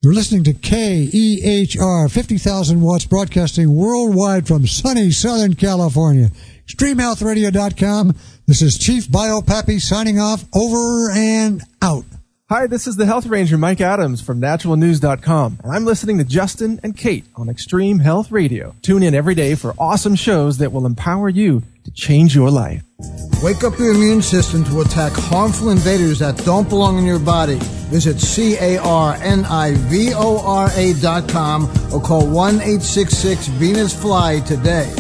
You're listening to KEHR, 50,000 watts, broadcasting worldwide from sunny Southern California. ExtremeHealthRadio.com. This is Chief Biopappy signing off. Over and out. Hi, this is the Health Ranger, Mike Adams from naturalnews.com, and I'm listening to Justin and Kate on Extreme Health Radio. Tune in every day for awesome shows that will empower you to change your life. Wake up your immune system to attack harmful invaders that don't belong in your body. Visit carnivora.com or call 1-866-VENUS-FLY today.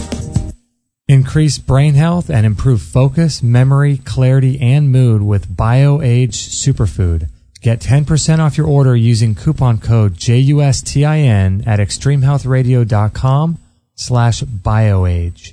Increase brain health and improve focus, memory, clarity, and mood with BioAge Superfood. Get 10% off your order using coupon code JUSTIN at extremehealthradio.com/BioAge.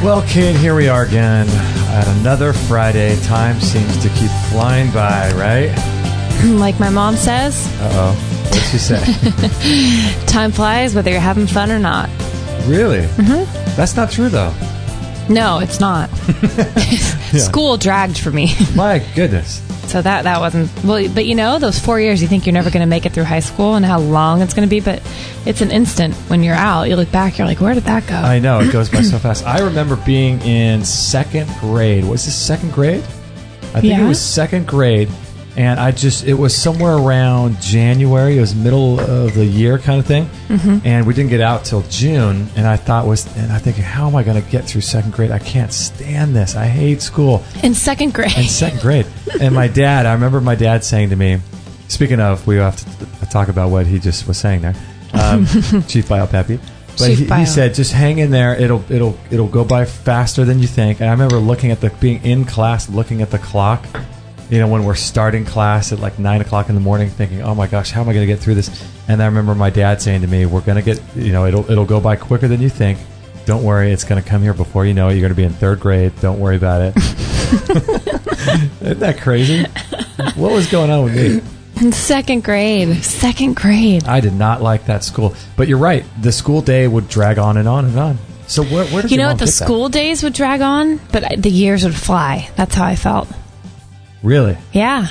Well, kid, here we are again at another Friday. Time seems to keep flying by, right? Like my mom says. Uh-oh. What'd she say? Time flies whether you're having fun or not. Really? Mm-hmm. That's not true, though. No, it's not. Yeah. School dragged for me. My goodness. So that wasn't... Well, but you know, those 4 years you think you're never going to make it through high school and how long it's going to be, but it's an instant. When you're out, you look back, you're like, where did that go? I know, it goes by so fast. I remember being in second grade. Was this second grade? I think it was second grade, and it was somewhere around January. It was middle of the year kind of thing, and we didn't get out till June, and I'm thinking, how am I going to get through second grade? I can't stand this. I hate school. In second grade. And I remember my dad saying to me, speaking of, we have to talk about what he just was saying there, Chief Biopappy. But he said, just hang in there. It'll go by faster than you think. And I remember being in class, looking at the clock, when we're starting class at like 9 o'clock in the morning, thinking, oh my gosh, how am I going to get through this? And I remember my dad saying to me, we're going to get, it'll go by quicker than you think. Don't worry, it's going to come here before you know it. You're going to be in third grade. Don't worry about it. Isn't that crazy? What was going on with me? Second grade. I did not like that school. But you're right. The school day would drag on and on and on. So where did you know what? The school days would drag on, but the years would fly. That's how I felt. Really? Yeah.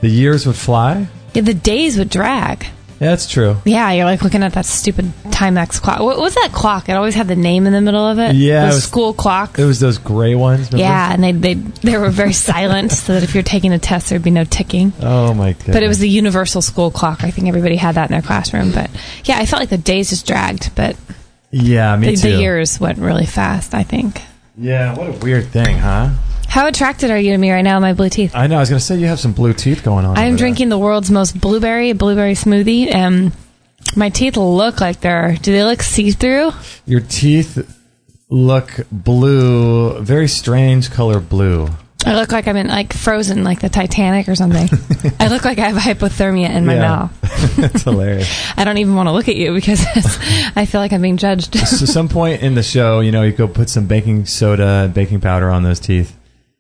The years would fly? Yeah, the days would drag. Yeah, that's true. Yeah, you're like looking at that stupid Timex clock. What was that clock? It always had the name in the middle of it. Yeah, school clock. It was those gray ones. Remember? Yeah, and they were very silent, so that if you're taking a test, there'd be no ticking. Oh my goodness! But it was the universal school clock. I think everybody had that in their classroom. But yeah, I felt like the days just dragged. But yeah, me too. The years went really fast, I think. Yeah, what a weird thing, huh? How attracted are you to me right now with my blue teeth? I know. I was going to say you have some blue teeth going on. I'm drinking the world's most blueberry smoothie, and my teeth look like do they look see-through? Your teeth look blue, very strange color blue. I look like I'm in Frozen, like the Titanic or something. I look like I have hypothermia in my mouth. That's hilarious. I don't even want to look at you because I feel like I'm being judged. So some point in the show, you go put some baking soda and baking powder on those teeth.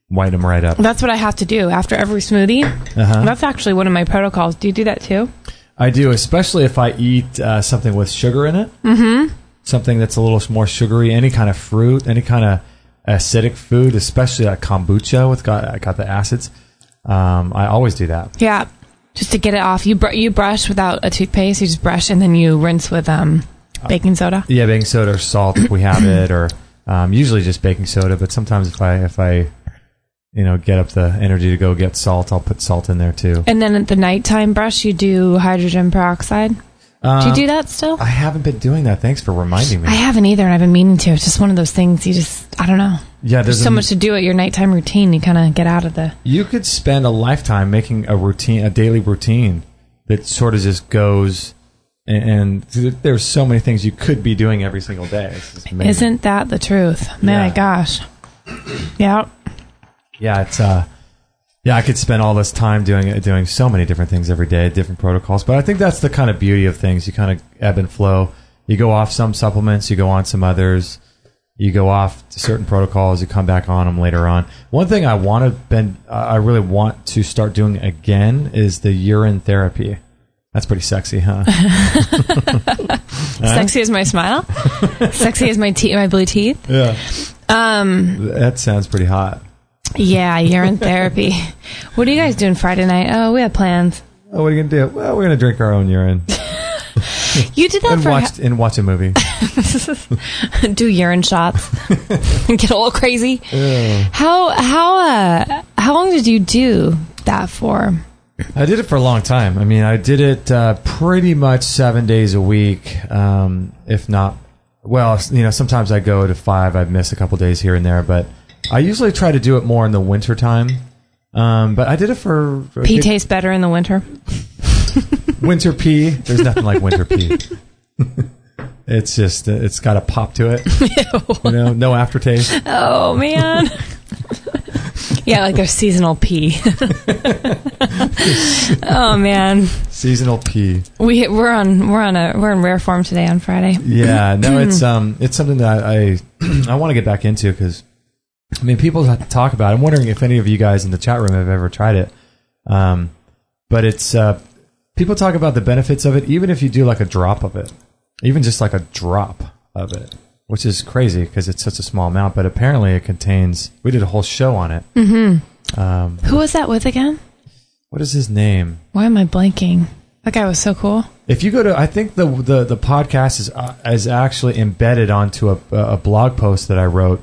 Whiten them right up. That's what I have to do after every smoothie. That's actually one of my protocols. Do you do that too? I do, especially if I eat something with sugar in it. Mm-hmm. Something that's a little more sugary. Any kind of fruit, any kind of acidic food, especially like kombucha with got the acids. I always do that. Yeah, just to get it off. You brush without a toothpaste. You just brush and then you rinse with baking soda. Yeah, baking soda or salt if we have it, or usually just baking soda. But sometimes if I get up the energy to go get salt, I'll put salt in there too. And then at the nighttime brush, you do hydrogen peroxide. Do you do that still? I haven't been doing that. Thanks for reminding me. I haven't either, and I've been meaning to. It's just one of those things I don't know. Yeah, there's so much to do at your nighttime routine. You kind of get out of the... You could spend a lifetime making a daily routine that sort of just goes... And there's so many things you could be doing every single day. Isn't that the truth? My gosh. Yeah. Yeah, it's Yeah, I could spend all this time doing so many different things every day, different protocols. But I think that's the kind of beauty of things. You kind of ebb and flow. You go off some supplements, you go on some others. You go off to certain protocols, you come back on them later on. One thing I really want to start doing again is the urine therapy. That's pretty sexy, huh? Sexy as my smile? Sexy as my blue teeth? Yeah. That sounds pretty hot. Yeah, urine therapy. What are you guys doing Friday night? Oh, we have plans. Oh, what are you going to do? Well, we're going to drink our own urine. You did that and watch a movie. Do urine shots. Get a little crazy. Yeah. How long did you do that for? I did it for a long time. I mean, I did it pretty much 7 days a week, if not. Well, sometimes I go to 5. I'd miss a couple days here and there, but I usually try to do it more in the winter time. But I did it for... Pee tastes better in the winter? Winter pee. There's nothing like winter pee. It's just, it's got a pop to it. No aftertaste. Oh, man. Yeah, like there's seasonal pee. Oh, man. Seasonal pee. We're in rare form today on Friday. Yeah, no, it's something that I want to get back into because, I mean, people have to talk about it. I'm wondering if any of you guys in the chat room have ever tried it. But it's, people talk about the benefits of it, even if you do like a drop of it, even just like a drop of it, which is crazy because it's such a small amount. But apparently it contains, we did a whole show on it. Mm-hmm. Who was that with again? What is his name? Why am I blanking? That guy was so cool. If you go to, I think the podcast is actually embedded onto a blog post that I wrote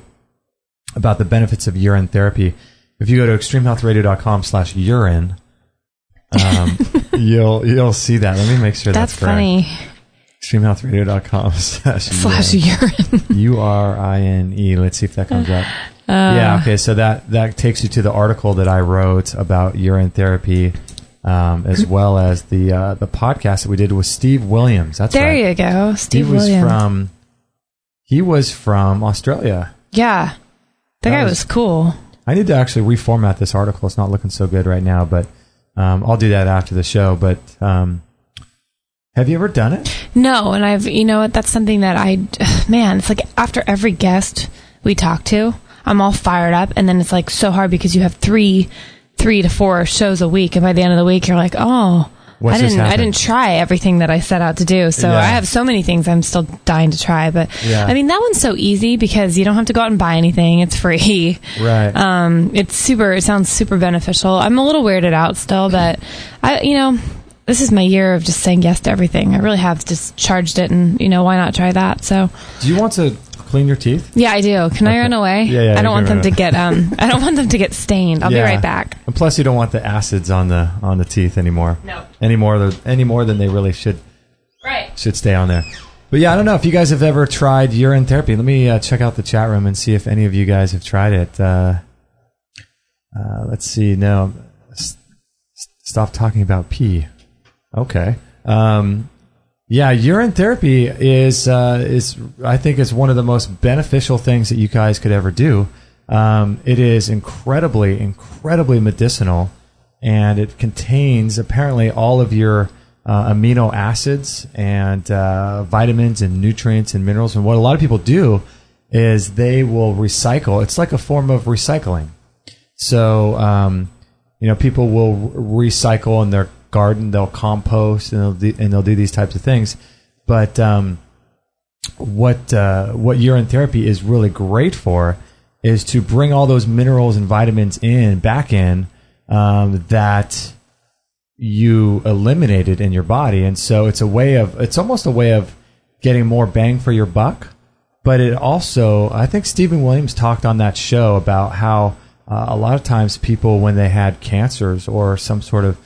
about the benefits of urine therapy. If you go to extremehealthradio.com/urine, you'll see that. Let me make sure that's correct. Funny. extremehealthradio.com/urine. URINE. Let's see if that comes up. Yeah. Okay. So that takes you to the article that I wrote about urine therapy, as well as the podcast that we did with Steve Williams. That's there. Right. You go, Steve Williams. He was from Australia. Yeah, that guy was cool. I need to actually reformat this article. It's not looking so good right now, but I'll do that after the show. But have you ever done it? No, and that's something that it's like after every guest we talk to, I'm all fired up, and then it's like so hard because you have three to 4 shows a week, and by the end of the week you're like, oh, I didn't try everything that I set out to do. So I have so many things I'm still dying to try. But I mean, that one's so easy because you don't have to go out and buy anything. It's free. Right. It sounds super beneficial. I'm a little weirded out still, but this is my year of just saying yes to everything. I really have just charged it, and why not try that? So do you want to clean your teeth? Yeah, I do. Can I run away? Yeah. I don't want them to get I don't want them to get stained. I'll be right back. And plus, you don't want the acids on the teeth anymore. No. Any more than they really should. Right. Should stay on there. But yeah, I don't know if you guys have ever tried urine therapy. Let me check out the chat room and see if any of you guys have tried it. Let's see. No. Stop talking about pee. Okay. Yeah, urine therapy is I think is one of the most beneficial things that you guys could ever do. It is incredibly medicinal, and it contains apparently all of your amino acids and vitamins and nutrients and minerals. And what a lot of people do is they will recycle. It's like a form of recycling. So people will recycle in their garden, they'll compost, and they'll do these types of things. But what urine therapy is really great for is to bring all those minerals and vitamins back in that you eliminated in your body. And so it's almost a way of getting more bang for your buck. But it also, I think Stephen Williams talked on that show about how a lot of times people, when they had cancers or some sort of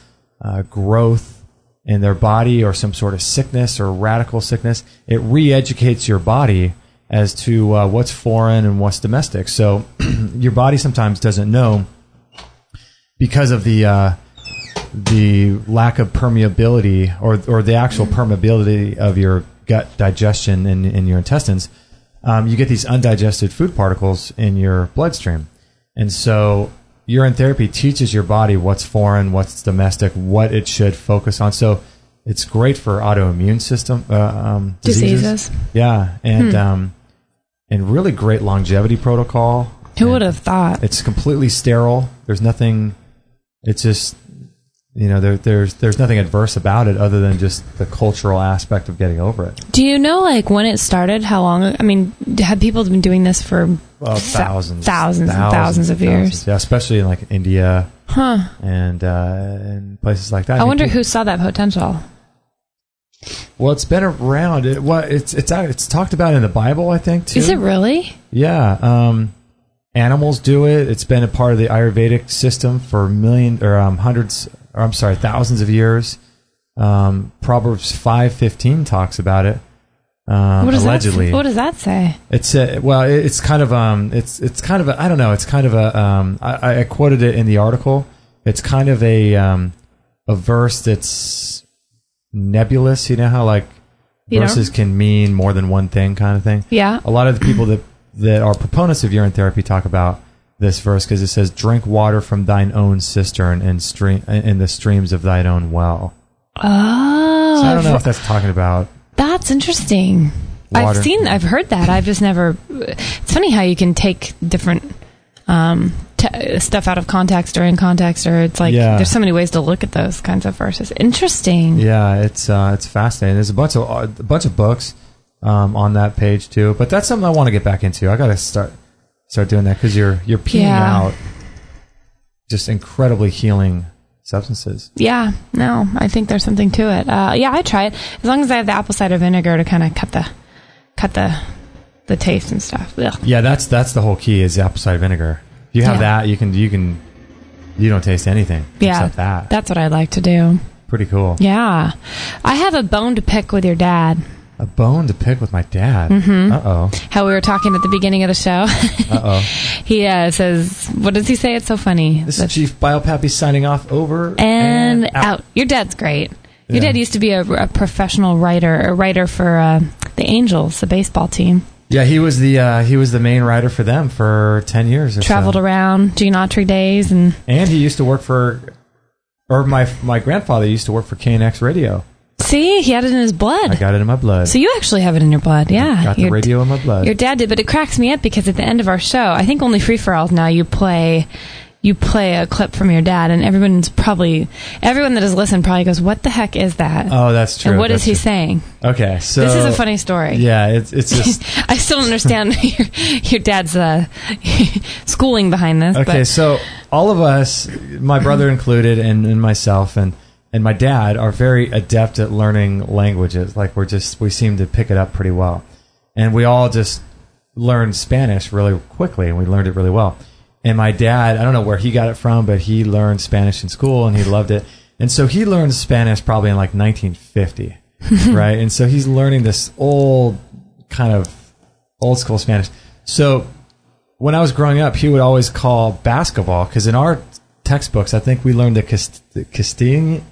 growth in their body or some sort of sickness or radical sickness, it re-educates your body as to what's foreign and what's domestic. So your body sometimes doesn't know, because of the lack of permeability or the actual permeability of your gut digestion in your intestines. You get these undigested food particles in your bloodstream. And so urine therapy teaches your body what's foreign, what's domestic, what it should focus on. So it's great for autoimmune system diseases. Yeah, and really great longevity protocol. Who would have thought? It's completely sterile. There's nothing. It's just, there's nothing adverse about it other than just the cultural aspect of getting over it. Do you know, like, when it started? How long? I mean, have people been doing this for thousands of years? Yeah, especially in like India, and places like that. I wonder who saw that potential. Well, it's been around. It's talked about in the Bible, I think, too. Is it really? Yeah. Animals do it. It's been a part of the Ayurvedic system for thousands of years. Proverbs 5:15 talks about it. Allegedly. What does that say? It's it's kind of it's kind of a, I don't know. It's kind of a I quoted it in the article. It's kind of a verse that's nebulous. You know how like verses can mean more than one thing, kind of thing. Yeah. A lot of the people that are proponents of urine therapy talk about this verse because it says, "Drink water from thine own cistern and in the streams of thine own well." Oh, so I don't know if that's talking about. That's interesting. Water. I've heard that. I've just never. It's funny how you can take different stuff out of context or in context, or it's like there's so many ways to look at those kinds of verses. Interesting. Yeah, it's fascinating. There's a bunch of books on that page too, but that's something I want to get back into. I got to start doing that because you're peeing out just incredibly healing substances. Yeah, no, I think there's something to it. I try it as long as I have the apple cider vinegar to kind of cut the taste and stuff. Ugh. Yeah, that's the whole key is the apple cider vinegar. If you have that, you don't taste anything except that. That's what I like to do. Pretty cool. Yeah, I have a bone to pick with your dad. A bone to pick with my dad. Mm-hmm. Uh-oh. How we were talking at the beginning of the show. Uh-oh. He says, what does he say? It's so funny. This is Chief Biopappy signing off. Over and out. Your dad's great. Your dad used to be a professional writer for the Angels, the baseball team. Yeah, he was the main writer for them for 10 years or Traveled around, Gene Autry days. And he used to work my grandfather used to work for KNX Radio. See, he had it in his blood. I got it in my blood. So you actually have it in your blood, yeah. Got the radio in my blood. Your dad did, but it cracks me up because at the end of our show, I think only Free For Alls now, you play a clip from your dad, and everyone that has listened probably goes, "What the heck is that?" Oh, that's true. And what is he saying? Okay, so this is a funny story. Yeah, it's just I still don't understand your dad's schooling behind this. Okay, so all of us, my brother included, and myself, and my dad are very adept at learning languages. Like we seem to pick it up pretty well. And we all just learned Spanish really quickly, and we learned it really well. And my dad, I don't know where he got it from, but he learned Spanish in school, and he loved it. And so he learned Spanish probably in like 1950, right? And so he's learning this old school Spanish. So when I was growing up, he would always call basketball, because in our textbooks, I think we learned the Castilian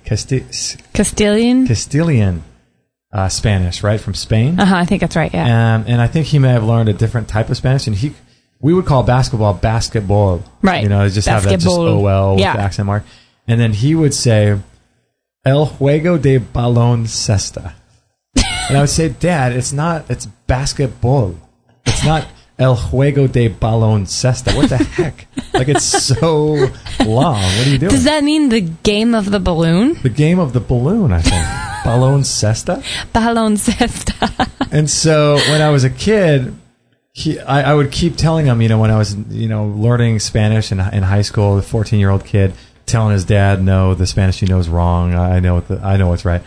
Spanish, right, from Spain. I think that's right. Yeah. And I think he may have learned a different type of Spanish, and we would call basketball, right? You know, just have that just OL with the accent mark, and then he would say el juego de balón cesta, and I would say, Dad, it's basketball. It's not el juego de balón cesta. What the heck? Like, it's so long. What are you doing? Does that mean the game of the balloon? The game of the balloon, I think. Balón cesta? Balón cesta. And so when I was a kid, I would keep telling him, when I was, learning Spanish in high school, a 14-year-old kid telling his dad, no, the Spanish you know is wrong. I know what's right.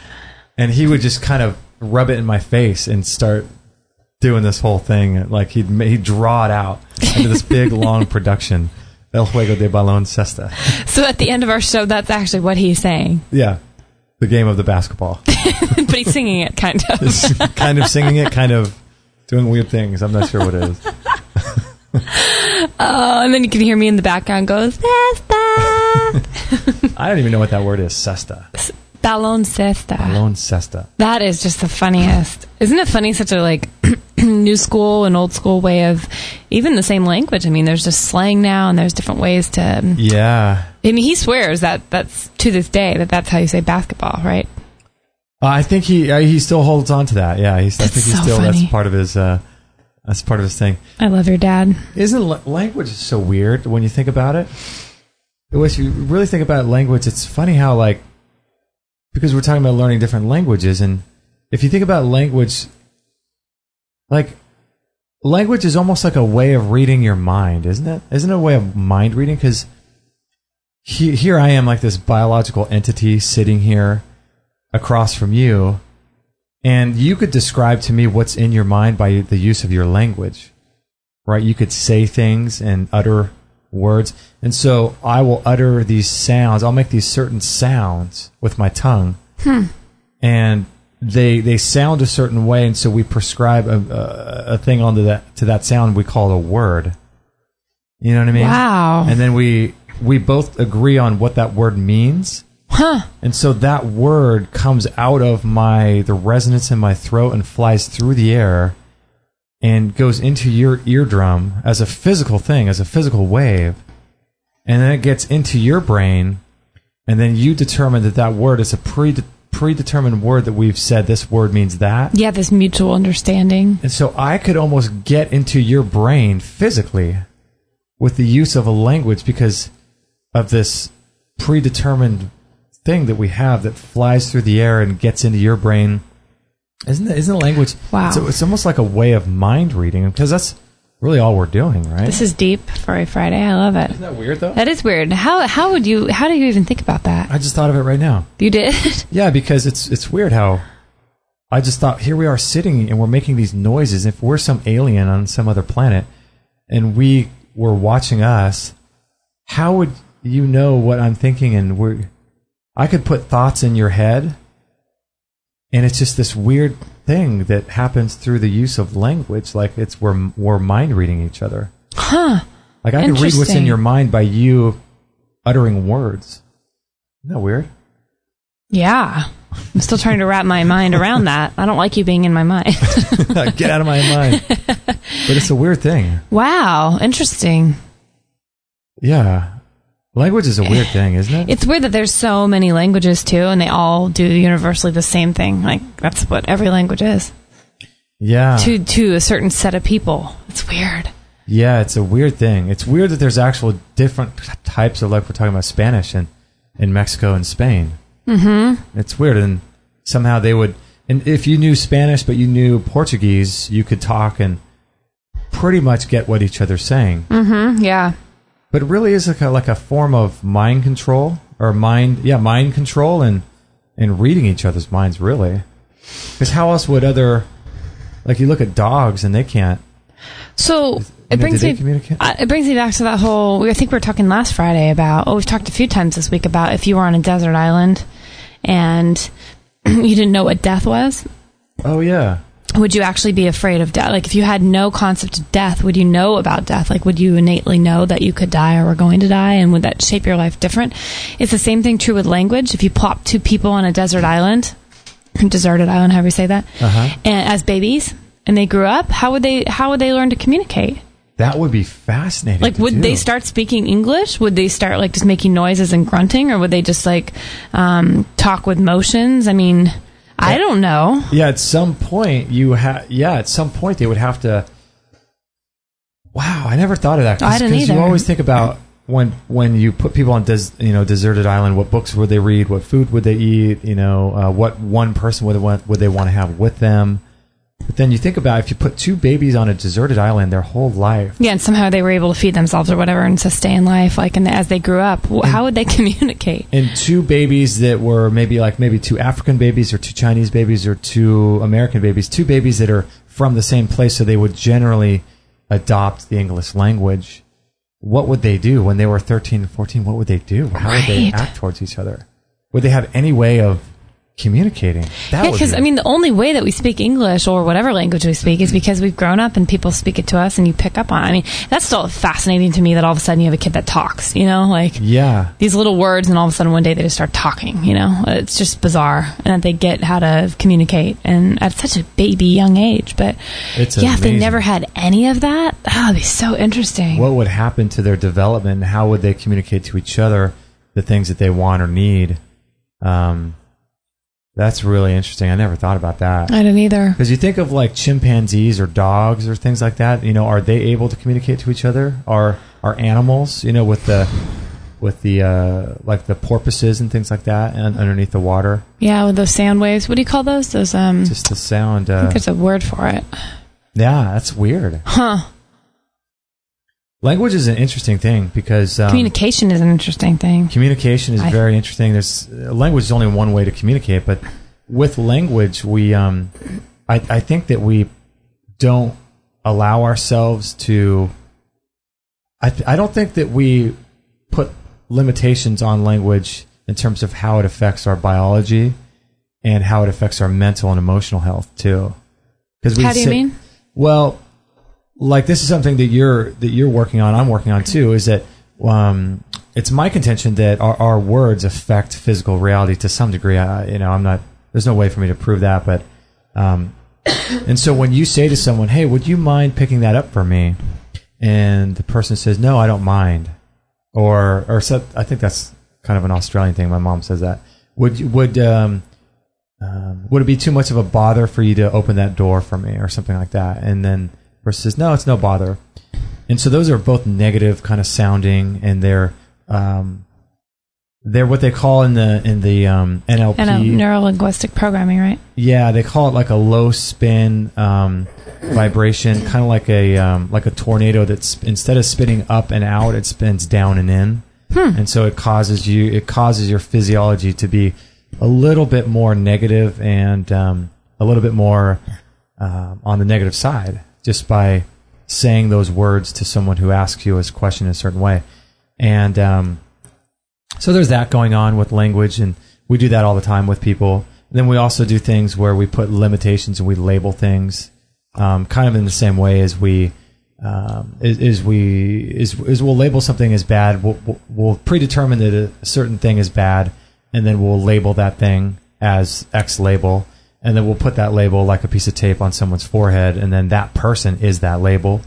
And he would just kind of rub it in my face and start doing this whole thing. Like he'd draw it out into this big, long production. El juego de balón cesta. So at the end of our show, that's actually what he's saying. Yeah. The game of the basketball. But he's singing it, kind of. He's kind of singing it, kind of doing weird things. I'm not sure what it is. And then you can hear me in the background go, Cesta. I don't even know what that word is, cesta. Balón cesta. Balón cesta. That is just the funniest. Isn't it funny, such a new school and old school way of even the same language. I mean, there's just slang now, and there's different ways to. Yeah. I mean, he swears that's to this day that's how you say basketball, right? I think he still holds on to that. Yeah, I think he's still funny. that's part of his thing. I love your dad. Isn't language so weird when you think about it? If you really think about language, it's funny how, like, because we're talking about learning different languages, and if you think about language, like, language is almost like a way of reading your mind, isn't it? Isn't it a way of mind reading? Because here I am, like this biological entity sitting here across from you, and you could describe to me what's in your mind by the use of your language, right? You could say things and utter words, and so I will utter these sounds. I'll make these certain sounds with my tongue, and they sound a certain way, and so we prescribe a thing onto that sound. We call it a word. You know what I mean? Wow. And then we both agree on what that word means. And so that word comes out of the resonance in my throat and flies through the air and goes into your eardrum as a physical thing, as a physical wave. And then it gets into your brain, and then you determine that word is a predetermined word that we've said this word means that. Yeah, this mutual understanding. And so I could almost get into your brain physically with the use of a language because of this predetermined thing that we have that flies through the air and gets into your brain. Isn't language? Wow. It's almost like a way of mind reading, because that's really all we're doing, right? This is deep for a Friday. I love it. Isn't that weird, though? That is weird. How do you even think about that? I just thought of it right now. You did? Yeah, because it's weird how I just thought, here we are sitting and we're making these noises. If we're some alien on some other planet and we were watching us, how would you know what I'm thinking? And I could put thoughts in your head, and it's just this weird thing that happens through the use of language. Like we're mind reading each other. Huh. Like I could read what's in your mind by you uttering words. Isn't that weird? Yeah. I'm still trying to wrap my mind around that. I don't like you being in my mind. Get out of my mind. But it's a weird thing. Wow. Interesting. Yeah. Language is a weird thing, isn't it? It's weird that there's so many languages, too, and they all do universally the same thing. Like, that's what every language is. Yeah. To a certain set of people. It's weird. Yeah, it's a weird thing. It's weird that there's actual different types of, like we're talking about Spanish in Mexico and Spain. Mm-hmm. It's weird, and somehow they would... And if you knew Spanish but you knew Portuguese, you could talk and pretty much get what each other's saying. Mm-hmm, yeah. But it really is like a form of mind control, or mind control and reading each other's minds, really. Because how else would like you look at dogs and they can't. So it brings me back to that whole, I think we were talking last Friday about, we've talked a few times this week about if you were on a desert island and you didn't know what death was. Oh, yeah. Would you actually be afraid of death? Like, if you had no concept of death, would you know about death? Like, would you innately know that you could die or were going to die? And would that shape your life different? It's the same thing true with language. If you plop two people on a deserted island, however you say that, and as babies, and they grew up, how would they learn to communicate? That would be fascinating. Like, would they start speaking English? Would they start, like, just making noises and grunting? Or would they just, like, talk with motions? I mean... I don't know. Yeah, at some point they would have to. Wow, I never thought of that. I didn't either. Because you always think about when you put people on deserted island, what books would they read, what food would they eat, what one person would they want to have with them. But then you think about if you put two babies on a deserted island their whole life. Yeah, and somehow they were able to feed themselves or whatever and sustain life, like, and as they grew up, how would they communicate? And two babies that were maybe two African babies or two Chinese babies or two American babies, two babies that are from the same place, so they would generally adopt the English language. What would they do when they were 13 and 14? What would they do? How would they act towards each other? Would they have any way of communicating. Because I mean, the only way that we speak English or whatever language we speak is because we've grown up and people speak it to us, and you pick up on it. I mean, that's still fascinating to me that all of a sudden you have a kid that talks. Like these little words, and all of a sudden one day they just start talking. It's just bizarre, and that they get how to communicate, and at such a baby young age. But it's if they never had any of that, that'd be so interesting. What would happen to their development? And how would they communicate to each other the things that they want or need? That's really interesting. I never thought about that. I didn't either. Because you think of like chimpanzees or dogs or things like that. Are they able to communicate to each other? Are animals? with the like the porpoises and things like that, and underneath the water. Yeah, with those sound waves. What do you call those? Those just the sound. I think there's a word for it. Yeah, that's weird. Huh. Language is an interesting thing because communication is an interesting thing. Communication is very interesting. Language is only one way to communicate, but with language, we I think that we don't allow ourselves to. I don't think that we put limitations on language in terms of how it affects our biology and how it affects our mental and emotional health too. How do you mean? Well, like this is something that you're working on. I'm working on too. Is that it's my contention that our words affect physical reality to some degree. I'm not. There's no way for me to prove that, but and so when you say to someone, "Hey, would you mind picking that up for me?" and the person says, "No, I don't mind," or so, I think that's kind of an Australian thing. My mom says that. Would it be too much of a bother for you to open that door for me, or something like that? And then person says, no, it's no bother. And so those are both negative kind of sounding, and they're what they call in the NLP, neuro-linguistic programming, right? Yeah, they call it like a low spin vibration, kind of like a tornado that's instead of spinning up and out, it spins down and in. And so it causes your physiology to be a little bit more negative and a little bit more on the negative side, just by saying those words to someone who asks you a question in a certain way. And so there's that going on with language, and we do that all the time with people. And then we also do things where we put limitations and we label things, kind of in the same way as we'll label something as bad. We'll predetermine that a certain thing is bad, and then we'll label that thing as X label. And then we'll put that label like a piece of tape on someone's forehead, and then that person is that label.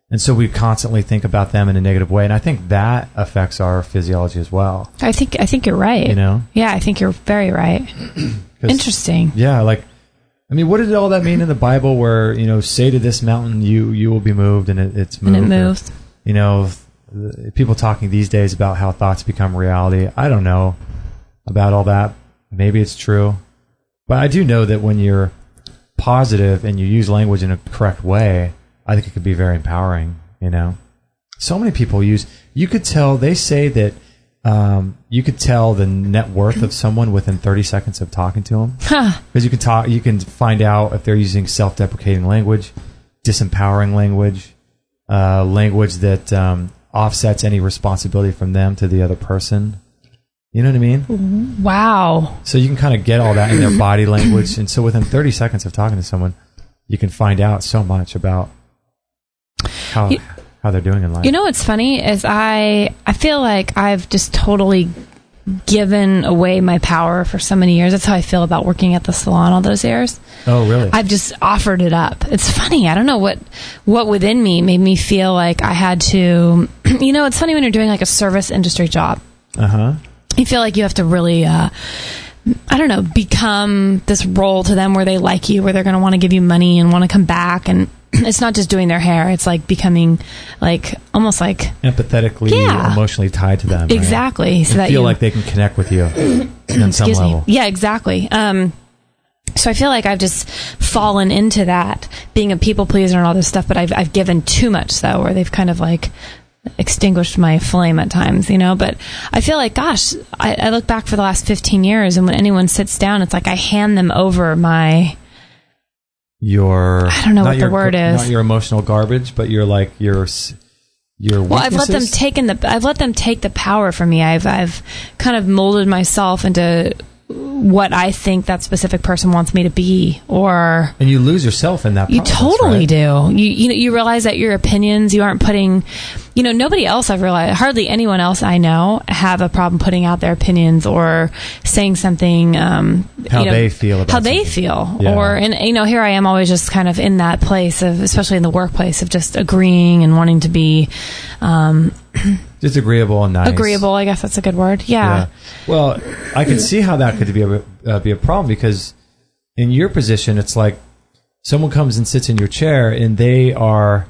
And so we constantly think about them in a negative way, and I think that affects our physiology as well. I think you're right. Yeah, I think you're very right. Interesting. Yeah, what did all that mean in the Bible? Where say to this mountain, you will be moved, and it's moved. And it moves. People talking these days about how thoughts become reality. I don't know about all that. Maybe it's true. But I do know that when you're positive and you use language in a correct way, I think it could be very empowering, So many people you could tell, they say that you could tell the net worth of someone within 30 seconds of talking to them. Because you can find out if they're using self-deprecating language, disempowering language, language that offsets any responsibility from them to the other person. You know what I mean? Wow. So you can kind of get all that in their body language. And so within 30 seconds of talking to someone, you can find out so much about how they're doing in life. What's funny is I feel like I've just totally given away my power for so many years. That's how I feel about working at the salon all those years. Oh, really? I've just offered it up. It's funny. I don't know what within me made me feel like I had to... it's funny when you're doing like a service industry job. Uh-huh. You feel like you have to really, become this role to them where they like you, where they're going to want to give you money and want to come back. And it's not just doing their hair. It's like becoming almost like... empathetically, emotionally tied to them. Exactly. Right? So that feel like they can connect with you on some level. Yeah, exactly. So I feel like I've just fallen into that, being a people pleaser and all this stuff, but I've given too much, though, where they've kind of extinguished my flame at times, but I feel like, gosh, I look back for the last 15 years, and when anyone sits down, it's like I hand them over I don't know what the word is. Not your emotional garbage, but your weaknesses. Well, I've let them take the power from me. I've kind of molded myself into what I think that specific person wants me to be, and you lose yourself in that process, you totally right? do. You realize that your opinions, you aren't putting, nobody else, I've realized, hardly anyone else I know have a problem putting out their opinions or saying something, they feel about how they something. feel. Yeah. Here I am always just kind of in that place of, especially in the workplace, of just agreeing and wanting to be, just agreeable and nice. Agreeable, I guess that's a good word. Yeah. Well, I can see how that could be a problem, because in your position, it's like someone comes and sits in your chair and they are,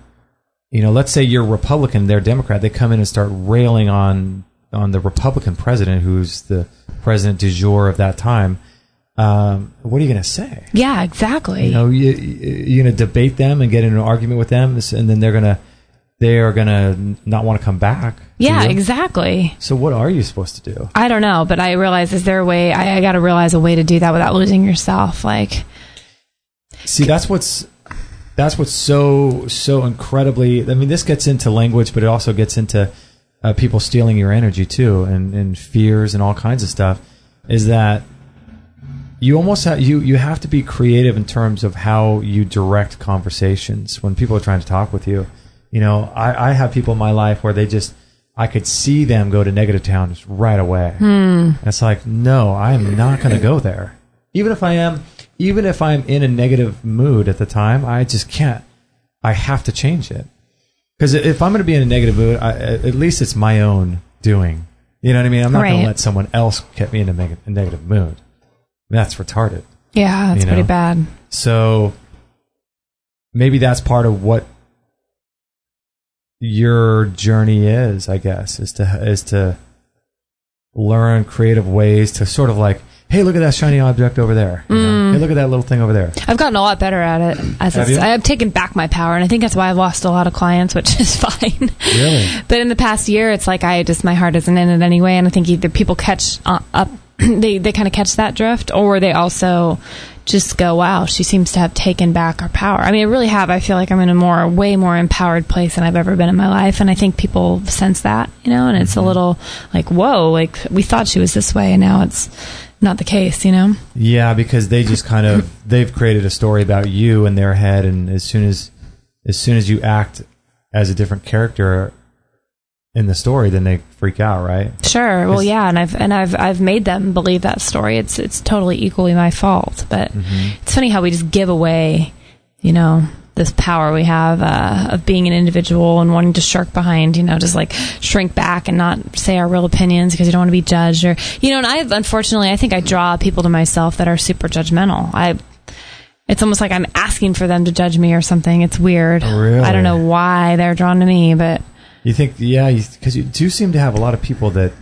let's say you're Republican, they're Democrat. They come in and start railing on the Republican president, who's the president du jour of that time. What are you going to say? Yeah, exactly. You're going to debate them and get in an argument with them, and then they are going to not want to come back. Yeah, exactly. So what are you supposed to do? I don't know, but I realize, is there a way, I got to realize a way to do that without losing yourself. See, that's what's so incredibly, this gets into language, but it also gets into people stealing your energy too, and fears and all kinds of stuff, is that you almost have, you have to be creative in terms of how you direct conversations when people are trying to talk with you. I have people in my life where I could see them go to negative town just right away. It's like, no, I am not going to go there. Even if I'm in a negative mood at the time, I just can't. I have to change it. Because if I'm going to be in a negative mood, at least it's my own doing. You know what I mean? I'm not going to let someone else get me in a negative mood. That's retarded. Yeah, that's pretty bad. So maybe that's part of what your journey is, I guess, is to learn creative ways to sort of like, hey, look at that shiny object over there. Hey, look at that little thing over there. I've gotten a lot better at it. I have taken back my power, and I think that's why I've lost a lot of clients, which is fine. Really? But in the past year, it's like my heart isn't in it anyway, and I think either people catch up, they kind of catch that drift, or they also just go, wow, she seems to have taken back her power. I really have. I feel like I'm in a way more empowered place than I've ever been in my life, and I think people sense that, and it's a little like, whoa, like we thought she was this way, and now it's not the case, Yeah, because they just kind of, they've created a story about you in their head, and as soon as you act as a different character in the story, then they freak out, right? Sure. Well, yeah, and I've made them believe that story. It's totally equally my fault, but it's funny how we just give away, this power we have of being an individual and wanting to shirk behind, just like shrink back and not say our real opinions because you don't want to be judged, or and I think I draw people to myself that are super judgmental. It's almost like I'm asking for them to judge me or something. It's weird. Oh, really? I don't know why they're drawn to me, but you think, because you do seem to have a lot of people that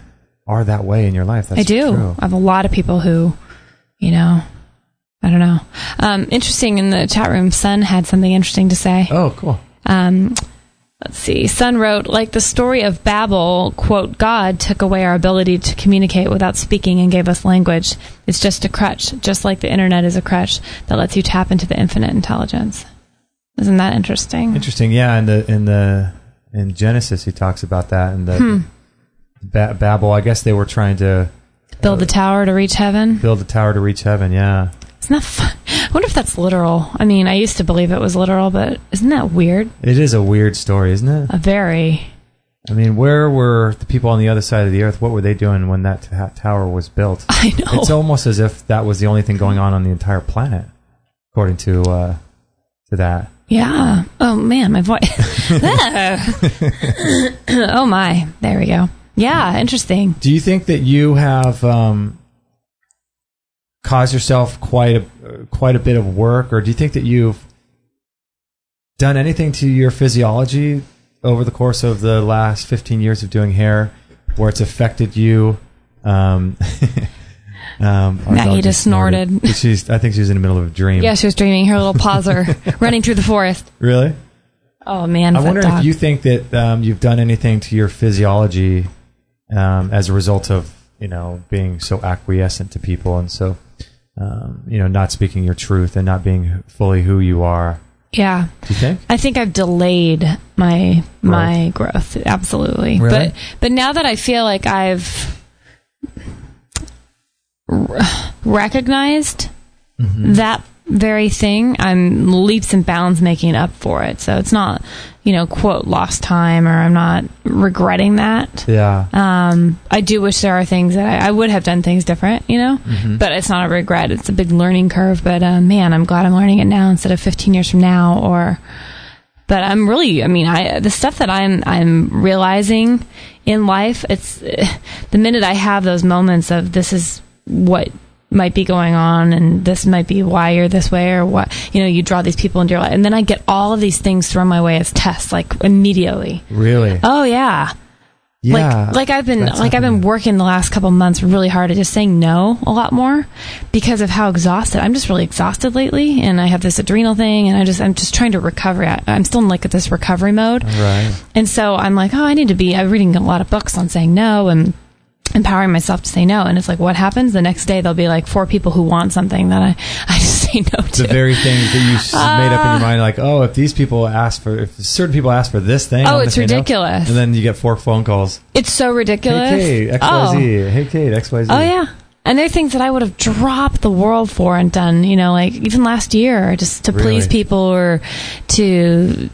are that way in your life. That's I do. True. I have a lot of people who, I don't know. Interesting, in the chat room, Sun had something interesting to say. Oh, cool. Let's see. Sun wrote, like the story of Babel, quote, God took away our ability to communicate without speaking and gave us language. It's just a crutch, just like the internet is a crutch that lets you tap into the infinite intelligence. Isn't that interesting? Interesting, yeah. In Genesis, he talks about that. And the Babel, I guess they were trying to build the tower to reach heaven. Build the tower to reach heaven, yeah. Isn't that fun? I wonder if that's literal. I used to believe it was literal, but isn't that weird? It is a weird story, isn't it? A very. Where were the people on the other side of the earth? What were they doing when that tower was built? I know. It's almost as if that was the only thing going on the entire planet, according to that. Yeah. Oh, man, my voice. Oh, my. There we go. Yeah, interesting. Do you think that you have caused yourself quite a bit of work, or do you think that you've done anything to your physiology over the course of the last 15 years of doing hair where it's affected you? Maggie just snorted. I think she was in the middle of a dream. Yeah, she was dreaming. Her little paws are running through the forest. Really? Oh, man. I wonder if you think that you've done anything to your physiology as a result of, being so acquiescent to people and so, not speaking your truth and not being fully who you are. Yeah. Do you think? I think I've delayed my growth. Absolutely. Really? But now that I feel like I've recognized that very thing, I'm leaps and bounds making up for it. So it's not, quote, lost time, or I'm not regretting that. Yeah. I do wish there are things that I would have done things different, but it's not a regret. It's a big learning curve. But man, I'm glad I'm learning it now instead of 15 years from now. But I'm really, the stuff that I'm realizing in life, it's the minute I have those moments of this is what might be going on, and this might be why you're this way, or what, you draw these people into your life, and then I get all of these things thrown my way as tests, like immediately. Really? Oh yeah. Yeah. Like I've been working the last couple months really hard at just saying no a lot more because of how exhausted. I'm just really exhausted lately, and I have this adrenal thing, and I'm just trying to recover. I'm still in this recovery mode. Right. And so I'm like, I'm reading a lot of books on saying no and empowering myself to say no. And it's like, what happens the next day? There'll be like 4 people who want something that I just say no to. The very things that you made up in your mind, like, if certain people ask for this thing, it's ridiculous. No. And then you get 4 phone calls. It's so ridiculous. Hey Kate, XYZ. Hey Kate, XYZ. Oh yeah. And there are things that I would have dropped the world for and done, like even last year, just to please people, or to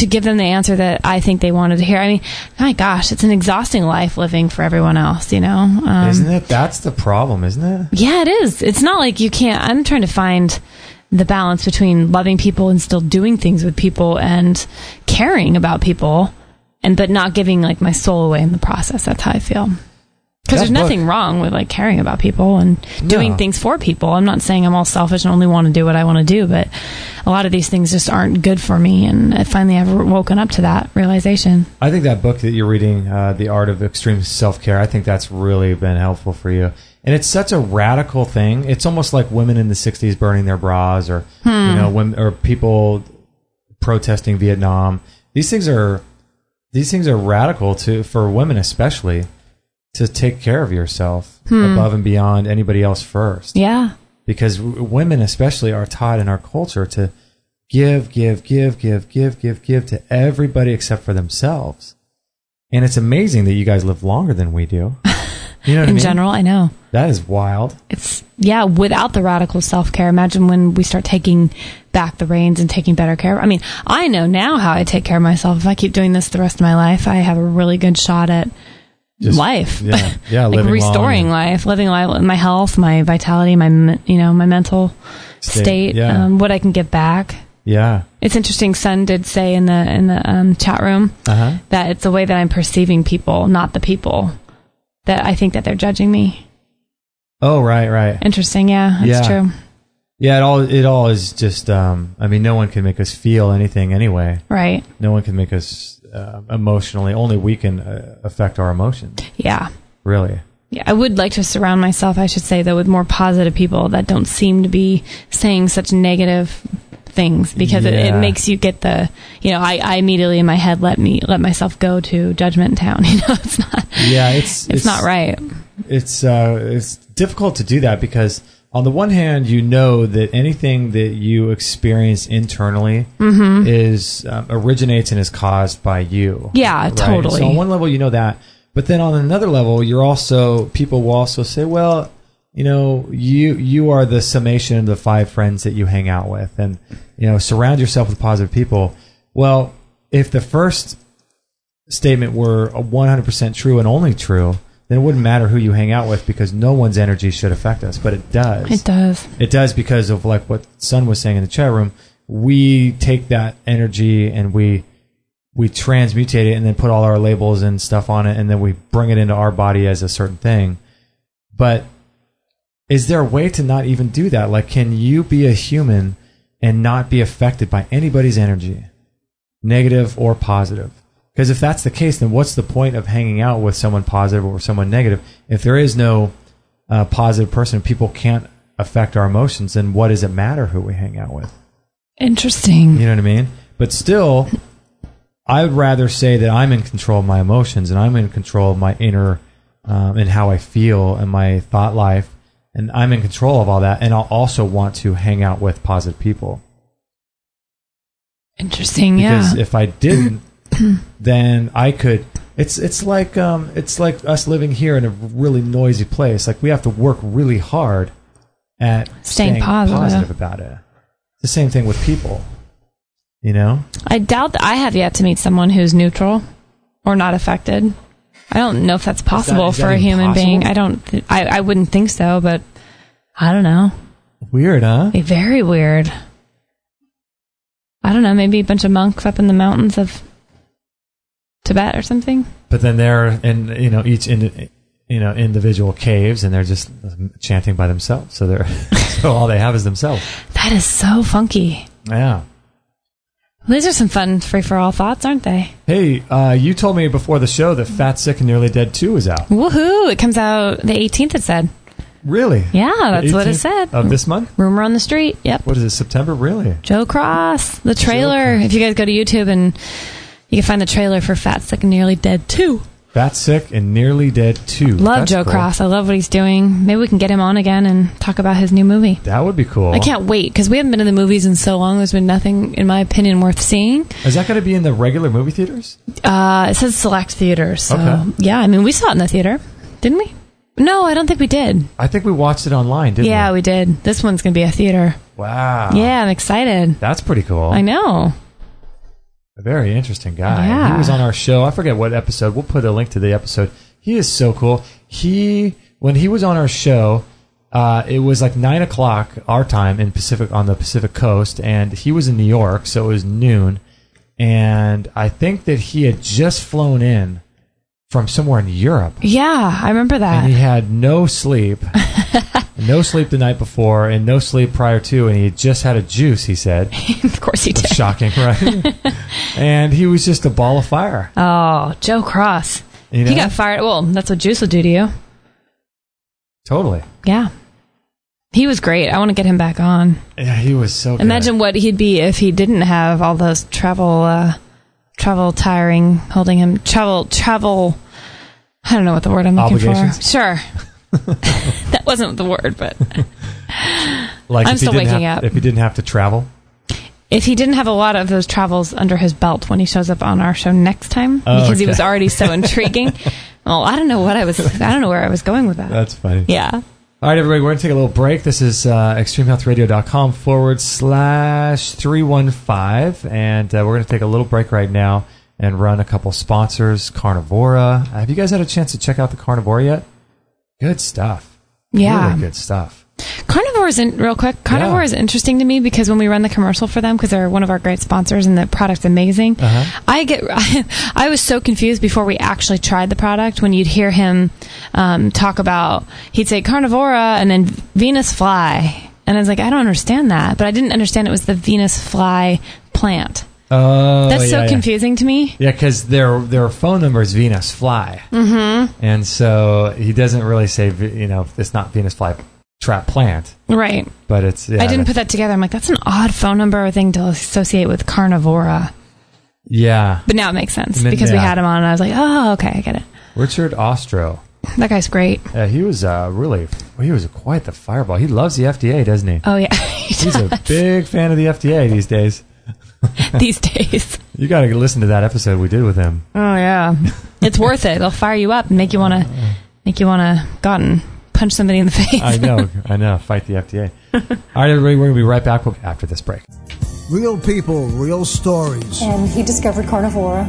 give them the answer that I think they wanted to hear. I mean, my gosh, it's an exhausting life living for everyone else, Isn't it? That's the problem, isn't it? Yeah, it is. It's not like you can't. I'm trying to find the balance between loving people and still doing things with people and caring about people, but not giving like my soul away in the process. That's how I feel. Because there's nothing wrong with like caring about people and doing things for people. I'm not saying I'm all selfish and only want to do what I want to do, but a lot of these things just aren't good for me. And I finally have woken up to that realization. I think that book that you're reading, The Art of Extreme Self-Care, I think that's really been helpful for you. And it's such a radical thing. It's almost like women in the 60s burning their bras, or women, or people protesting Vietnam. These things are radical for women especially. To take care of yourself above and beyond anybody else first. Yeah. Because women especially are taught in our culture to give to everybody except for themselves. And it's amazing that you guys live longer than we do. You know what I mean? In general, I know. That is wild. Without the radical self-care, imagine when we start taking back the reins and taking better care. I know now how I take care of myself. If I keep doing this the rest of my life, I have a really good shot at life. Yeah, like restoring life, living life, my health, my vitality, my mental state, what I can give back. Yeah, it's interesting. Sun did say in the chat room that it's the way that I'm perceiving people, not the people that I think that they're judging me. Oh, right. Interesting. Yeah, that's true. Yeah, it all is just. No one can make us feel anything anyway. Right. No one can make us. Emotionally, only we can affect our emotions. Yeah. Really. Yeah, I would like to surround myself, I should say, though, with more positive people that don't seem to be saying such negative things, because it makes you get the, I immediately in my head let myself go to Judgment Town. It's not. Yeah, it's not right. It's difficult to do that because on the one hand, that anything that you experience internally is originates and is caused by you. Yeah, right? Totally. So on one level, that. But then on another level, people will also say, well, you are the summation of the 5 friends that you hang out with, and, surround yourself with positive people. Well, if the first statement were 100% true and only true, then it wouldn't matter who you hang out with, because no one's energy should affect us. But it does. It does. It does, because of like what Sun was saying in the chat room. We take that energy and we transmutate it and then put all our labels and stuff on it, and then we bring it into our body as a certain thing. But is there a way to not even do that? Like, can you be a human and not be affected by anybody's energy, negative or positive? Because if that's the case, then what's the point of hanging out with someone positive or someone negative? If there is no positive person, people can't affect our emotions, then what does it matter who we hang out with? Interesting. You know what I mean? But still, I would rather say that I'm in control of my emotions, and I'm in control of my inner and how I feel and my thought life, and I'm in control of all that, and I'll also want to hang out with positive people. Interesting, because if I didn't, then I could, It's like us living here in a really noisy place. Like we have to work really hard at staying positive about it. It's the same thing with people, you know? I doubt that I have yet to meet someone who's neutral or not affected. I don't know if that's possible for a human being. I wouldn't think so, but I don't know. Weird, huh? Very weird. I don't know, maybe a bunch of monks up in the mountains of Tibet or something. But then they're in, each individual caves, and they're just chanting by themselves. So so all they have is themselves. That is so funky. Yeah. These are some fun free-for-all thoughts, aren't they? Hey, you told me before the show that Fat, Sick, and Nearly Dead 2 is out. Woohoo! It comes out the 18th, it said. Really? Yeah, that's what it said. Of this month? Rumor on the street, yep. What is it, September? Really? Joe Cross, the trailer. If you guys go to YouTube, and you can find the trailer for Fat, Sick, and Nearly Dead 2. Fat, Sick, and Nearly Dead 2. Love Joe Cross. I love what he's doing. Maybe we can get him on again and talk about his new movie. That would be cool. I can't wait, because we haven't been to the movies in so long. There's been nothing, in my opinion, worth seeing. Is that going to be in the regular movie theaters? It says select theaters. So, okay. Yeah, I mean, we saw it in the theater, didn't we? No, I don't think we did. I think we watched it online, didn't we? Yeah, we did. This one's going to be a theater. Wow. Yeah, I'm excited. That's pretty cool. I know. A very interesting guy. Yeah. He was on our show. I forget what episode. We'll put a link to the episode. He is so cool. When he was on our show, it was like 9 o'clock our time on the Pacific Coast, and he was in New York, so it was noon. And I think that he had just flown in from somewhere in Europe. Yeah, I remember that. And he had no sleep. No sleep the night before, and no sleep prior to, and he had just had a juice, he said. Of course he did. Shocking, right? And he was just a ball of fire. Oh, Joe Cross. You know? He got fired. Well, that's what juice will do to you. Totally. Yeah. He was great. I want to get him back on. Yeah, he was so good. Imagine what he'd be if he didn't have all those travel tiring, holding him, travel, I don't know what the word I'm looking for. Sure. That wasn't the word, but like I'm still waking up. If he didn't have to travel? If he didn't have a lot of those travels under his belt when he shows up on our show next time, because he was already so intriguing. Well, I don't know where I was going with that. That's funny. Yeah. All right, everybody, we're going to take a little break. This is extremehealthradio.com/315, and we're going to take a little break right now and run a couple sponsors. Carnivora. Have you guys had a chance to check out the Carnivora yet? Good stuff. Yeah. Really good stuff. Carnivora is interesting to me because when we run the commercial for them, because they're one of our great sponsors and the product's amazing, I was so confused before we actually tried the product when you'd hear him talk about, he'd say Carnivora and then Venus fly. And I was like, I don't understand that. But I didn't understand it was the Venus fly plant. Oh, that's so confusing to me. Yeah, because their phone number is Venus Fly, and so he doesn't really say it's not Venus Fly trap plant, right? But it's I didn't put that together. I'm like, that's an odd phone number thing to associate with Carnivora. Yeah, but now it makes sense because we had him on, and I was like, oh, okay, I get it. Richard Ostro, that guy's great. Yeah, he was quite the fireball. He loves the FDA, doesn't he? Oh yeah, he's a big fan of the FDA these days. These days. You got to listen to that episode we did with him. Oh yeah, it's worth it. They'll fire you up and make you want to go out and punch somebody in the face. I know. Fight the FDA. All right, everybody, we're going to be right back after this break. Real people, real stories. And he discovered Carnivora,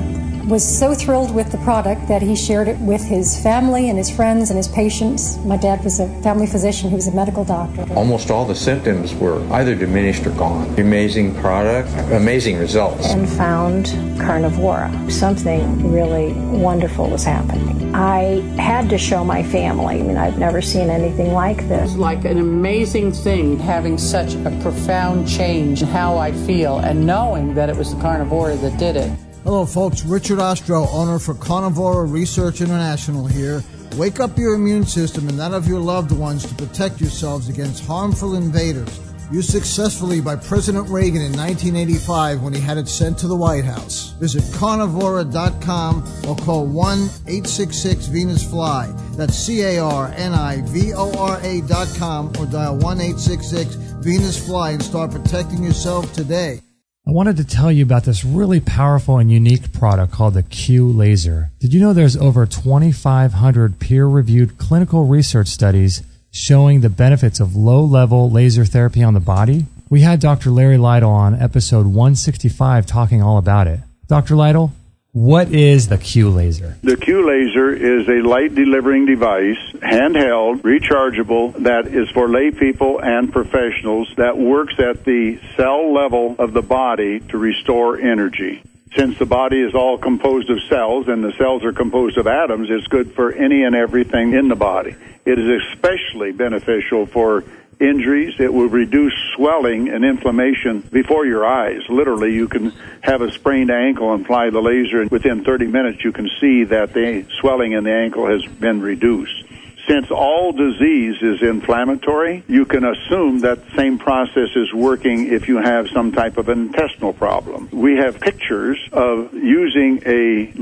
was so thrilled with the product that he shared it with his family and his friends and his patients. My dad was a family physician. He was a medical doctor. Almost all the symptoms were either diminished or gone. Amazing product, amazing results. And found Carnivora. Something really wonderful was happening. I had to show my family. I mean, I've never seen anything like this. It's like an amazing thing having such a profound change in how I feel and knowing that it was the Carnivora that did it. Hello, folks. Richard Ostro, owner for Carnivora Research International here. Wake up your immune system and that of your loved ones to protect yourselves against harmful invaders. Used successfully by President Reagan in 1985 when he had it sent to the White House. Visit carnivora.com or call 1-866-VENUS-FLY. That's CARNIVORA.com or dial 1-866-VENUS-FLY and start protecting yourself today. I wanted to tell you about this really powerful and unique product called the Q Laser. Did you know there's over 2,500 peer-reviewed clinical research studies showing the benefits of low-level laser therapy on the body? We had Dr. Larry Lytle on episode 165 talking all about it. Dr. Lytle, what is the Q Laser? The Q Laser is a light-delivering device, handheld, rechargeable, that is for lay people and professionals that works at the cell level of the body to restore energy. Since the body is all composed of cells and the cells are composed of atoms, it's good for any and everything in the body. It is especially beneficial for injuries. It will reduce swelling and inflammation before your eyes. Literally, you can have a sprained ankle and apply the laser, and within 30 minutes you can see that the swelling in the ankle has been reduced. Since all disease is inflammatory, you can assume that the same process is working if you have some type of intestinal problem. We have pictures of using a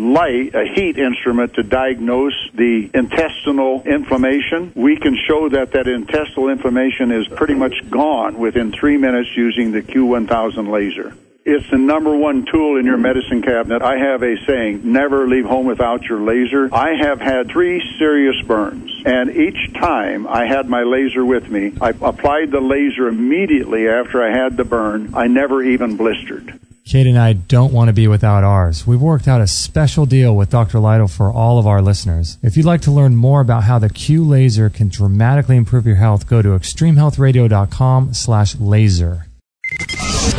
heat instrument to diagnose the intestinal inflammation. We can show that intestinal inflammation is pretty much gone within 3 minutes using the Q1000 laser. It's the number one tool in your medicine cabinet. I have a saying, never leave home without your laser. I have had 3 serious burns, and each time I had my laser with me, I applied the laser immediately after I had the burn. I never even blistered. Kate and I don't want to be without ours. We've worked out a special deal with Dr. Lytle for all of our listeners. If you'd like to learn more about how the Q Laser can dramatically improve your health, go to extremehealthradio.com/laser.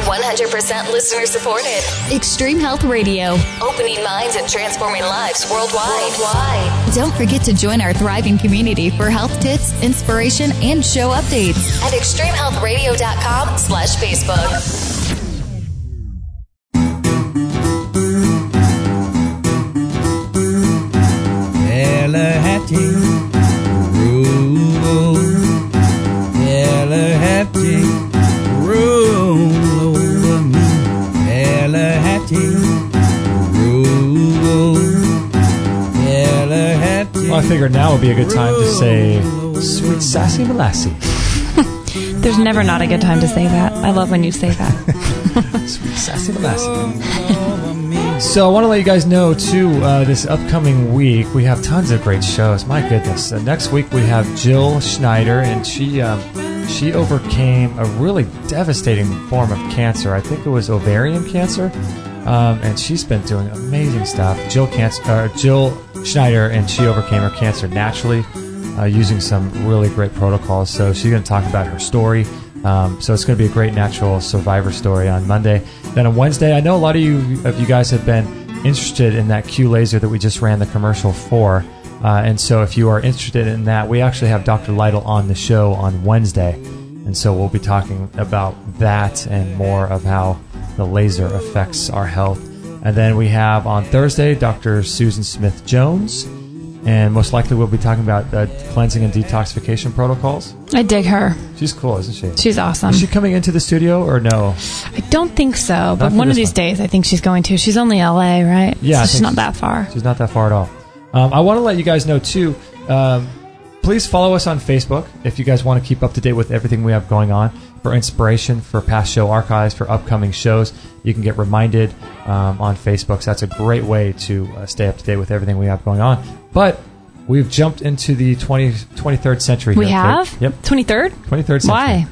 100% listener supported. Extreme Health Radio. Opening minds and transforming lives worldwide. Don't forget to join our thriving community for health tips, inspiration, and show updates at extremehealthradio.com/Facebook. Well, I figured now would be a good time to say, sweet sassy molassie. There's never not a good time to say that. I love when you say that. Sweet sassy molassie. So I want to let you guys know, too, this upcoming week, we have tons of great shows. My goodness. Next week we have Jill Schneider, and she overcame a really devastating form of cancer. I think it was ovarian cancer. And she's been doing amazing stuff. Jill Schneider, and she overcame her cancer naturally using some really great protocols. So she's going to talk about her story. So it's going to be a great natural survivor story on Monday. Then on Wednesday, I know a lot of you guys have been interested in that Q Laser that we just ran the commercial for. And so if you are interested in that, we actually have Dr. Lytle on the show on Wednesday. And so we'll be talking about that and more of how the laser affects our health. And then we have on Thursday Dr. Susan Smith-Jones, and most likely we'll be talking about cleansing and detoxification protocols. I dig her. She's cool, isn't she? She's awesome. Is she coming into the studio or no? I don't think so, but one of these days I think she's going to. She's only LA, right? Yeah. So she's not that far. She's not that far at all. I want to let you guys know, too, please follow us on Facebook if you guys want to keep up to date with everything we have going on. For inspiration, for past show archives, for upcoming shows, you can get reminded on Facebook. So that's a great way to stay up to date with everything we have going on. But we've jumped into the 23rd century here. We have? Kate. Yep. 23rd? 23rd century. Why?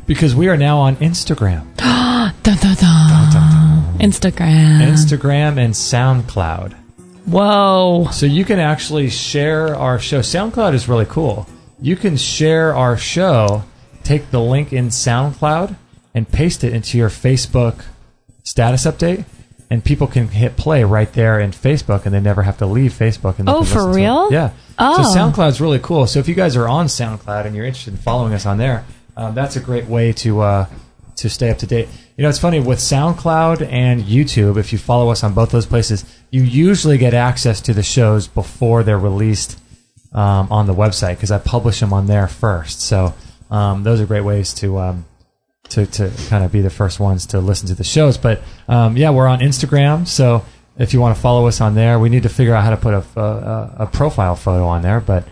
Because we are now on Instagram. Dun, dun, dun. Instagram and SoundCloud. Whoa. So you can actually share our show. SoundCloud is really cool. You can share our show, take the link in SoundCloud, and paste it into your Facebook status update, and people can hit play right there in Facebook, and they never have to leave Facebook. And oh, for real? Yeah. Oh. So SoundCloud's really cool. So if you guys are on SoundCloud and you're interested in following us on there, that's a great way to stay up to date. You know, it's funny, with SoundCloud and YouTube, if you follow us on both those places, you usually get access to the shows before they're released on the website, because I publish them on there first. So those are great ways to kind of be the first ones to listen to the shows. But yeah, we're on Instagram, so if you want to follow us on there, we need to figure out how to put a profile photo on there. But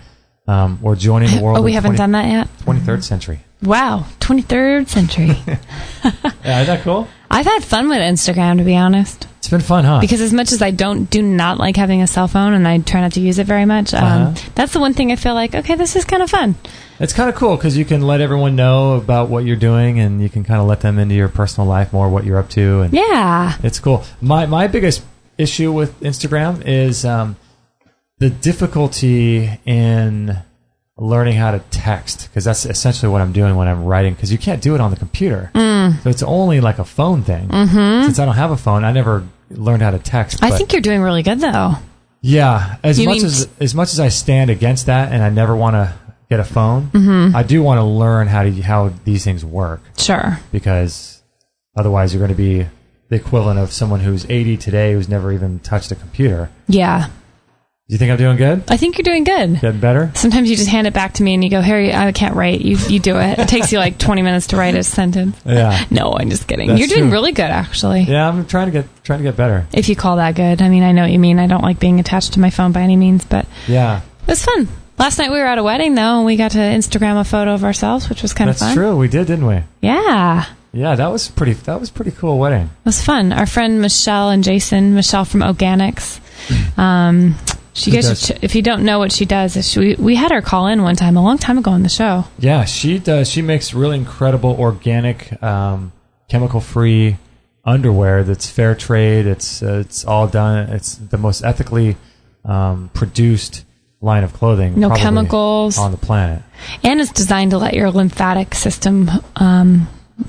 we're joining the world. Oh, we haven't done that yet? 23rd century. Wow, 23rd century. Yeah, isn't that cool? I've had fun with Instagram, to be honest. It's been fun, huh? Because as much as I do not like having a cell phone, and I try not to use it very much, that's the one thing I feel like, okay, this is kind of fun. It's kind of cool because you can let everyone know about what you're doing, and you can kind of let them into your personal life more, what you're up to. And yeah. It's cool. My biggest issue with Instagram is the difficulty in learning how to text, because that's essentially what I'm doing when I'm writing, because you can't do it on the computer. So it's only like a phone thing. Since I don't have a phone, I never learned how to text. I think you're doing really good, though. Yeah. As much as I stand against that and I never want to get a phone, I do want to learn how these things work. Sure. Because otherwise you're going to be the equivalent of someone who's 80 today who's never even touched a computer. Yeah. Do you think I'm doing good? I think you're doing good. Getting better? Sometimes you just hand it back to me and you go, Harry, I can't write. You do it. It takes you like 20 minutes to write a sentence. Yeah. No, I'm just kidding. That's You're doing true. really good, actually. Yeah, I'm trying to get better. If you call that good. I mean, I know what you mean. I don't like being attached to my phone by any means, but yeah, it was fun. Last night we were at a wedding, though, and we got to Instagram a photo of ourselves, which was kind of fun. That's true. We did, didn't we? Yeah. Yeah, that was pretty cool wedding. It was fun. Our friend Michelle and Jason, Michelle from Organics, if you don't know what she does, we had her call in one time a long time ago on the show. Yeah, she does. She makes really incredible organic, chemical-free underwear that's fair trade. It's all done. It's the most ethically produced line of clothing. No chemicals on the planet, and it's designed to let your lymphatic system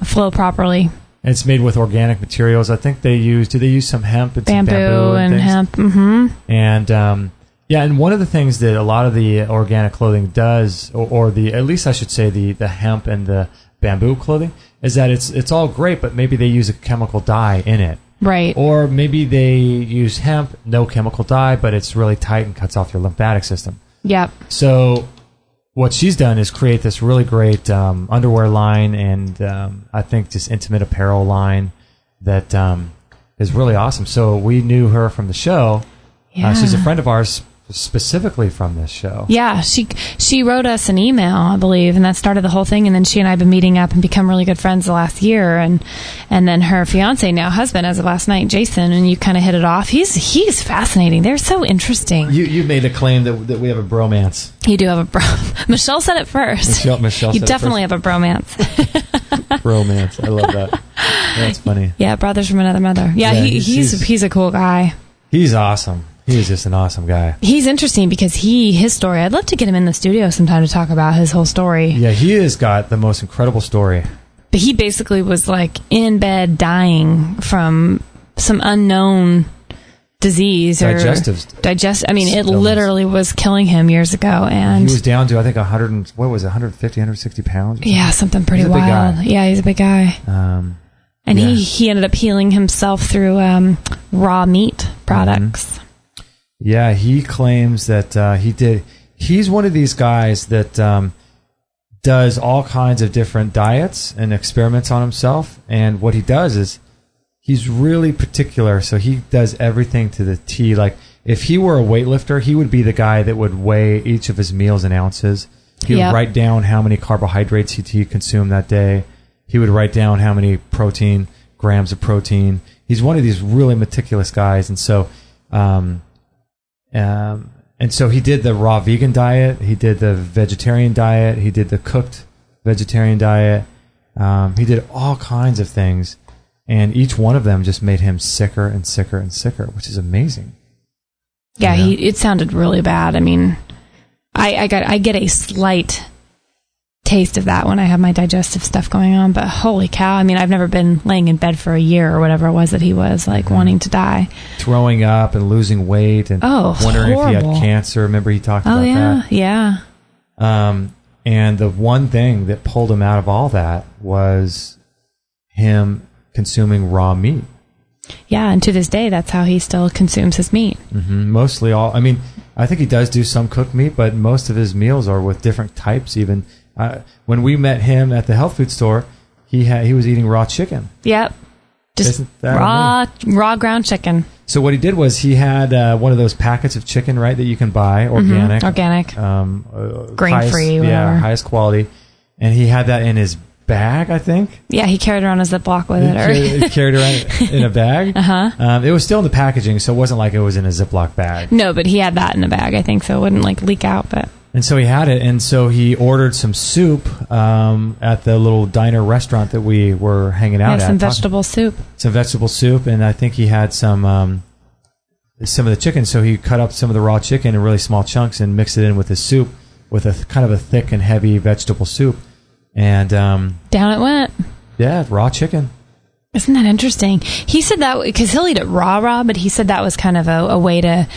flow properly. And it's made with organic materials. I think they use some hemp and bamboo, some bamboo and things? Hemp. Mm-hmm. And and one of the things that a lot of the organic clothing does, at least I should say the hemp and the bamboo clothing, is that it's all great, but maybe they use a chemical dye in it. Right. Or maybe they use hemp, no chemical dye, but it's really tight and cuts off your lymphatic system. Yep. So what she's done is create this really great underwear line and I think just intimate apparel line that is really awesome. So we knew her from the show. Yeah. She's a friend of ours specifically from this show. Yeah, she wrote us an email, I believe, and that started the whole thing. And then she and I have been meeting up and become really good friends the last year. And then her fiance, now husband, as of last night, Jason, and you kind of hit it off. He's fascinating. They're so interesting. You made a claim that we have a bromance. You do have a Michelle said it first. Michelle you said definitely it first. have a bromance. Bromance. I love that. That's funny. Yeah, brothers from another mother. Yeah, he's a cool guy. He's awesome. He's just an awesome guy. He's interesting because his story, I'd love to get him in the studio sometime to talk about his whole story. Yeah, he has got the most incredible story. But he basically was like in bed dying from some unknown disease or digestive. I mean, it literally was killing him years ago. And he was down to, I think, 150, 160 pounds? Yeah, something pretty wild. Yeah, he's a big guy. And he ended up healing himself through raw meat products. Mm-hmm. Yeah, he claims that he's one of these guys that does all kinds of different diets and experiments on himself. And what he does is he's really particular. So he does everything to the T. Like if he were a weightlifter, he would be the guy that would weigh each of his meals in ounces. He would write down how many carbohydrates he consumed that day. He would write down how many grams of protein. He's one of these really meticulous guys. And so... and so he did the raw vegan diet, he did the vegetarian diet, he did the cooked vegetarian diet, he did all kinds of things, and each one of them just made him sicker and sicker and sicker, which is amazing. Yeah, it sounded really bad. I mean, I get a slight taste of that when I have my digestive stuff going on, but holy cow, I mean, I've never been laying in bed for a year or whatever it was that he was like wanting to die, throwing up and losing weight and wondering horrible. if he had cancer. Remember he talked about that? Yeah. And the one thing that pulled him out of all that was him consuming raw meat. Yeah, and to this day that's how he still consumes his meat. Mostly all, I mean, I think he does do some cooked meat, but most of his meals are with different types. Even when we met him at the health food store, he was eating raw chicken. Yep, just raw ground chicken. So what he did was he had one of those packets of chicken, right, that you can buy, organic, grain free, highest quality, and he had that in his bag, I think. Yeah, he carried around a Ziploc with it. He carried around in a bag. It was still in the packaging, so it wasn't like it was in a Ziploc bag. No, but he had that in a bag, I think, so it wouldn't like leak out. But and so he had it, and so he ordered some soup at the little diner restaurant that we were hanging out at. Some vegetable soup. Some vegetable soup, and I think he had some of the chicken. So he cut up some of the raw chicken in really small chunks and mixed it in with his soup, with a kind of a thick and heavy vegetable soup. And down it went. Yeah, raw chicken. Isn't that interesting? He said that because he'll eat it raw, but he said that was kind of a way to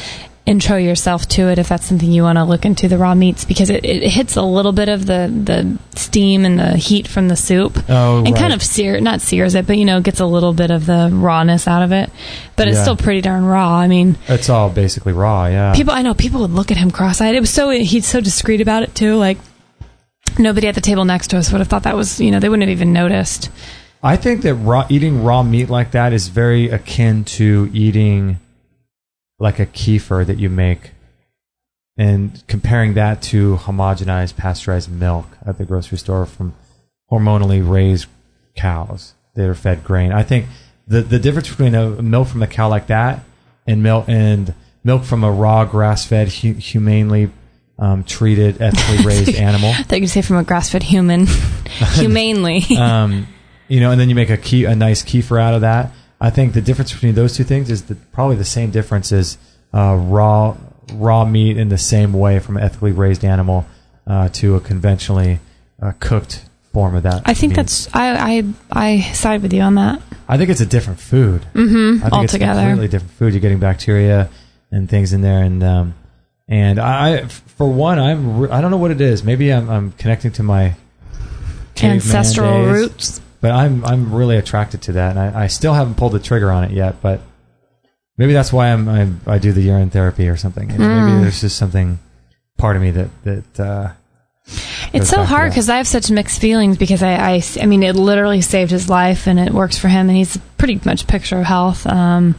intro yourself to it if that's something you want to look into, the raw meats, because it hits a little bit of the steam and the heat from the soup. And kind of not sears it, but gets a little bit of the rawness out of it. But it's still pretty darn raw. I mean, it's all basically raw. Yeah. People would look at him cross-eyed. He's so discreet about it too. Like nobody at the table next to us would have thought that was, they wouldn't have even noticed. I think that eating raw meat like that is very akin to eating like a kefir that you make, and comparing that to homogenized pasteurized milk at the grocery store from hormonally raised cows that are fed grain. I think the difference between a milk from a cow like that and milk from a raw grass-fed humanely treated, ethically raised animal. I thought you'd say from a grass-fed human, humanely. And then you make a nice kefir out of that. I think the difference between those two things is probably the same difference as raw meat in the same way from an ethically raised animal to a conventionally cooked form of that. I think that's I side with you on that. I think it's a different food. Mm-hmm. I think altogether. It's a completely different food. You're getting bacteria and things in there, and I for one, I don't know what it is. Maybe I'm connecting to my ancestral days. roots. But I'm really attracted to that, and I still haven't pulled the trigger on it yet. But maybe that's why I do the urine therapy or something. Maybe there's just something part of me that it's so hard because I have such mixed feelings because I mean it literally saved his life and it works for him and he's pretty much a picture of health. I'm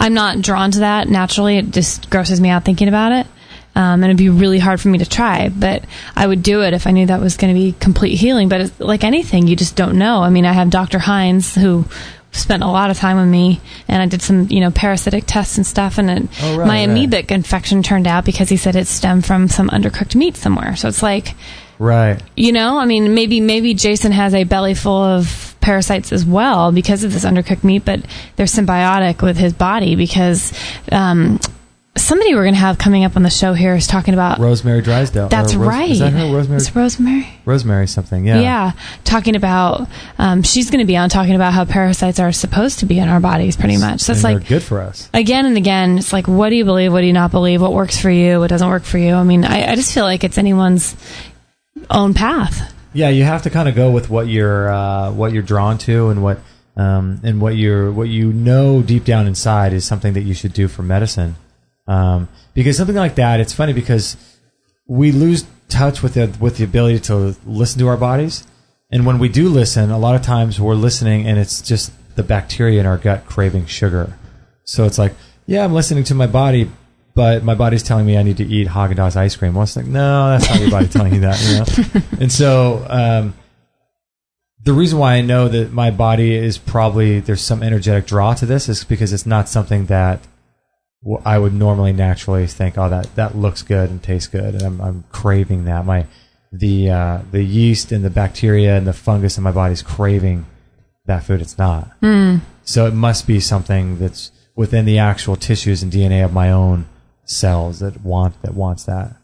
not drawn to that naturally. It just grosses me out thinking about it. And it'd be really hard for me to try, but I would do it if I knew that was going to be complete healing. But it's like anything, you just don't know. I mean, I have Dr. Hines who spent a lot of time with me, and I did some, parasitic tests and stuff, and my amoebic infection turned out because he said it stemmed from some undercooked meat somewhere. So it's like, right. I mean, maybe Jason has a belly full of parasites as well because of this undercooked meat, but they're symbiotic with his body because, somebody we're going to have coming up on the show here is talking about Rosemary Drysdale. That's right. Is that her? Rosemary? It's Rosemary. Rosemary something. Yeah. Yeah. Talking about, she's going to be on talking about how parasites are supposed to be in our bodies, pretty much. So it's like they're good for us. Again and again, it's like, what do you believe? What do you not believe? What works for you? What doesn't work for you? I mean, I just feel like it's anyone's own path. Yeah, you have to kind of go with what you're drawn to and what deep down inside is something that you should do for medicine. Because something like that, it's funny because we lose touch with the ability to listen to our bodies. And when we do listen, a lot of times we're listening and it's just the bacteria in our gut craving sugar. So it's like, yeah, I'm listening to my body, but my body's telling me I need to eat Haagen-Dazs ice cream. Well, it's like, no, that's not your body telling you that, And so, the reason why I know that my body is probably, there's some energetic draw to this is because it's not something that I would normally naturally think, oh, that looks good and tastes good, and I'm craving that. The yeast and the bacteria and the fungus in my body's craving that food. It's not. So it must be something that's within the actual tissues and DNA of my own cells that wants that.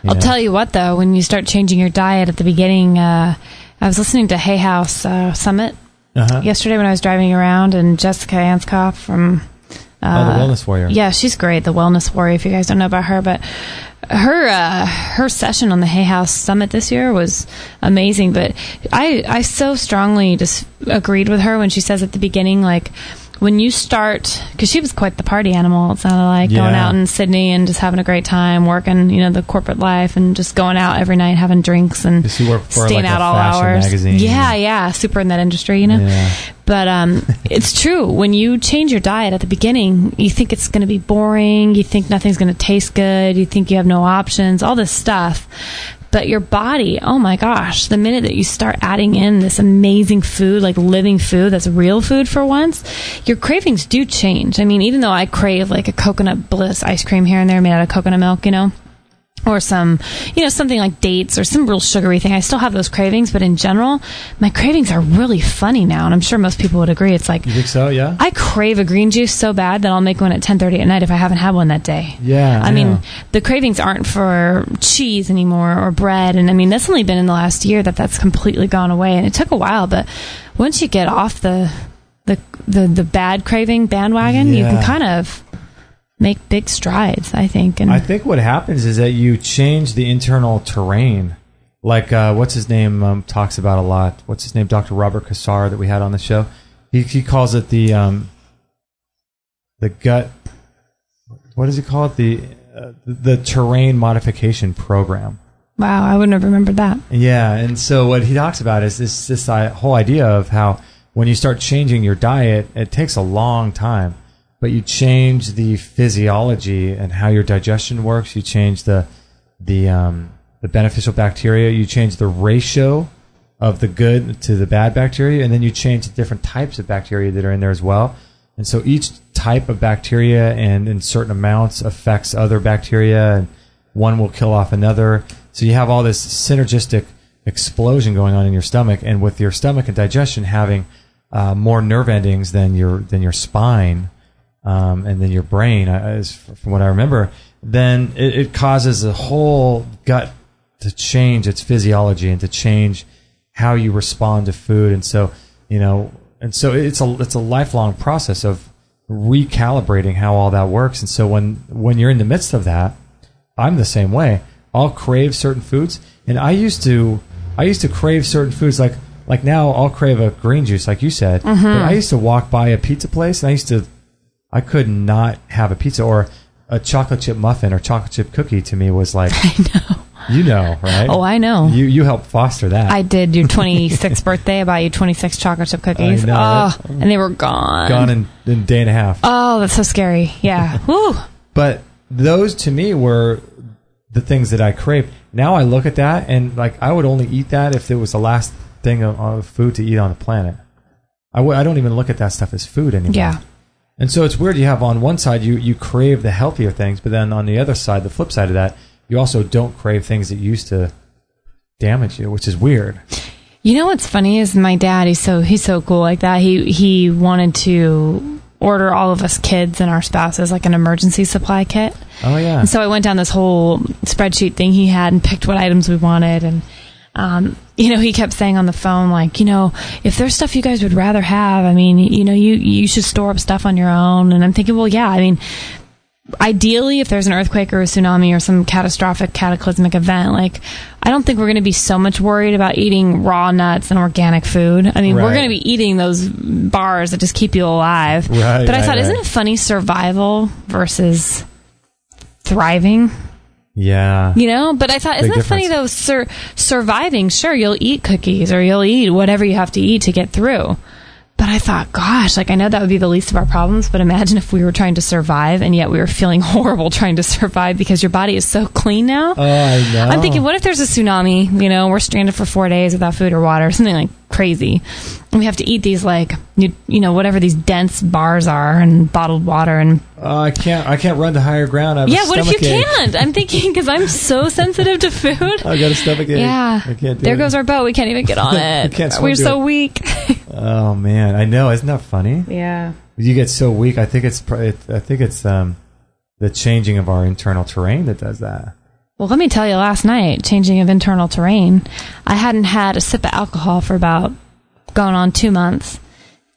I'll tell you what, though, when you start changing your diet at the beginning, I was listening to Hay House Summit yesterday when I was driving around, and Jessica Anskoff from the Wellness Warrior. Yeah, she's great, the Wellness Warrior, if you guys don't know about her. But her session on the Hay House Summit this year was amazing. But I so strongly just agreed with her when she says at the beginning, like, when you start, because she was quite the party animal, it sounded like, going out in Sydney and just having a great time, working, the corporate life, and just going out every night, having drinks, and staying out all hours. Magazine. Yeah, super in that industry, Yeah. But it's true. When you change your diet at the beginning, you think it's going to be boring. You think nothing's going to taste good. You think you have no options, all this stuff. But your body, oh my gosh, the minute that you start adding in this amazing food, like living food that's real food for once, your cravings do change. I mean, even though I crave like a coconut bliss ice cream here and there made out of coconut milk, or some, something like dates or some real sugary thing, I still have those cravings, but in general, my cravings are really funny now, and I'm sure most people would agree. It's like, you think so? Yeah. I crave a green juice so bad that I'll make one at 10:30 at night if I haven't had one that day. Yeah. I mean, the cravings aren't for cheese anymore or bread, and I mean, that's only been in the last year that's completely gone away, and it took a while, but once you get off the bad craving bandwagon, you can kind of make big strides, I think. And I think what happens is that you change the internal terrain. Like, what's his name talks about a lot. What's his name? Dr. Robert Cassar that we had on the show. He calls it the gut. What does he call it? The terrain modification program. Wow, I wouldn't have remembered that. Yeah, and so what he talks about is this whole idea of how when you start changing your diet, it takes a long time. But you change the physiology and how your digestion works. You change the beneficial bacteria. You change the ratio of the good to the bad bacteria, and then you change the different types of bacteria that are in there as well. And so each type of bacteria and in certain amounts affects other bacteria, and one will kill off another. So you have all this synergistic explosion going on in your stomach, and with your stomach and digestion having more nerve endings than your spine. And then your brain, from what I remember, then it causes the whole gut to change its physiology and to change how you respond to food. And so, it's a lifelong process of recalibrating how all that works. And so when you're in the midst of that, I'm the same way. I'll crave certain foods, and I used to crave certain foods like now I'll crave a green juice, like you said. Mm-hmm. But I used to walk by a pizza place, and I could not have a pizza, or a chocolate chip muffin or chocolate chip cookie to me was like, I know. You know, right? Oh, I know. You helped foster that. I did. Your 26th birthday, I bought you 26 chocolate chip cookies. I know, right? And they were gone. Gone in a day and a half. Oh, that's so scary. Yeah. Woo. But those to me were the things that I craved. Now I look at that and I would only eat that if it was the last thing of food to eat on the planet. I don't even look at that stuff as food anymore. Yeah. And so it's weird. You have on one side, you crave the healthier things, but then on the other side, the flip side of that, you also don't crave things that used to damage you, which is weird. You know what's funny is my dad, he's so cool like that. He wanted to order all of us kids and our spouses like an emergency supply kit. Oh, yeah. And so I went down this whole spreadsheet thing he had and picked what items we wanted. And, he kept saying on the phone, if there's stuff you guys would rather have, I mean, you should store up stuff on your own. And I'm thinking, well, yeah, I mean, ideally, if there's an earthquake or a tsunami or some cataclysmic event, I don't think we're going to be so much worried about eating raw nuts and organic food. I mean, We're going to be eating those bars that just keep you alive. Right, but I thought, isn't it funny, survival versus thriving? Yeah. But I thought, isn't it funny though, surviving, sure, you'll eat cookies or you'll eat whatever you have to eat to get through. But I thought, gosh, I know that would be the least of our problems, but imagine if we were trying to survive and yet we were feeling horrible trying to survive because your body is so clean now. Oh, I know. I'm thinking, what if there's a tsunami? We're stranded for 4 days without food or water, something like crazy. And we have to eat these whatever these dense bars are and bottled water and. I can't run to higher ground. I have what if you can't? I'm thinking because I'm so sensitive to food. I got a stomach ache. Yeah. I can't do there it. goes our boat. We can't even get on it. We're so weak. Oh man, I know. Isn't that funny? Yeah. You get so weak. I think it's the changing of our internal terrain that does that. Well, let me tell you, last night, changing of internal terrain, I hadn't had a sip of alcohol for about going on 2 months.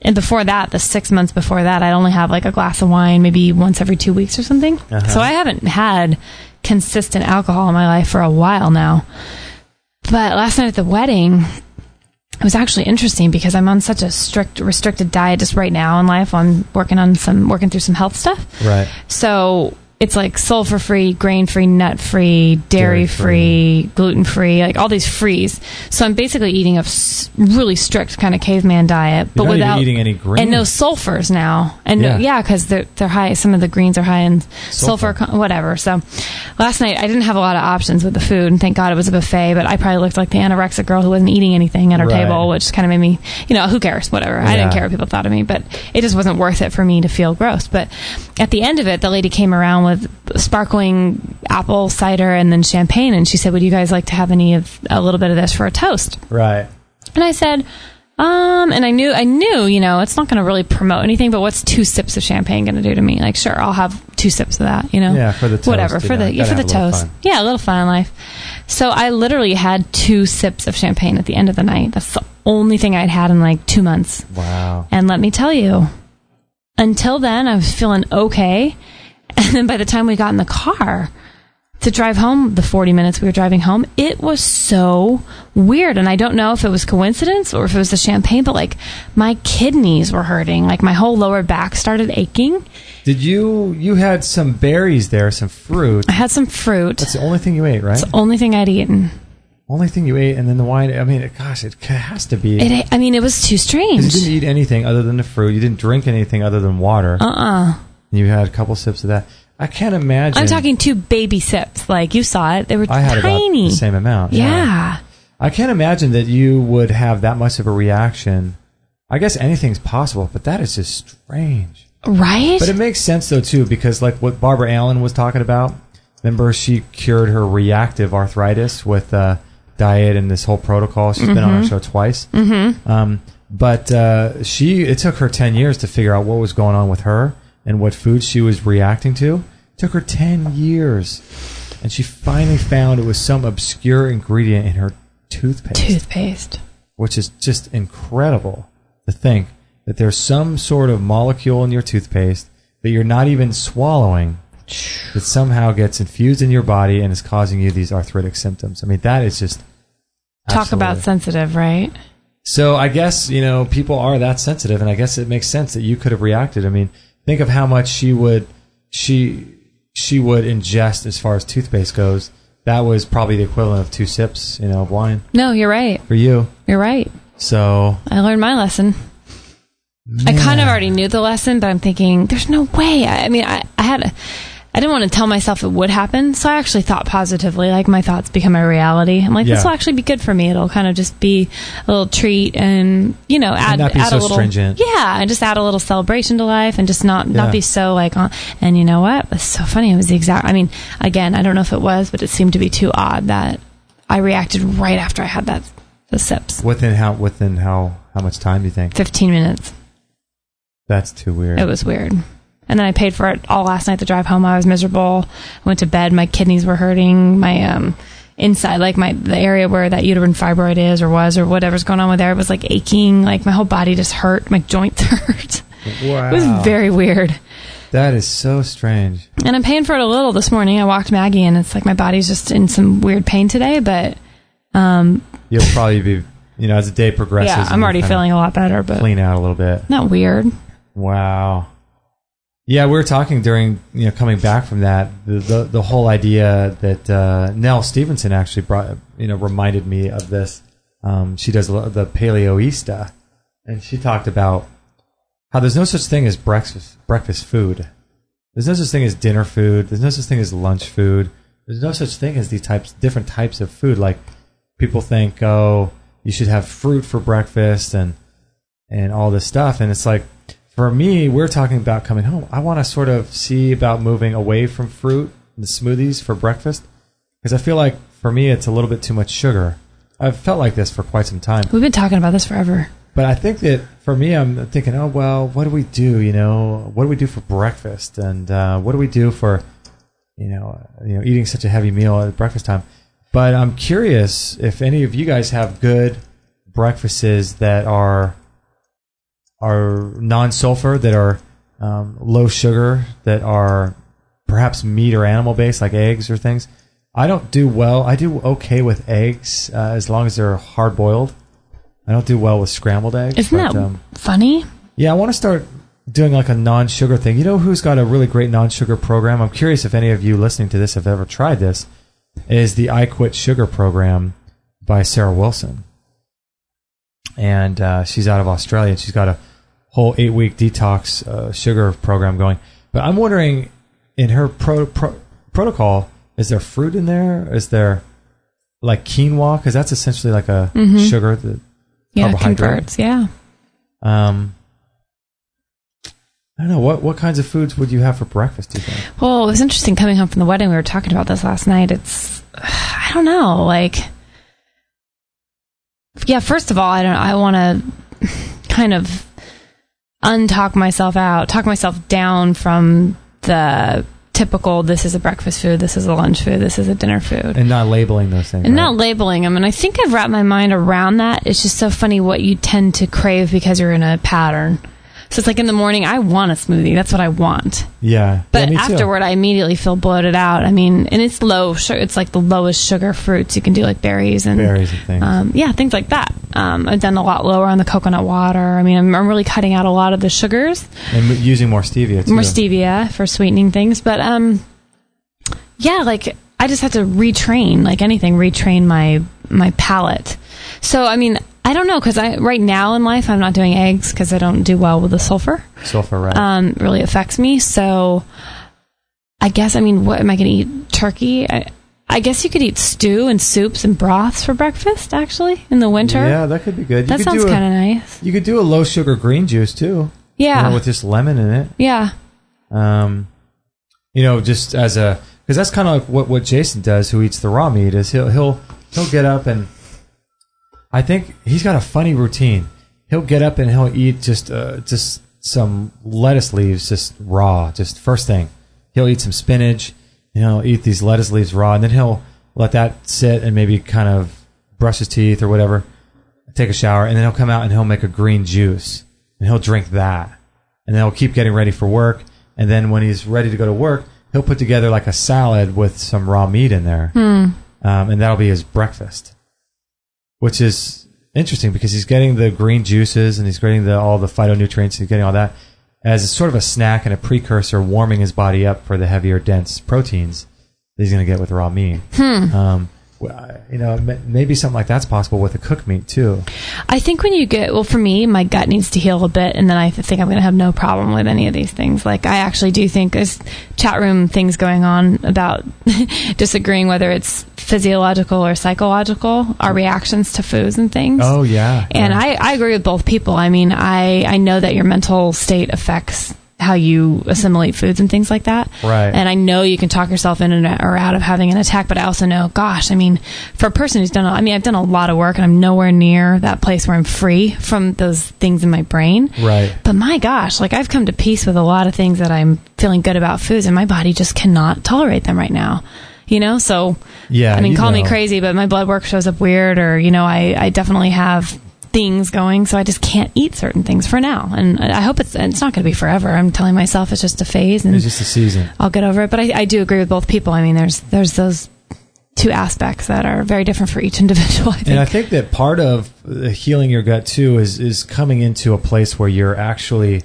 And before that, the 6 months before that, I'd only have a glass of wine maybe once every 2 weeks or something. Uh-huh. So I haven't had consistent alcohol in my life for a while now. But last night at the wedding, it was actually interesting because I'm on such a strict, restricted diet just right now in life. I'm working through some health stuff. Right. So it's like sulfur-free, grain-free, nut-free, dairy-free, gluten-free, like all these frees. So I'm basically eating a really strict kind of caveman diet, but You're not without even eating any greens. And no sulfurs now. And because they're high. Some of the greens are high in sulfur, whatever. So last night I didn't have a lot of options with the food, and thank God it was a buffet. But I probably looked like the anorexic girl who wasn't eating anything at her table, which kind of made me, who cares? Whatever. I didn't care what people thought of me, but it just wasn't worth it for me to feel gross. But at the end of it, the lady came around with sparkling apple cider and then champagne, and she said, would you guys like to have a little bit of this for a toast? Right. And I said, and I knew, it's not going to really promote anything, but what's 2 sips of champagne going to do to me? Like, sure, I'll have 2 sips of that, Yeah, for the toast. Whatever, for the toast. Yeah, a little fun in life. So I literally had 2 sips of champagne at the end of the night. That's the only thing I'd had in like 2 months. Wow. And let me tell you, until then, I was feeling okay. And then by the time we got in the car to drive home, the 40 minutes we were driving home, it was so weird. And I don't know if it was coincidence or if it was the champagne, but like my kidneys were hurting. Like my whole lower back started aching. Did you had some berries there, some fruit. I had some fruit. That's the only thing you ate, right? It's the only thing I'd eaten. Only thing you ate, and then the wine. I mean, gosh, it has to be. It was too strange. You didn't eat anything other than the fruit. You didn't drink anything other than water. You had a couple sips of that. I can't imagine. I'm talking 2 baby sips. Like, you saw it. They were I had tiny. About the same amount. Yeah. I can't imagine that you would have that much of a reaction. I guess anything's possible, but that is just strange. Right? But it makes sense, though, too, because like what Barbara Allen was talking about, remember she cured her reactive arthritis with diet and this whole protocol. She's been on our show twice. But it took her 10 years to figure out what was going on with her and what food she was reacting to. It took her 10 years. And she finally found it was some obscure ingredient in her toothpaste. Which is just incredible to think that there's some sort of molecule in your toothpaste that you're not even swallowing that somehow gets infused in your body and is causing you these arthritic symptoms. I mean, that is just... Talk about sensitive, right? So I guess, people are that sensitive, and I guess it makes sense that you could have reacted. I mean, think of how much she would ingest as far as toothpaste goes. That was probably the equivalent of 2 sips, of wine. No, you're right. For you. You're right. So I learned my lesson. Man. I kind of already knew the lesson, but I'm thinking, there's no way. I mean, I didn't want to tell myself it would happen, so I actually thought positively, like my thoughts become a reality. I'm like, this will actually be good for me. It'll kind of just be a little treat and, add not be add so a little stringent. Yeah, and just add a little celebration to life and just not be so like, and you know what? It's so funny. It was the exact, I mean, again, I don't know if it was, but it seemed to be too odd that I reacted right after I had the sips. Within how much time do you think? 15 minutes. That's too weird. It was weird. And then I paid for it all last night. The drive home, I was miserable. I went to bed. My kidneys were hurting. My inside, like the area where that uterine fibroid is or was or whatever's going on with there, it was like aching. Like my whole body just hurt. My joints hurt. Wow. It was very weird. That is so strange. And I'm paying for it a little this morning. I walked Maggie, and it's like my body's just in some weird pain today. But you'll probably be, as the day progresses. Yeah, I'm already feeling a lot better. But clean out a little bit. Not weird. Wow. Yeah, we were talking during, coming back from that, the whole idea that Nell Stevenson actually brought, reminded me of this. She does the Paleoista, and she talked about how there's no such thing as breakfast food. There's no such thing as dinner food. There's no such thing as lunch food. There's no such thing as these different types of food. Like people think, you should have fruit for breakfast and all this stuff, and it's like. For me, we're talking about coming home. I want to sort of see about moving away from fruit and the smoothies for breakfast because I feel like for me it's a little bit too much sugar. I've felt like this for quite some time. We've been talking about this forever. But I think that for me, I'm thinking, what do we do? What do we do for breakfast? And what do we do for, eating such a heavy meal at breakfast time? But I'm curious if any of you guys have good breakfasts that are non-sulfur, that are low sugar, that are perhaps meat or animal based, like eggs or things. I don't do well. I do okay with eggs as long as they're hard boiled. I don't do well with scrambled eggs. Isn't that funny? Yeah, I want to start doing like a non-sugar thing. You know who's got a really great non-sugar program? I'm curious if any of you listening to this have ever tried this. Is the I Quit Sugar program by Sarah Wilson. And she's out of Australia, and she's got a whole 8-week detox sugar program going. But I'm wondering, in her protocol, is there fruit in there? Is there like quinoa? Because that's essentially like a sugar, the carbohydrate. Converts, yeah. I don't know. What kinds of foods would you have for breakfast, do you think? Well, it was interesting coming home from the wedding. We were talking about this last night. I don't know. Like, yeah, first of all, I want to kind of talk myself down from the typical, this is a breakfast food, this is a lunch food, this is a dinner food. And not labeling those things. And not labeling them. And I think I've wrapped my mind around that. It's just so funny what you tend to crave because you're in a pattern. So it's like in the morning, I want a smoothie. That's what I want. Yeah. But me afterward, too. I immediately feel bloated out. I mean, and it's low sugar. It's like the lowest sugar fruits. You can do like berries and things. Yeah, things like that. I've done a lot lower on the coconut water. I mean, I'm really cutting out a lot of the sugars. And using more stevia, too. More stevia for sweetening things. But yeah, like I just had to retrain my palate. So, I mean, I don't know, because right now in life I'm not doing eggs because I don't do well with the sulfur. Sulfur, right? Really affects me. So I guess, I mean, what am I going to eat? Turkey? I guess you could eat stew and soups and broths for breakfast, actually, in the winter. Yeah, that could be good. That sounds kind of nice. You could do a low sugar green juice too. Yeah, with just lemon in it. Yeah. Just as because that's kind of like what Jason does, who eats the raw meat, is he'll get up, and I think he's got a funny routine. He'll get up and he'll eat just some lettuce leaves, just raw, just first thing. He'll eat some spinach, and he'll eat these lettuce leaves raw, and then he'll let that sit and maybe kind of brush his teeth or whatever, take a shower, and then he'll come out and he'll make a green juice, and he'll drink that. And then he'll keep getting ready for work, and then when he's ready to go to work, he'll put together like a salad with some raw meat in there, and that'll be his breakfast. Which is interesting because he's getting the green juices and he's getting all the phytonutrients, he's getting all that as a sort of a snack and a precursor, warming his body up for the heavier, dense proteins that he's going to get with raw meat. Maybe something like that's possible with a cooked meat too. I think when you for me, my gut needs to heal a bit, and then I think I'm going to have no problem with any of these things. Like, I actually do think there's chat room things going on about disagreeing whether it's physiological or psychological, our reactions to foods and things. Oh, yeah. And I agree with both people. I mean, I know that your mental state affects how you assimilate foods and things like that. Right. And I know you can talk yourself in or out of having an attack, but I also know, gosh, I mean, for a person who's I've done a lot of work, and I'm nowhere near that place where I'm free from those things in my brain. Right. But my gosh, like, I've come to peace with a lot of things that I'm feeling good about foods, and my body just cannot tolerate them right now. So, yeah, I mean, call me crazy, but my blood work shows up weird, or, I definitely have things going, so I just can't eat certain things for now, and I hope it's not going to be forever. I'm telling myself it's just a phase, and it's just a season. I'll get over it. But I do agree with both people. I mean, there's those two aspects that are very different for each individual, I think. And I think that part of healing your gut too is coming into a place where you're actually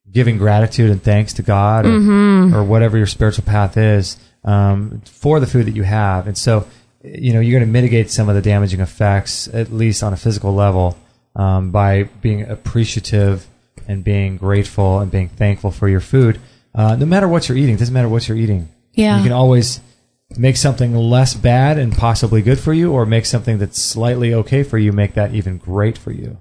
giving gratitude and thanks to God or whatever your spiritual path is for the food that you have. And so you're going to mitigate some of the damaging effects, at least on a physical level, by being appreciative and being grateful and being thankful for your food. No matter what you're eating, it doesn't matter what you're eating. Yeah. You can always make something less bad and possibly good for you, or make something that's slightly okay for you, make that even great for you.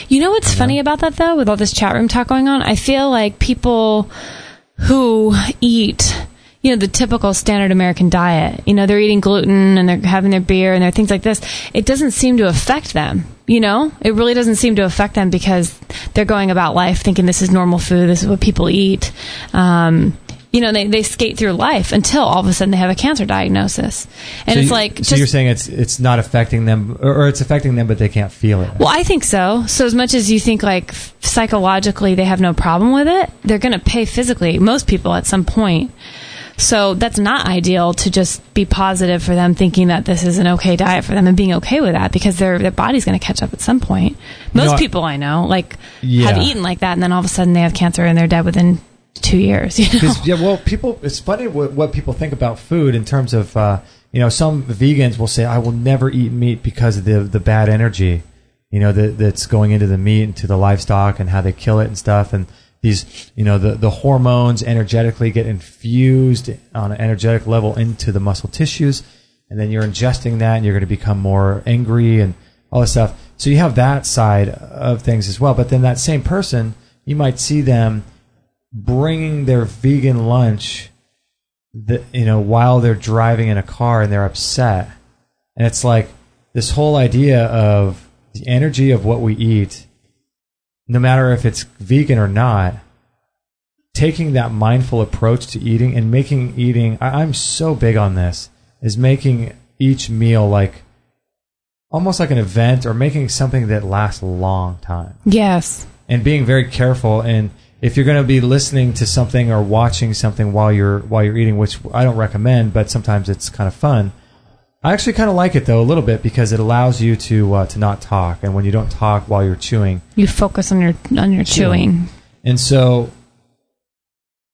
You know what's funny about that, though, with all this chat room talk going on? I feel like people who eat the typical standard American diet, they're eating gluten and they're having their beer and their things like this. It doesn't seem to affect them, It really doesn't seem to affect them because they're going about life thinking this is normal food, this is what people eat. They skate through life until all of a sudden they have a cancer diagnosis. And so you're saying it's not affecting them, or it's affecting them, but they can't feel it. Well, I think so. So as much as you think like psychologically they have no problem with it, they're going to pay physically, most people at some point. So that's not ideal to just be positive for them, thinking that this is an okay diet for them and being okay with that, because their body's going to catch up at some point. Most people I know have eaten like that, and then all of a sudden they have cancer and they're dead within 2 years. People. It's funny what people think about food in terms of some vegans will say, I will never eat meat because of the bad energy, that's going into the meat and to the livestock and how they kill it and stuff, and these, the hormones energetically get infused on an energetic level into the muscle tissues, and then you're ingesting that and you're going to become more angry and all this stuff. So you have that side of things as well. But then that same person, you might see them bringing their vegan lunch, while they're driving in a car and they're upset. And it's like this whole idea of the energy of what we eat, no matter if it's vegan or not, taking that mindful approach to eating and making eating, I'm so big on this, is making each meal almost like an event, or making something that lasts a long time. Yes. And being very careful. And if you're going to be listening to something or watching something while you're eating, which I don't recommend, but sometimes it's kind of fun. I actually kind of like it though a little bit, because it allows you to not talk, and when you don't talk while you're chewing, you focus on your chewing. And so,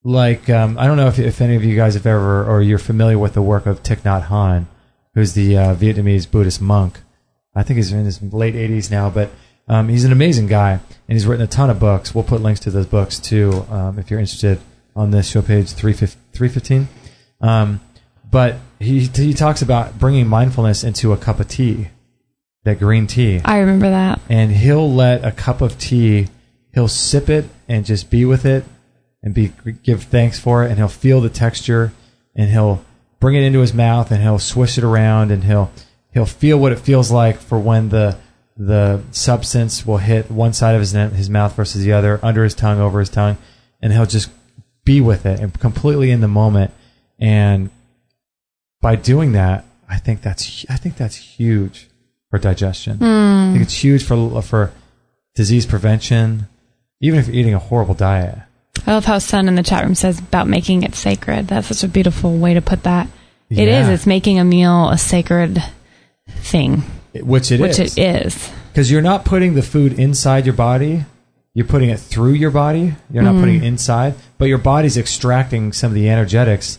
I don't know if any of you guys have ever, or you're familiar with the work of Thich Nhat Hanh, who's the Vietnamese Buddhist monk. I think he's in his late 80s now, but he's an amazing guy, and he's written a ton of books. We'll put links to those books too, if you're interested, on this show page 315. But he talks about bringing mindfulness into a cup of tea, that green tea. I remember that. And he'll let a cup of tea, he'll sip it and just be with it and give thanks for it, and he'll feel the texture, and he'll bring it into his mouth, and he'll swish it around, and he'll feel what it feels like for when the substance will hit one side of his mouth versus the other, under his tongue, over his tongue, and he'll just be with it and completely in the moment. And by doing that, I think that's huge for digestion. I think it's huge for disease prevention, even if you're eating a horrible diet. I love how Son in the chat room says about making it sacred. That's such a beautiful way to put that. Yeah. It is. It's making a meal a sacred thing. Which it is. Because you're not putting the food inside your body. You're putting it through your body. You're not putting it inside. But your body's extracting some of the energetics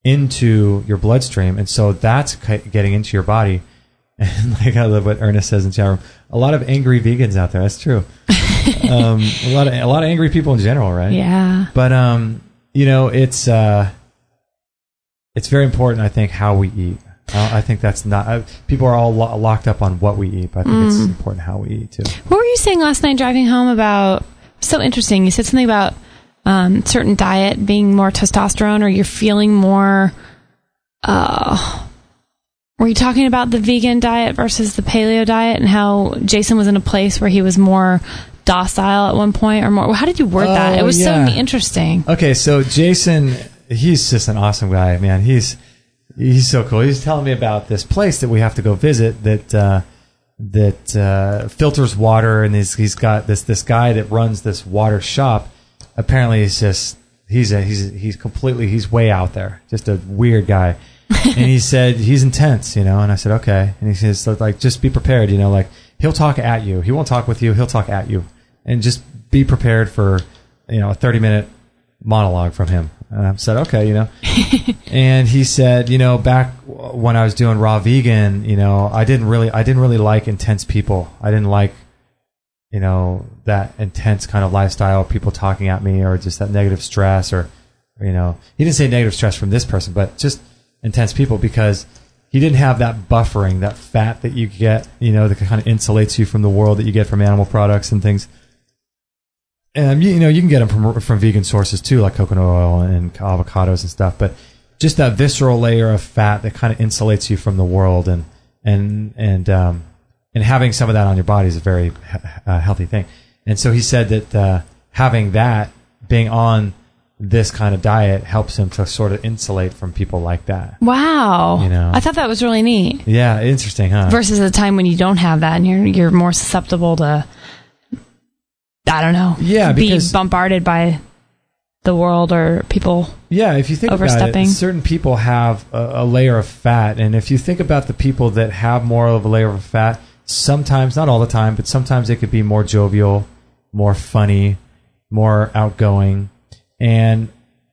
into your bloodstream, and so that's getting into your body. And I love what Ernest says in the chat room. A lot of angry vegans out there. That's true. A lot of angry people in general, right? Yeah. But it's very important, I think, how we eat. I think that's not. People are all locked up on what we eat, but I think it's important how we eat too. What were you saying last night driving home about? So interesting. You said something about certain diet being more testosterone, or you're feeling more. Were you talking about the vegan diet versus the paleo diet, and how Jason was in a place where he was more docile at one point, or more? How did you word that? It was so interesting. Okay, so Jason, he's just an awesome guy, man. He's so cool. He's telling me about this place that we have to go visit that filters water, and he's got this guy that runs this water shop. Apparently, he's way out there, just a weird guy. And he said he's intense, and I said okay. And he says just be prepared, he'll talk at you. He won't talk with you. He'll talk at you, and just be prepared for a 30-minute monologue from him. And I said okay, And he said, back when I was doing raw vegan, I didn't really like intense people. I didn't like that intense kind of lifestyle, people talking at me, or just that negative stress, or he didn't say negative stress from this person, but just intense people, because he didn't have that buffering, that fat that you get, that kind of insulates you from the world that you get from animal products and things. And you can get them from vegan sources too, like coconut oil and avocados and stuff. But just that visceral layer of fat that kind of insulates you from the world, and having some of that on your body is a very healthy thing. And so he said that having that, being on this kind of diet, helps him to sort of insulate from people like that. Wow. I thought that was really neat. Yeah, interesting, huh? Versus a time when you don't have that, and you're more susceptible to, I don't know, be bombarded by the world or people if you think overstepping. About it, certain people have a layer of fat, and if you think about the people that have more of a layer of fat, sometimes, not all the time, but sometimes they could be more jovial, more funny, more outgoing, and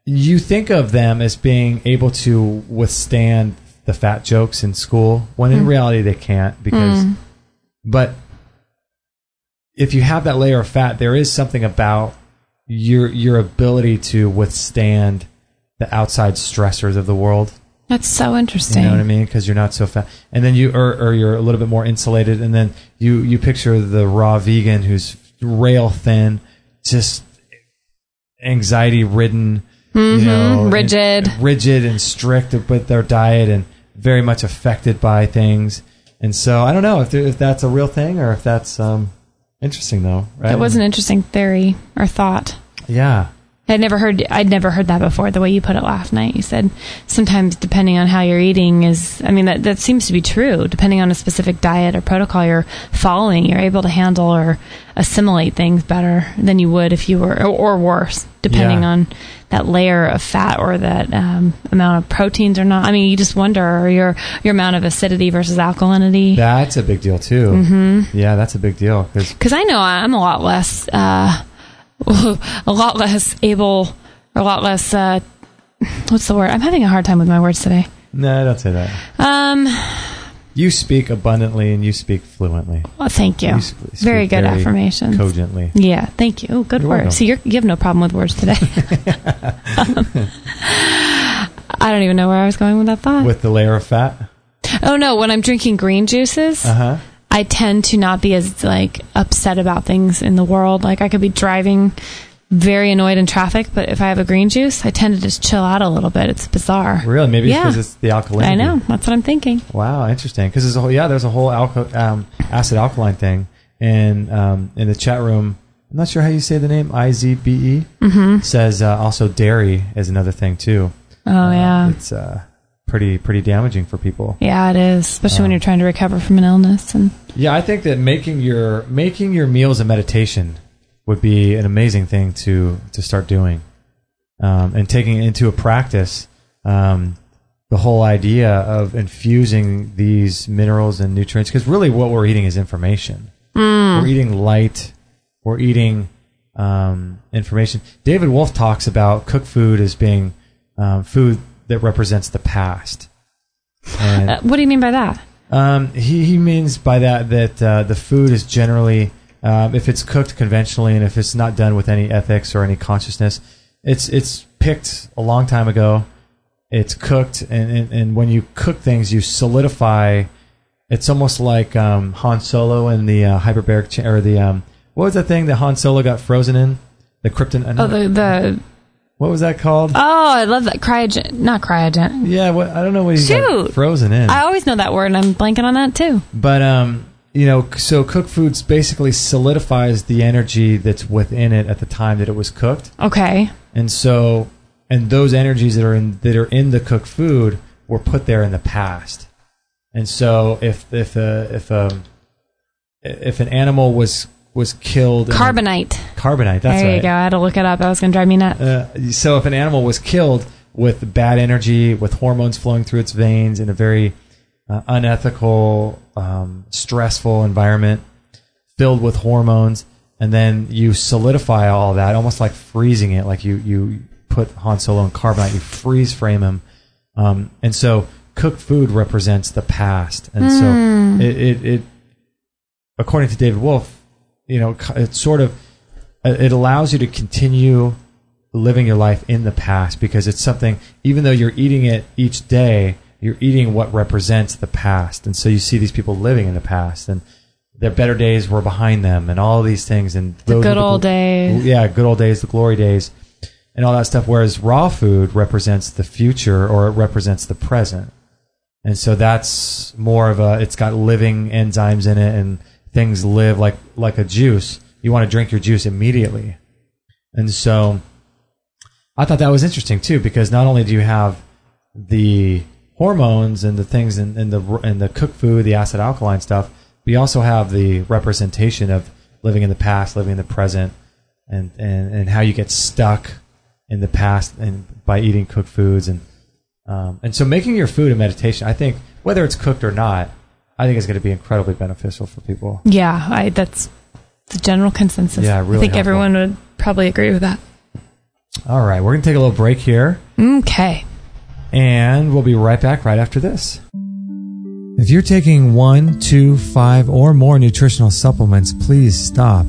you think of them as being able to withstand the fat jokes in school, when in reality they can't, because but if you have that layer of fat, there is something about your ability to withstand the outside stressors of the world. That's so interesting. You know what I mean? Because you're not so fat, and then or you're a little bit more insulated, and then you picture the raw vegan who's rail thin, just anxiety ridden, rigid and strict with their diet, and very much affected by things. And so I don't know if that's a real thing or if that's interesting, though. Right? It was an interesting theory or thought. Yeah. I'd never heard that before, the way you put it last night. You said sometimes depending on how you're eating that seems to be true. Depending on a specific diet or protocol you're following, you're able to handle or assimilate things better than you would if you were, or worse, depending on that layer of fat or that amount of proteins or not. I mean, you just wonder, or your amount of acidity versus alkalinity. That's a big deal too. Mm-hmm. Yeah, that's a big deal. Because I know I'm a lot less able, or a lot less, what's the word? I'm having a hard time with my words today. No, don't say that. You speak abundantly and you speak fluently. Well, thank you. Very good affirmations. Cogently. Yeah, thank you. Oh, good word. See, you have no problem with words today. I don't even know where I was going with that thought. With the layer of fat? Oh, no. When I'm drinking green juices, I tend to not be as upset about things in the world. Like, I could be driving very annoyed in traffic, but if I have a green juice, I tend to just chill out a little bit. It's bizarre. Really? Maybe it's because it's the alkalinity. I know. That's what I'm thinking. Wow, interesting. Because there's a whole acid alkaline thing. And in the chat room, I'm not sure how you say the name, IZBE, says also dairy is another thing too. Oh, yeah. It's pretty damaging for people. Yeah, it is, especially when you're trying to recover from an illness. And I think that making your meals a meditation would be an amazing thing to start doing, and taking it into a practice. The whole idea of infusing these minerals and nutrients, because really what we're eating is information. We're eating light. We're eating information. David Wolfe talks about cooked food as being food that represents the past. And what do you mean by that? He means by that the food is generally, if it's cooked conventionally and if it's not done with any ethics or any consciousness, it's picked a long time ago. It's cooked, and when you cook things, you solidify. It's almost like Han Solo in the hyperbaric or the what was that thing that Han Solo got frozen in? The krypton. Oh, the what was that called? Oh, I love that. Not cryogen. Yeah, I don't know what he got frozen in. I always know that word, and I'm blanking on that too. But so cooked foods basically solidifies the energy that's within it at the time that it was cooked. Okay. And those energies that are in the cooked food were put there in the past. And so if an animal was killed, carbonite. That's right. There you go. I had to look it up. That was going to drive me nuts. So if an animal was killed with bad energy, with hormones flowing through its veins in a very unethical, stressful environment filled with hormones, and then you solidify all that, almost like freezing it, like you put Han Solo in carbonite, you freeze frame him. And so cooked food represents the past. And so it according to David Wolfe, it sort of, it allows you to continue living your life in the past, because it's something, even though you're eating it each day, you're eating what represents the past. And so you see these people living in the past, and their better days were behind them, and all of these things. And the good old days. Yeah, good old days, the glory days, and all that stuff. Whereas raw food represents the future, or it represents the present. And so that's more of it's got living enzymes in it, and things live like a juice. You want to drink your juice immediately. And so I thought that was interesting too, because not only do you have the hormones and the things in the cooked food, the acid alkaline stuff, but you also have the representation of living in the past, living in the present, and how you get stuck in the past and by eating cooked foods. And so making your food a meditation, I think, whether it's cooked or not, I think it's going to be incredibly beneficial for people. Yeah, that's the general consensus. Yeah, really I think helpful. everyone would probably agree with that. All right, we're going to take a little break here. Okay. And we'll be right back right after this. If you're taking 1, 2, 5, or more nutritional supplements, please stop.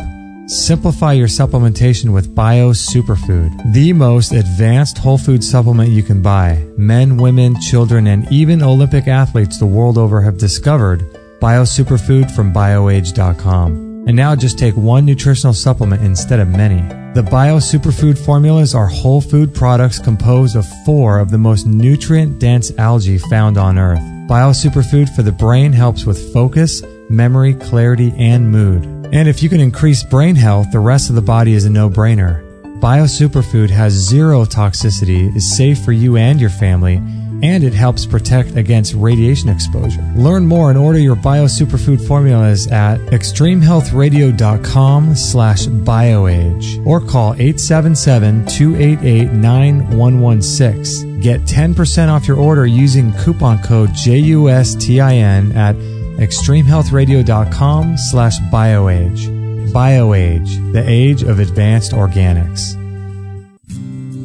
Simplify your supplementation with Bio Superfood, the most advanced whole food supplement you can buy. Men, women, children, and even Olympic athletes the world over have discovered Bio Superfood from BioAge.com. And now just take one nutritional supplement instead of many. The Bio Superfood formulas are whole food products composed of 4 of the most nutrient-dense algae found on Earth. Bio Superfood for the brain helps with focus, memory, clarity, and mood. And if you can increase brain health, the rest of the body is a no-brainer. Bio Superfood has 0 toxicity, is safe for you and your family, and it helps protect against radiation exposure. Learn more and order your Bio Superfood formulas at extremhealthradio.com/bioage or call 877-288-9116. Get 10% off your order using coupon code JUSTIN at extremhealthradio.com/bioage. BioAge, the age of advanced organics.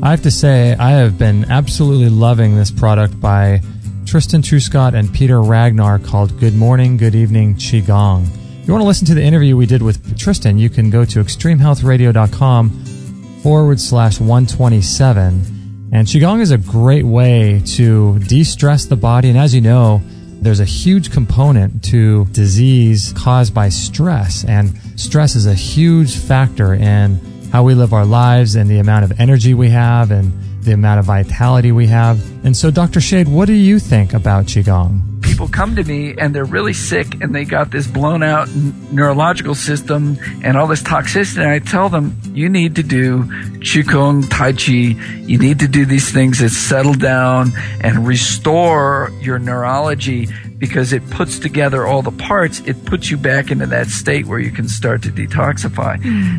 I have to say, I have been absolutely loving this product by Tristan Truscott and Peter Ragnar called Good Morning, Good Evening Qigong. If you want to listen to the interview we did with Tristan, you can go to extremhealthradio.com/127. And Qigong is a great way to de-stress the body. And as you know, there's a huge component to disease caused by stress. And stress is a huge factor in how we live our lives and the amount of energy we have and the amount of vitality we have. And so, Dr. Shade, what do you think about Qigong? People come to me and they're really sick and they got this blown out neurological system and all this toxicity. And I tell them, you need to do Qigong, Tai Chi. You need to do these things that settle down and restore your neurology, because it puts together all the parts. It puts you back into that state where you can start to detoxify.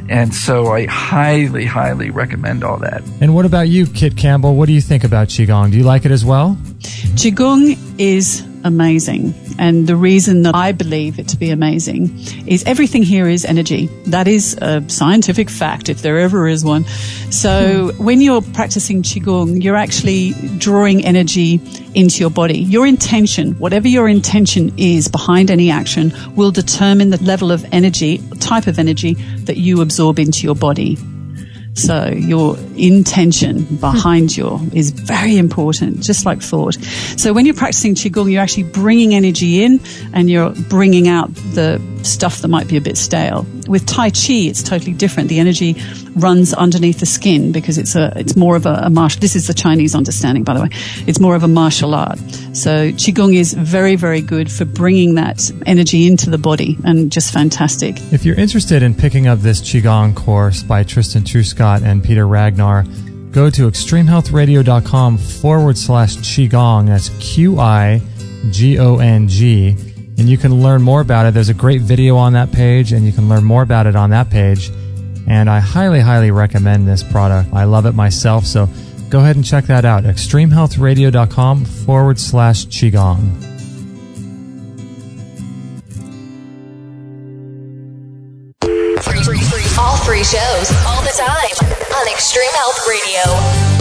And so I highly, highly recommend all that. And what about you, Kit Campbell? What do you think about Qigong? Do you like it as well? Qigong is amazing. And the reason that I believe it to be amazing is everything here is energy. That is a scientific fact, if there ever is one. So when you're practicing Qigong, you're actually drawing energy into your body. Your intention, whatever your intention is behind any action, will determine the level of energy, type of energy that you absorb into your body. So your intention behind is very important, just like thought. So when you're practicing Qigong, you're actually bringing energy in and you're bringing out the stuff that might be a bit stale. With Tai Chi, it's totally different. The energy runs underneath the skin because it's more of a martial. This is the Chinese understanding, by the way. It's more of a martial art. So Qigong is very, very good for bringing that energy into the body, and just fantastic. If you're interested in picking up this Qigong course by Tristan Truscott and Peter Ragnar, go to extremhealthradio.com/Qigong. That's QIGONG. And you can learn more about it. There's a great video on that page, and you can learn more about it on that page. And I highly, highly recommend this product. I love it myself, so go ahead and check that out. extremhealthradio.com/Qigong. All free shows, all the time, on Extreme Health Radio.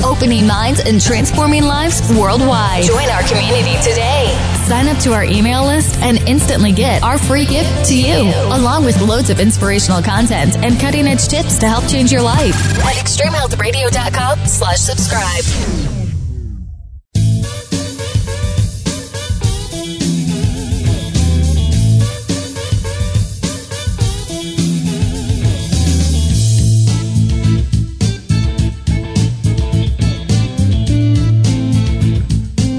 Opening minds and transforming lives worldwide. Join our community today. Sign up to our email list and instantly get our free gift to you, along with loads of inspirational content and cutting-edge tips to help change your life at extremhealthradio.com/subscribe.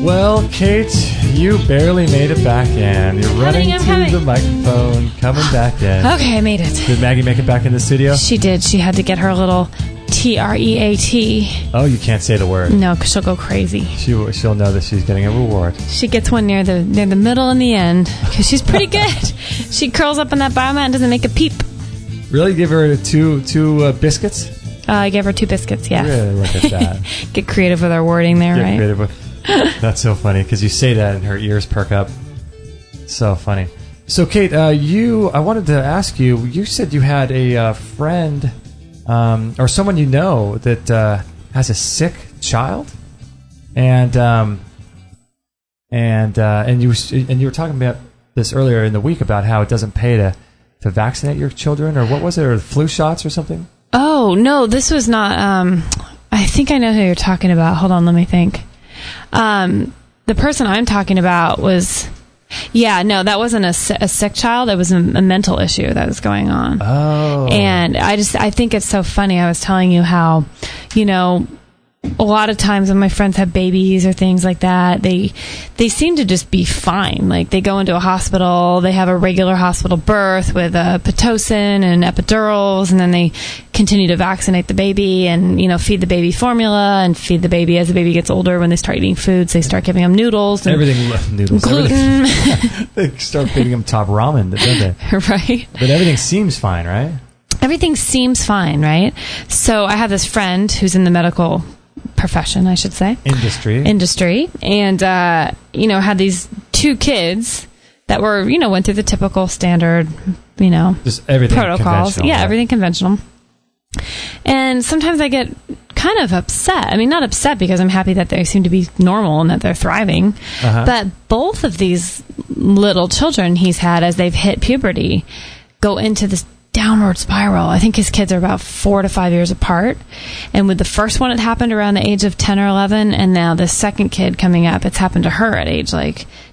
Well, Kate, you barely made it back in. You're running to the microphone, coming back in. Okay, I made it. Did Maggie make it back in the studio? She did. She had to get her little TREAT. Oh, you can't say the word. No, because she'll go crazy. She'll know that she's getting a reward. She gets one near the middle and the end, because she's pretty good. She curls up on that biomat and doesn't make a peep. Really? Give her two biscuits? I gave her 2 biscuits, yes. Really look at that. Get creative with our wording there, right? Creative with, that's so funny because you say that and her ears perk up. So funny. So, Kate, I wanted to ask you, you said you had a friend or someone you know that has a sick child, and you were talking about this earlier in the week about how it doesn't pay to vaccinate your children, or what was it, or flu shots or something? Oh, no, this was not, I think I know who you're talking about. Hold on, let me think. The person I'm talking about was, that wasn't a sick child. It was a mental issue that was going on. Oh. And I think it's so funny. I was telling you how, a lot of times when my friends have babies or things like that, they seem to just be fine. Like, they go into a hospital, they have a regular hospital birth with Pitocin and epidurals, and then they continue to vaccinate the baby and, feed the baby formula and feed the baby as the baby gets older. When they start eating foods, they start giving them noodles. And noodles. Gluten. They start feeding them top ramen, don't they? Right. But everything seems fine, right? Everything seems fine, right? So I have this friend who's in the medical profession, I should say. Industry. And, had these 2 kids that were, went through the typical standard, just everything protocols. Conventional. Yeah, everything conventional. And sometimes I get kind of upset. I mean, not upset because I'm happy that they seem to be normal and that they're thriving. Uh-huh. But both of these little children he's had as they've hit puberty go into this downward spiral. I think his kids are about 4 to 5 years apart. And with the first one, it happened around the age of 10 or 11. And now the second kid coming up, it's happened to her at age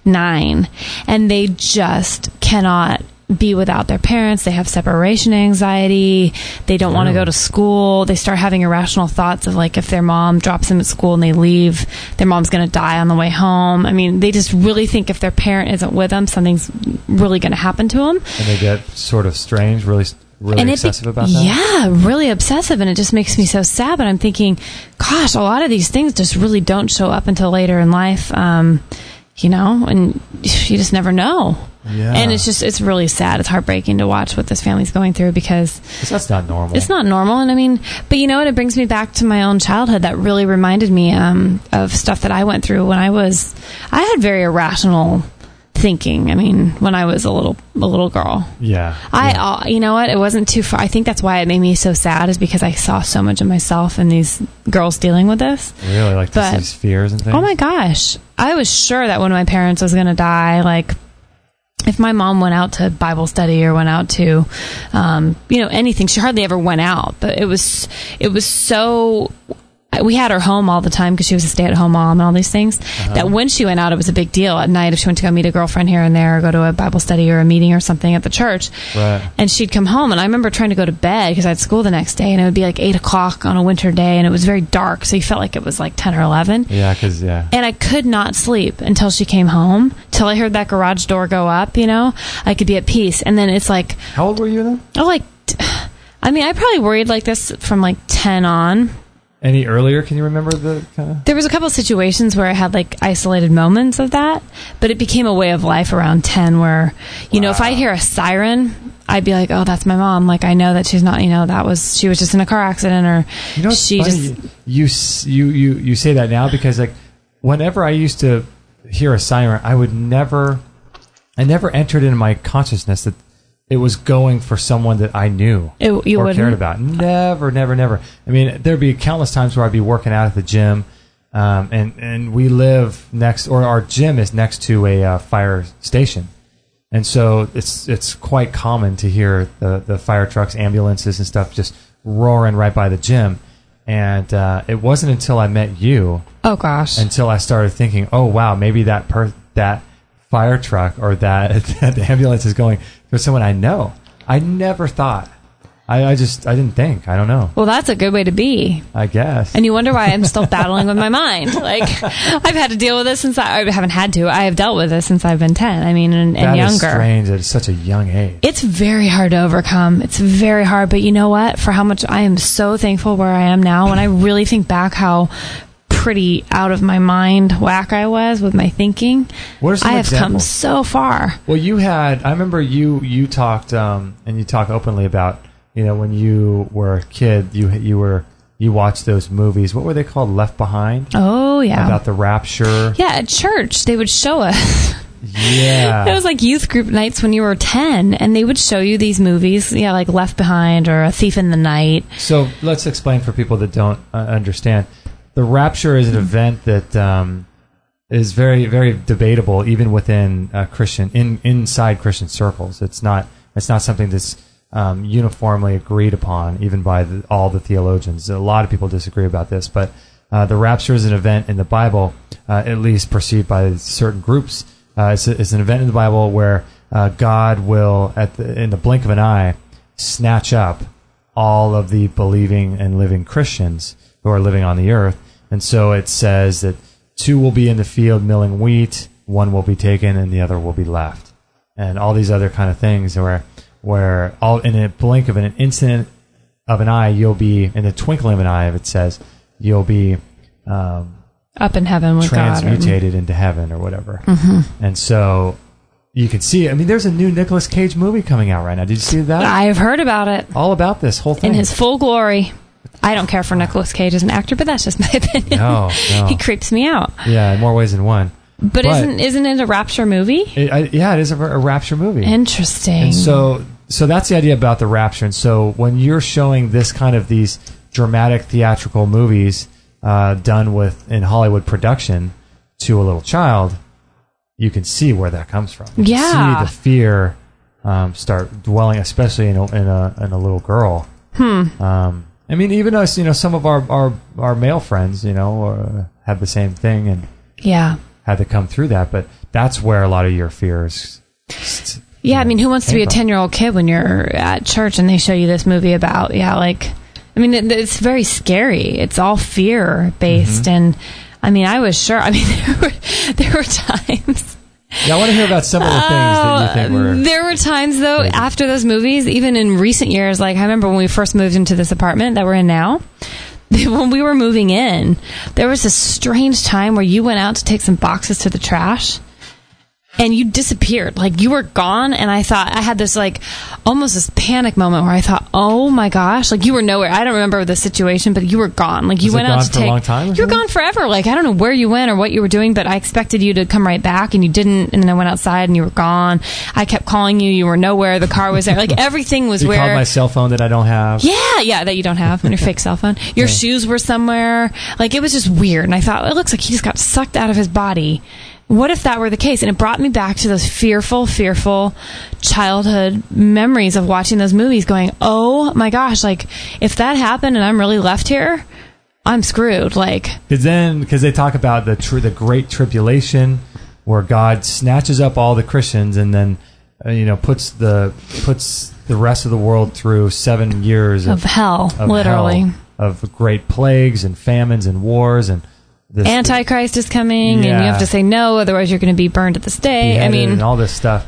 9. And they just cannot be without their parents. They have separation anxiety. They don't want to go to school. They start having irrational thoughts of if their mom drops them at school and they leave, their mom's going to die on the way home. I mean, they just really think if their parent isn't with them, something's really going to happen to them. And they get sort of strange, really obsessive about that? Yeah, really obsessive. And it just makes me so sad. But I'm thinking, gosh, a lot of these things just really don't show up until later in life. And you just never know. Yeah. And it's really sad. It's heartbreaking to watch what this family's going through because that's not normal. It's not normal. And I mean, but what? It brings me back to my own childhood. That really reminded me of stuff that I went through when I had very irrational thinking. I mean, when I was a little girl. Yeah. You know what? It wasn't too far. I think that's why it made me so sad, is because I saw so much of myself in these girls dealing with this. Really? These fears and things? Oh my gosh. I was sure that when my parents was going to die, if my mom went out to Bible study or went out to, anything, she hardly ever went out, but it was so, we had her home all the time because she was a stay-at-home mom and all these things, that when she went out, it was a big deal. At night, if she went to go meet a girlfriend here and there, or go to a Bible study or a meeting or something at the church, right. And she'd come home, and I remember trying to go to bed because I had school the next day, and it would be 8 o'clock on a winter day, and it was very dark, so you felt like it was 10 or 11. Yeah, and I could not sleep until she came home, till I heard that garage door go up, I could be at peace. And then it's How old were you then? I probably worried like this from 10 on. Any earlier? Can you remember the kind of? There was a couple of situations where I had isolated moments of that, but it became a way of life around 10 where, if I hear a siren, I'd be like, oh, that's my mom. I know that she's not, she was just in a car accident, or she funny? You say that now because whenever I used to hear a siren, I never entered into my consciousness that it was going for someone that I knew or cared about. Never. I mean, there'd be countless times where I'd be working out at the gym, and we live next, or our gym is next to a fire station, and so it's quite common to hear the fire trucks, ambulances, and stuff just roaring right by the gym. And it wasn't until I met you, oh gosh, until I started thinking, oh wow, maybe that fire truck or that ambulance is going for someone I know. I never thought. I didn't think. I don't know. Well, that's a good way to be, I guess. And you wonder why I'm still battling with my mind. I've had to deal with this since I haven't had to. I have dealt with this since I've been 10. I mean, and that younger. That is strange at such a young age. It's very hard to overcome. It's very hard. But you know what? For how much I am so thankful where I am now, when I really think back how pretty out of my mind whack I was with my thinking. What are some I have examples? Come so far. Well, I remember you talked, and you talk openly about, when you were a kid, you watched those movies. What were they called? Left Behind? Oh, yeah. About the rapture. Yeah, at church, they would show us. Yeah. It was like youth group nights when you were 10, and they would show you these movies, like Left Behind or A Thief in the Night. So let's explain for people that don't understand. The rapture is an event that is very, very debatable, even within inside Christian circles. It's not something that's uniformly agreed upon, even by all the theologians. A lot of people disagree about this, but the rapture is an event in the Bible, at least perceived by certain groups. It's an event in the Bible where God will, in the blink of an eye, snatch up all of the believing and living Christians who are living on the earth. And so it says that 2 will be in the field milling wheat, 1 will be taken, and the other will be left. And all these other kind of things where all in a blink of an instant of an eye, you'll be, in the twinkling of an eye, it says, you'll be up in heaven with God. Transmutated into heaven or whatever. Mm-hmm. And so you can see, there's a new Nicolas Cage movie coming out right now. Did you see that? I have heard about it. All about this whole thing. In his full glory. I don't care for Nicolas Cage as an actor, but that's just my opinion. No. He creeps me out. Yeah, in more ways than one. But isn't it a rapture movie? It is a rapture movie. Interesting. And so that's the idea about the rapture. And so when you're showing this kind of these dramatic theatrical movies done in Hollywood production to a little child, you can see where that comes from. You can see the fear start dwelling, especially in a little girl. Even us, some of our male friends, have the same thing and had to come through that. But that's where a lot of your fears. Yeah, who wants to be a 10-year-old kid when you're at church and they show you this movie about, it's very scary. It's all fear-based. Mm-hmm. And, I was sure. There were times. Yeah, I want to hear about some of the things that you think were... There were times, though, crazy. After those movies, even in recent years, I remember when we first moved into this apartment that we're in now, when we were moving in, there was a strange time where you went out to take some boxes to the trash, and you disappeared. You were gone, and I had this, almost this panic moment where I thought, oh my gosh, you were nowhere. I don't remember the situation, but you were gone. You went out to take... a long time? You were gone forever. I don't know where you went or what you were doing, but I expected you to come right back, and you didn't, and then I went outside, and you were gone. I kept calling you. You were nowhere. The car was there. Everything was you where... called my cell phone that I don't have. Yeah, that you don't have on your fake cell phone. Your shoes were somewhere. It was just weird, and I thought, it looks like he just got sucked out of his body. What if that were the case? And it brought me back to those fearful childhood memories of watching those movies going, oh my gosh, if that happened and I'm really left here, I'm screwed. Because they talk about the Great Tribulation where God snatches up all the Christians and then, puts the rest of the world through 7 years of hell, literally. Of great plagues and famines and wars and Antichrist is coming, and you have to say no, otherwise you're going to be burned at the stake. And all this stuff.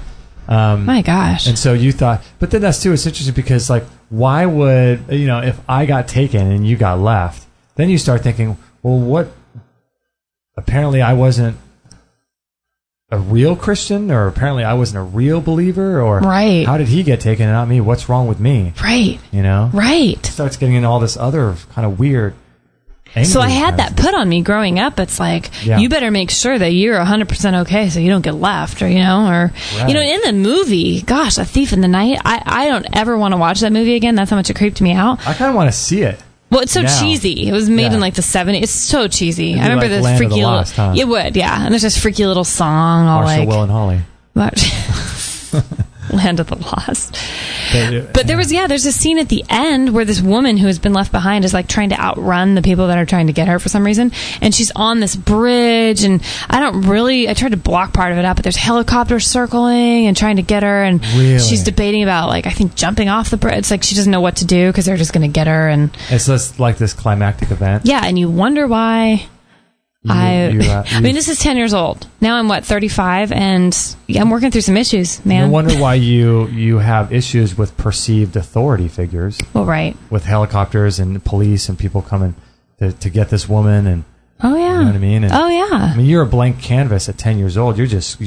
My gosh! And so you thought, but then that's too. It's interesting because, why would if I got taken and you got left? Then you start thinking, well, what? Apparently, I wasn't a real Christian, or apparently I wasn't a real believer, or right? How did he get taken and not me? What's wrong with me? Right? Right? It starts getting into all this other kind of weird. So I had that put on me growing up. It's you better make sure that you're 100% okay so you don't get left, or in the movie, gosh, A Thief in the Night, I don't ever want to watch that movie again. That's how much it creeped me out. I kind of want to see it. Well, it's so cheesy. It was made in the 70s. It's so cheesy. I remember this freaky little... It would, yeah. And there's this freaky little song all Marshall, Will, and Holly. Land of the Lost. But there's a scene at the end where this woman who has been left behind is trying to outrun the people that are trying to get her for some reason, and she's on this bridge, and I tried to block part of it out, but there's helicopters circling and trying to get her, and she's debating about I think jumping off the bridge. It's she doesn't know what to do because they're just going to get her, and it's just this climactic event. Yeah, and you wonder why. This is 10 years old. Now I'm 35, and I'm working through some issues, man. No wonder why you have issues with perceived authority figures. Well, right. With helicopters and police and people coming to get this woman, and oh yeah, you know what I mean? And, oh yeah. You're a blank canvas at 10 years old. You're just.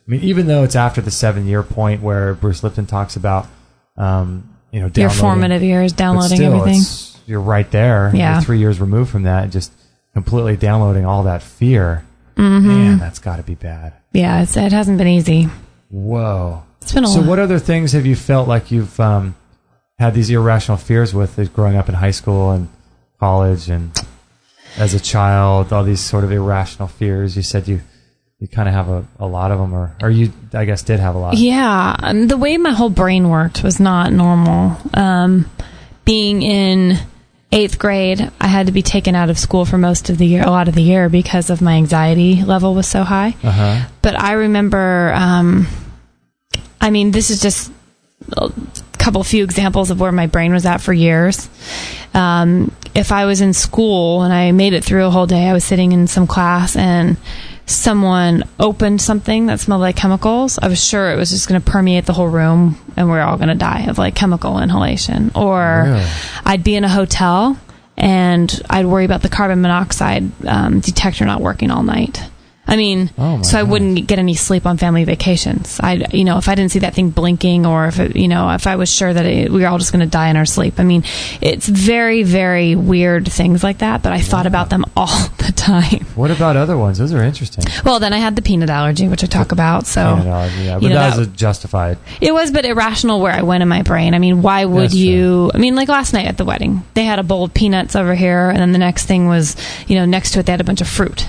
Even though it's after the 7-year point where Bruce Lipton talks about, your formative years, downloading everything. You're right there. Yeah. You're 3 years removed from that, and just completely downloading all that fear. Mm-hmm. Man, that's got to be bad. Yeah, it hasn't been easy. Whoa. It's been a So lot. what other things have you felt like you've had these irrational fears with growing up in high school and college and as a child, all these sort of irrational fears? You said you kind of have a lot of them, or you, I guess, did have a lot. Yeah. The way my whole brain worked was not normal. Being in 8th grade, I had to be taken out of school for most of the year, a lot of the year, because of my anxiety level was so high. Uh-huh. But I remember, this is just a few examples of where my brain was at for years. If I was in school and I made it through a whole day, I was sitting in some class and someone opened something that smelled like chemicals, I was sure it was just going to permeate the whole room and we're all going to die of like chemical inhalation. Or Really? I'd be in a hotel and I'd worry about the carbon monoxide detector not working all night. So I wouldn't get any sleep on family vacations. If I didn't see that thing blinking, or if I was sure that we were all just going to die in our sleep. It's very, very weird things like that, but I thought about them all the time. What about other ones? Those are interesting. Well, then I had the peanut allergy, which I talk about. So Peanut allergy, yeah, but that was justified. It was, but irrational where I went in my brain. Why would That's you? Like last night at the wedding, they had a bowl of peanuts over here, and then the next thing was, next to it they had a bunch of fruit.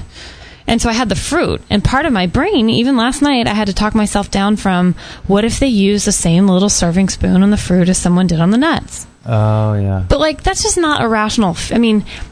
And so I had the fruit, and part of my brain, even last night, I had to talk myself down from, what if they use the same little serving spoon on the fruit as someone did on the nuts? Oh, yeah. But, that's just not irrational.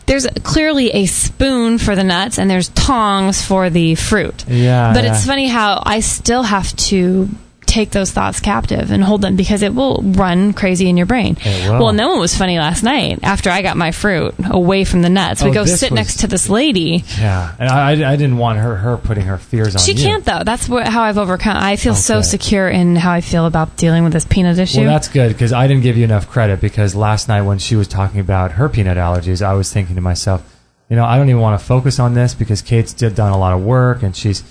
There's clearly a spoon for the nuts, and there's tongs for the fruit. Yeah. But it's funny how I still have to take those thoughts captive and hold them, because it will run crazy in your brain. It will. Well, and then what was funny last night, after I got my fruit away from the nuts, we go sit next to this lady. Yeah, and I didn't want her putting her fears on She you. can't, though. That's how I've overcome. I feel so secure in how I feel about dealing with this peanut issue. Well, that's good, because I didn't give you enough credit, because last night when she was talking about her peanut allergies, I was thinking to myself, I don't even want to focus on this, because Kate's done a lot of work, and she's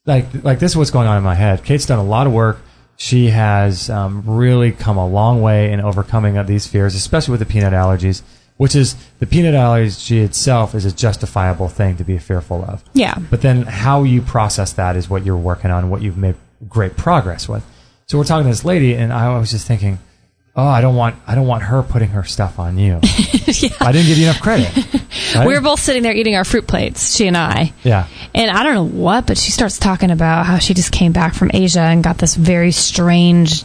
like this is what's going on in my head. Kate's done a lot of work. She has really come a long way in overcoming these fears, especially with the peanut allergies, which is the peanut allergy itself is a justifiable thing to be fearful of. Yeah. But then how you process that is what you're working on, what you've made great progress with. So we're talking to this lady, and I was just thinking, I don't want her putting her stuff on you. Yeah. I didn't give you enough credit. Right? We were both sitting there eating our fruit plates, she and I. Yeah. And I don't know what, but she starts talking about how she just came back from Asia and got this very strange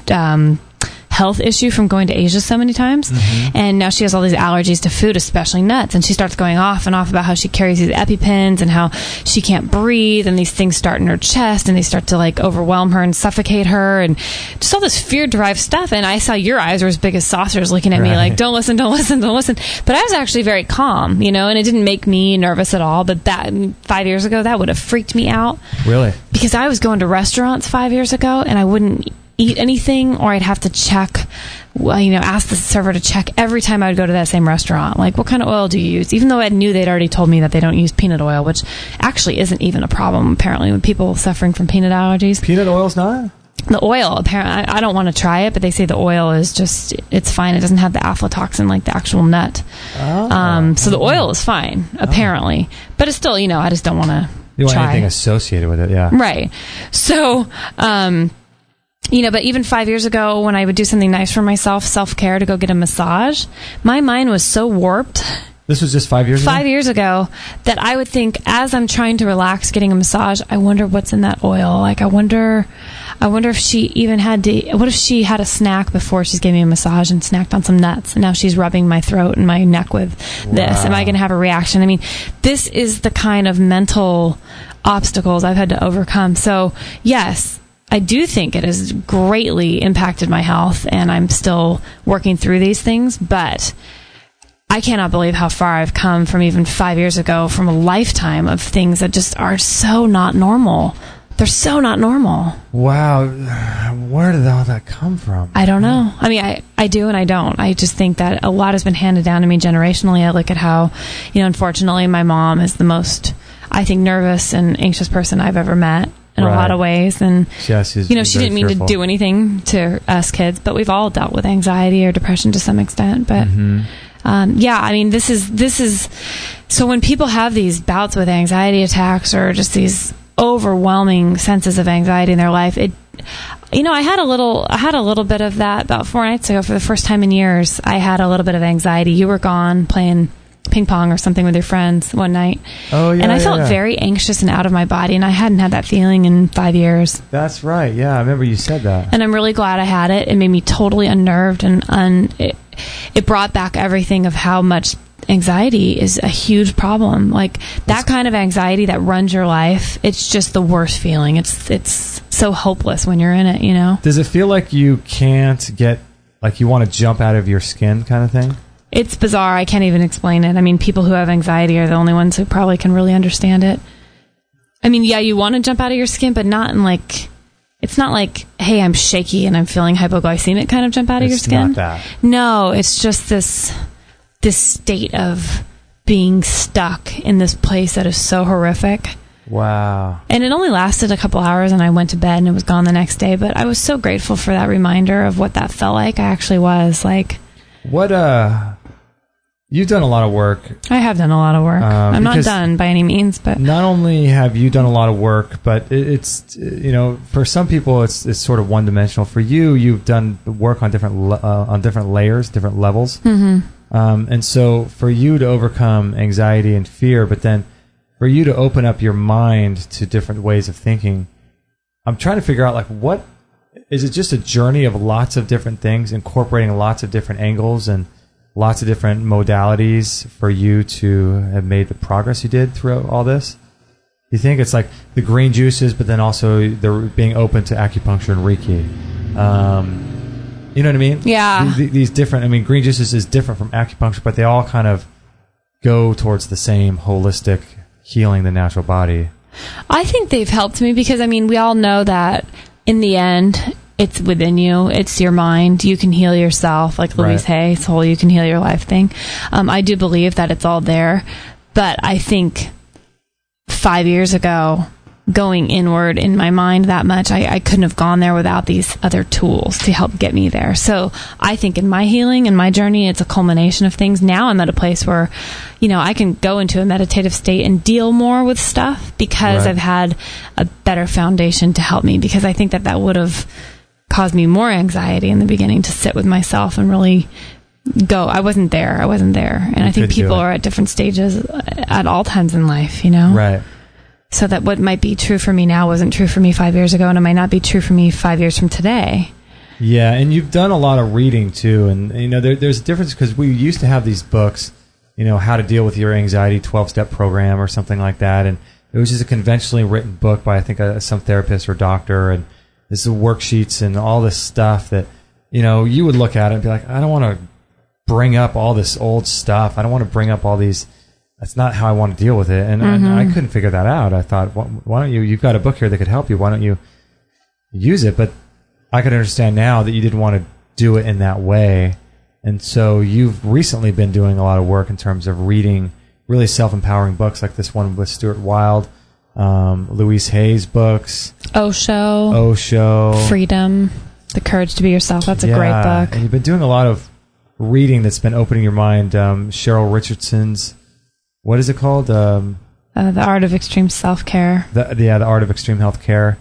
health issue from going to Asia so many times. Mm-hmm. And now she has all these allergies to food, especially nuts. And she starts going off and off about how she carries these EpiPens and how she can't breathe, and these things start in her chest and they start to overwhelm her and suffocate her, and just all this fear-derived stuff. And I saw your eyes were as big as saucers looking at me like, don't listen, don't listen, don't listen. But I was actually very calm, and it didn't make me nervous at all. But that 5 years ago, that would have freaked me out. Really? Because I was going to restaurants 5 years ago and I wouldn't eat anything, or I'd have to check, ask the server to check every time I would go to that same restaurant. Like, what kind of oil do you use? Even though I knew they'd already told me that they don't use peanut oil, which actually isn't even a problem, apparently, with people suffering from peanut allergies. Peanut oil's not? The oil, apparently, I don't want to try it, but they say the oil is just, it's fine. It doesn't have the aflatoxin like the actual nut. So the oil is fine, apparently. But it's still, I just don't want to You want try anything associated with it, yeah. Right. So, but even 5 years ago, when I would do something nice for myself, self-care, to go get a massage, my mind was so warped. This was just 5 years ago? 5 years ago, that I would think, as I'm trying to relax getting a massage, I wonder what's in that oil. Like, I wonder if she even what if she had a snack before she's giving me a massage and snacked on some nuts, and now she's rubbing my throat and my neck with this. Am I going to have a reaction? This is the kind of mental obstacles I've had to overcome. So, yes, I do think it has greatly impacted my health, and I'm still working through these things, but I cannot believe how far I've come from even 5 years ago, from a lifetime of things that just are so not normal. They're so not normal. Wow. Where did all that come from? I don't know. I do and I don't. I just think that a lot has been handed down to me generationally. I look at how, unfortunately, my mom is the most, I think, nervous and anxious person I've ever met. in a lot of ways. And, yes, she didn't mean to do anything to us kids, but we've all dealt with anxiety or depression to some extent. But, this is, so when people have these bouts with anxiety attacks or just these overwhelming senses of anxiety in their life, I had a little bit of that about 4 nights ago. For the first time in years, I had a little bit of anxiety. You were gone playing ping pong or something with your friends one night. Oh, yeah. And I felt very anxious and out of my body, and I hadn't had that feeling in 5 years. That's right. Yeah, I remember you said that. And I'm really glad I had it. It made me totally unnerved, and it brought back everything of how much anxiety is a huge problem. Like that kind of anxiety that runs your life, it's just the worst feeling. It's so hopeless when you're in it, Does it feel like you can't get, like you want to jump out of your skin kind of thing? It's bizarre. I can't even explain it. I mean, people who have anxiety are the only ones who probably can really understand it. I mean, yeah, you want to jump out of your skin, but not in it's not like, hey, I'm shaky and I'm feeling hypoglycemic kind of jump out of your skin. It's not that. No, it's just this state of being stuck in this place that is so horrific. Wow. And it only lasted a couple hours, and I went to bed and it was gone the next day, but I was so grateful for that reminder of what that felt like. I actually was like... You've done a lot of work. I have done a lot of work. I'm not done by any means, but... Not only have you done a lot of work, but it's, for some people it's sort of one-dimensional. For you, you've done work on different layers, different levels. Mm-hmm. And so for you to overcome anxiety and fear, but then for you to open up your mind to different ways of thinking, I'm trying to figure out, what is it? Just a journey of lots of different things, incorporating lots of different angles and lots of different modalities for you to have made the progress you did throughout all this? You think it's like the green juices, but then also they're being open to acupuncture and Reiki. You know what I mean? Yeah. These different, green juices is different from acupuncture, but they all kind of go towards the same holistic healing the natural body. I think they've helped me because, we all know that in the end, it's within you. It's your mind. You can heal yourself, like Louise Hay's whole "you can heal your life" thing. I do believe that it's all there, but I think 5 years ago, going inward in my mind that much, I couldn't have gone there without these other tools to help get me there. So I think in my healing and my journey, it's a culmination of things. Now I'm at a place where, I can go into a meditative state and deal more with stuff because I've had a better foundation to help me, because I think that would have caused me more anxiety in the beginning to sit with myself and really go. I wasn't there. And I think people are at different stages at all times in life, Right. So that what might be true for me now wasn't true for me 5 years ago, and it might not be true for me 5 years from today. Yeah, and you've done a lot of reading too, and there's a difference, because we used to have these books, How to Deal with Your Anxiety 12-Step Program or something like that, and it was just a conventionally written book by, I think, some therapist or doctor, and this is worksheets and all this stuff that, you would look at it and be like, I don't want to bring up all this old stuff. I don't want to bring up all these... That's not how I want to deal with it. And I couldn't figure that out. I thought, why don't you've got a book here that could help you. Why don't you use it? But I could understand now that you didn't want to do it in that way. And so you've recently been doing a lot of work in terms of reading really self-empowering books, like this one with Stuart Wilde, Louise Hay's books. Osho. Freedom. The Courage to Be Yourself. That's a great book. And you've been doing a lot of reading that's been opening your mind. Cheryl Richardson's, what is it called? The Art of Extreme Self-Care. The Art of Extreme Health Care.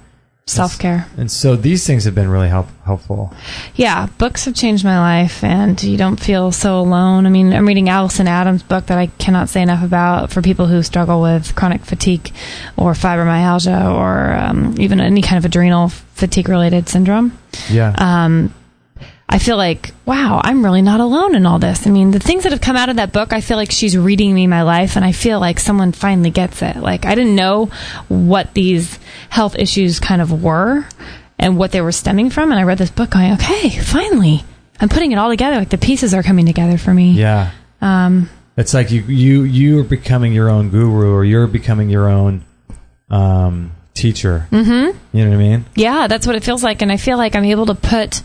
Self-care. And so these things have been really helpful. Yeah, books have changed my life, and you don't feel so alone. I'm reading Allison Adams' book that I cannot say enough about for people who struggle with chronic fatigue or fibromyalgia or even any kind of adrenal fatigue-related syndrome. Yeah. I feel like, wow, I'm really not alone in all this. The things that have come out of that book, I feel like she's reading me my life, and I feel like someone finally gets it. Like, I didn't know what these health issues kind of were and what they were stemming from, and I read this book going, okay, finally, I'm putting it all together. Like, the pieces are coming together for me. Yeah. It's like you're becoming your own guru, or you're becoming your own teacher. Mm-hmm. You know what I mean? Yeah, that's what it feels like, and I feel like I'm able to put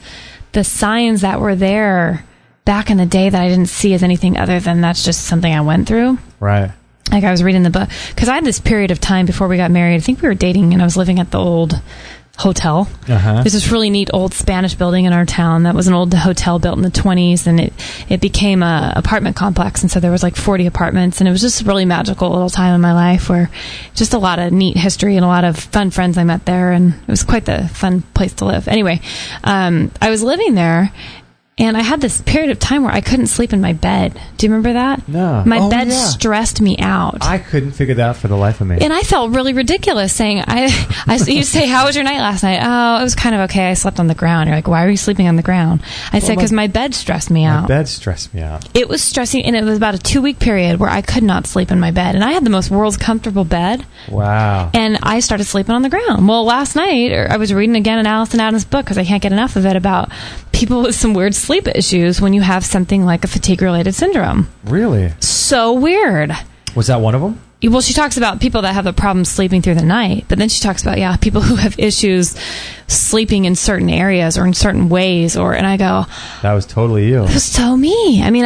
the signs that were there back in the day that I didn't see as anything other than that's just something I went through. Right. like I was reading the book, because I had this period of time before we got married. I think we were dating, and I was living at the old hotel. There's this really neat old Spanish building in our town that was an old hotel built in the 1920s, and it became a apartment complex, and so there was like 40 apartments, and it was just a really magical little time in my life where just a lot of neat history and a lot of fun friends I met there, and it was quite the fun place to live. Anyway, I was living there, and I had this period of time where I couldn't sleep in my bed. Do you remember that? No. My bed stressed me out. I couldn't figure that out for the life of me. And I felt really ridiculous saying, you'd say, how was your night last night? Oh, it was kind of okay. I slept on the ground. You're like, why are you sleeping on the ground? I said, because my bed stressed me out. My bed stressed me out. It was stressing, and it was about a 2-week period where I could not sleep in my bed. And I had the most world's comfortable bed. Wow. And I started sleeping on the ground. Well, last night, I was reading again an Allison Adams book, because I can't get enough of it, about people with some weird sleep issues when you have something like a fatigue-related syndrome. Really? So weird. Was that one of them? Well, she talks about people that have the problem sleeping through the night, but then she talks about, people who have issues sleeping in certain areas or in certain ways, and I go, that was totally you. It was so me. I mean,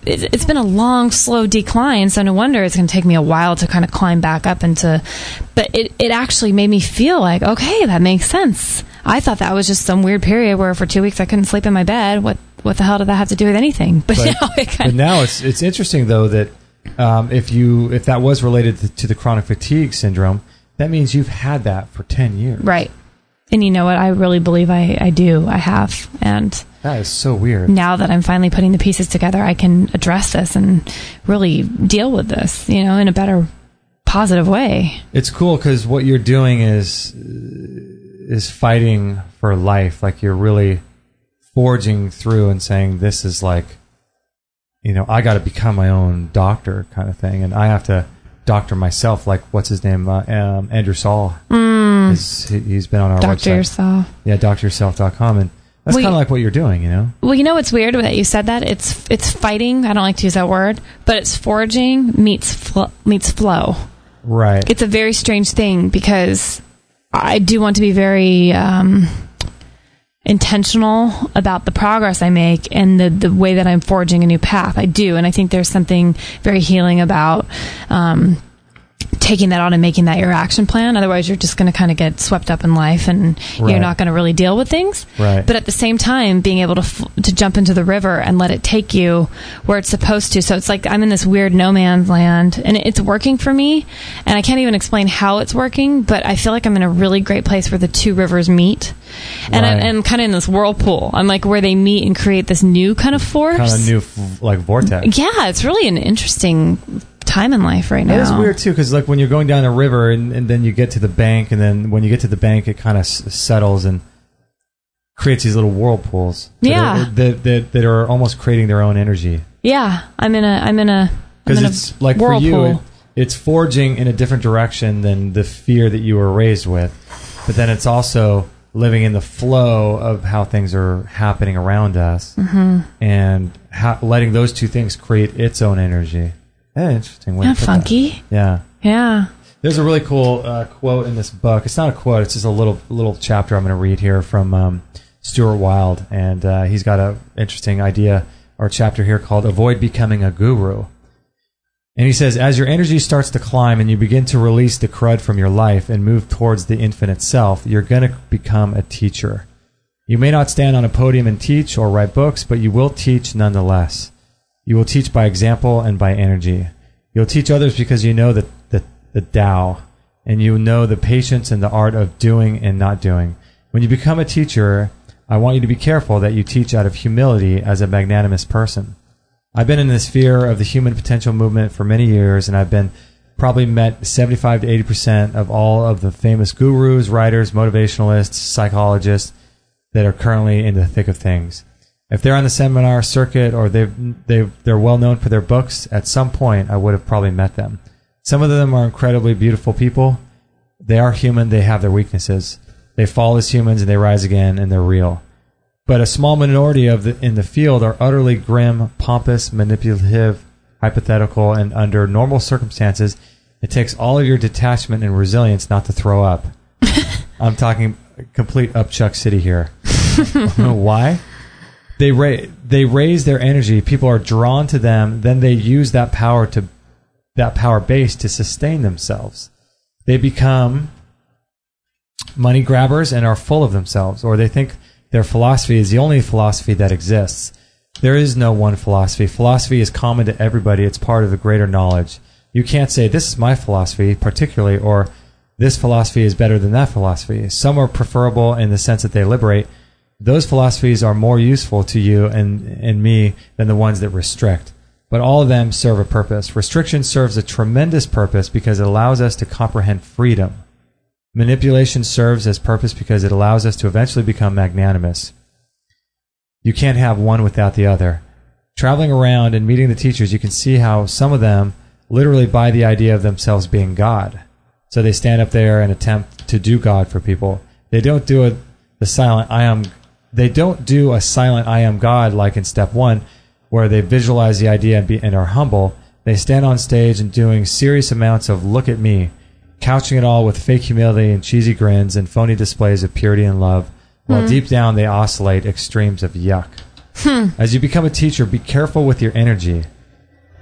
it's been a long, slow decline, so no wonder it's going to take me a while to kind of climb back up but it actually made me feel like, okay, that makes sense. I thought that was just some weird period where for 2 weeks I couldn't sleep in my bed. What the hell did that have to do with anything? But now it's interesting though that if that was related to the chronic fatigue syndrome, that means you've had that for 10 years. Right. And you know what? I really believe I do. I have. And that is so weird. Now that I'm finally putting the pieces together, I can address this and really deal with this, in a better, positive way. It's cool because what you're doing is fighting for life. Like you're really forging through and saying, this is like, I got to become my own doctor kind of thing. And I have to doctor myself. Like, what's his name? Andrew Saul. He's been on our Doctor website. Yourself. Yeah, dryourself.com. And that's kind of like what you're doing, Well, what's weird that you said that? It's fighting. I don't like to use that word, but it's forging meets flow. Right. It's a very strange thing because I do want to be very intentional about the progress I make and the way that I'm forging a new path. I do, and I think there's something very healing about taking that on and making that your action plan. Otherwise, you're just going to kind of get swept up in life, and you're not going to really deal with things. Right. But at the same time, being able to jump into the river and let it take you where it's supposed to. So it's like I'm in this weird no man's land, and it's working for me. And I can't even explain how it's working, but I feel like I'm in a really great place where the two rivers meet. And I'm kind of in this whirlpool. I'm like where they meet and create this new kind of force. Kind of new, like vortex. Yeah, it's really an interesting time in life right now. It's weird too because like when you're going down a river and then you get to the bank, and then when you get to the bank it kind of settles and creates these little whirlpools that are almost creating their own energy. Yeah, I'm in a because it's like whirlpool. For you it's forging in a different direction than the fear that you were raised with, but then it's also living in the flow of how things are happening around us, and letting those two things create its own energy. Yeah, interesting way to put funky. That. Yeah. Yeah. There's a really cool quote in this book. It's not a quote. It's just a little chapter I'm going to read here from Stuart Wilde, and he's got an interesting idea or chapter here called "Avoid Becoming a Guru." And he says, as your energy starts to climb and you begin to release the crud from your life and move towards the infinite self, you're going to become a teacher. You may not stand on a podium and teach or write books, but you will teach nonetheless. You will teach by example and by energy. You'll teach others because you know the Tao, and you know the patience and the art of doing and not doing. When you become a teacher, I want you to be careful that you teach out of humility as a magnanimous person. I've been in the sphere of the human potential movement for many years, and I've probably met 75 to 80% of all of the famous gurus, writers, motivationalists, psychologists that are currently in the thick of things. If they're on the seminar circuit or they're well known for their books, at some point I would have probably met them. Some of them are incredibly beautiful people. They are human. They have their weaknesses. They fall as humans and they rise again, and they're real. But a small minority in the field are utterly grim, pompous, manipulative, hypothetical, and under normal circumstances, it takes all of your detachment and resilience not to throw up. I'm talking complete upchuck city here. Why? They raise their energy. People are drawn to them. Then they use that power to that power base to sustain themselves. They become money grabbers and are full of themselves, or they think their philosophy is the only philosophy that exists. There is no one philosophy. Philosophy is common to everybody. It's part of the greater knowledge. You can't say, this is my philosophy particularly, or this philosophy is better than that philosophy. Some are preferable in the sense that they liberate. Those philosophies are more useful to you and me than the ones that restrict. But all of them serve a purpose. Restriction serves a tremendous purpose because it allows us to comprehend freedom. Manipulation serves as purpose because it allows us to eventually become magnanimous. You can't have one without the other. Traveling around and meeting the teachers, you can see how some of them literally buy the idea of themselves being God. So they stand up there and attempt to do God for people. They don't do a silent I am God like in step 1, where they visualize the idea and are humble. They stand on stage and doing serious amounts of look at me, couching it all with fake humility and cheesy grins and phony displays of purity and love, while deep down they oscillate extremes of yuck. As you become a teacher, be careful with your energy.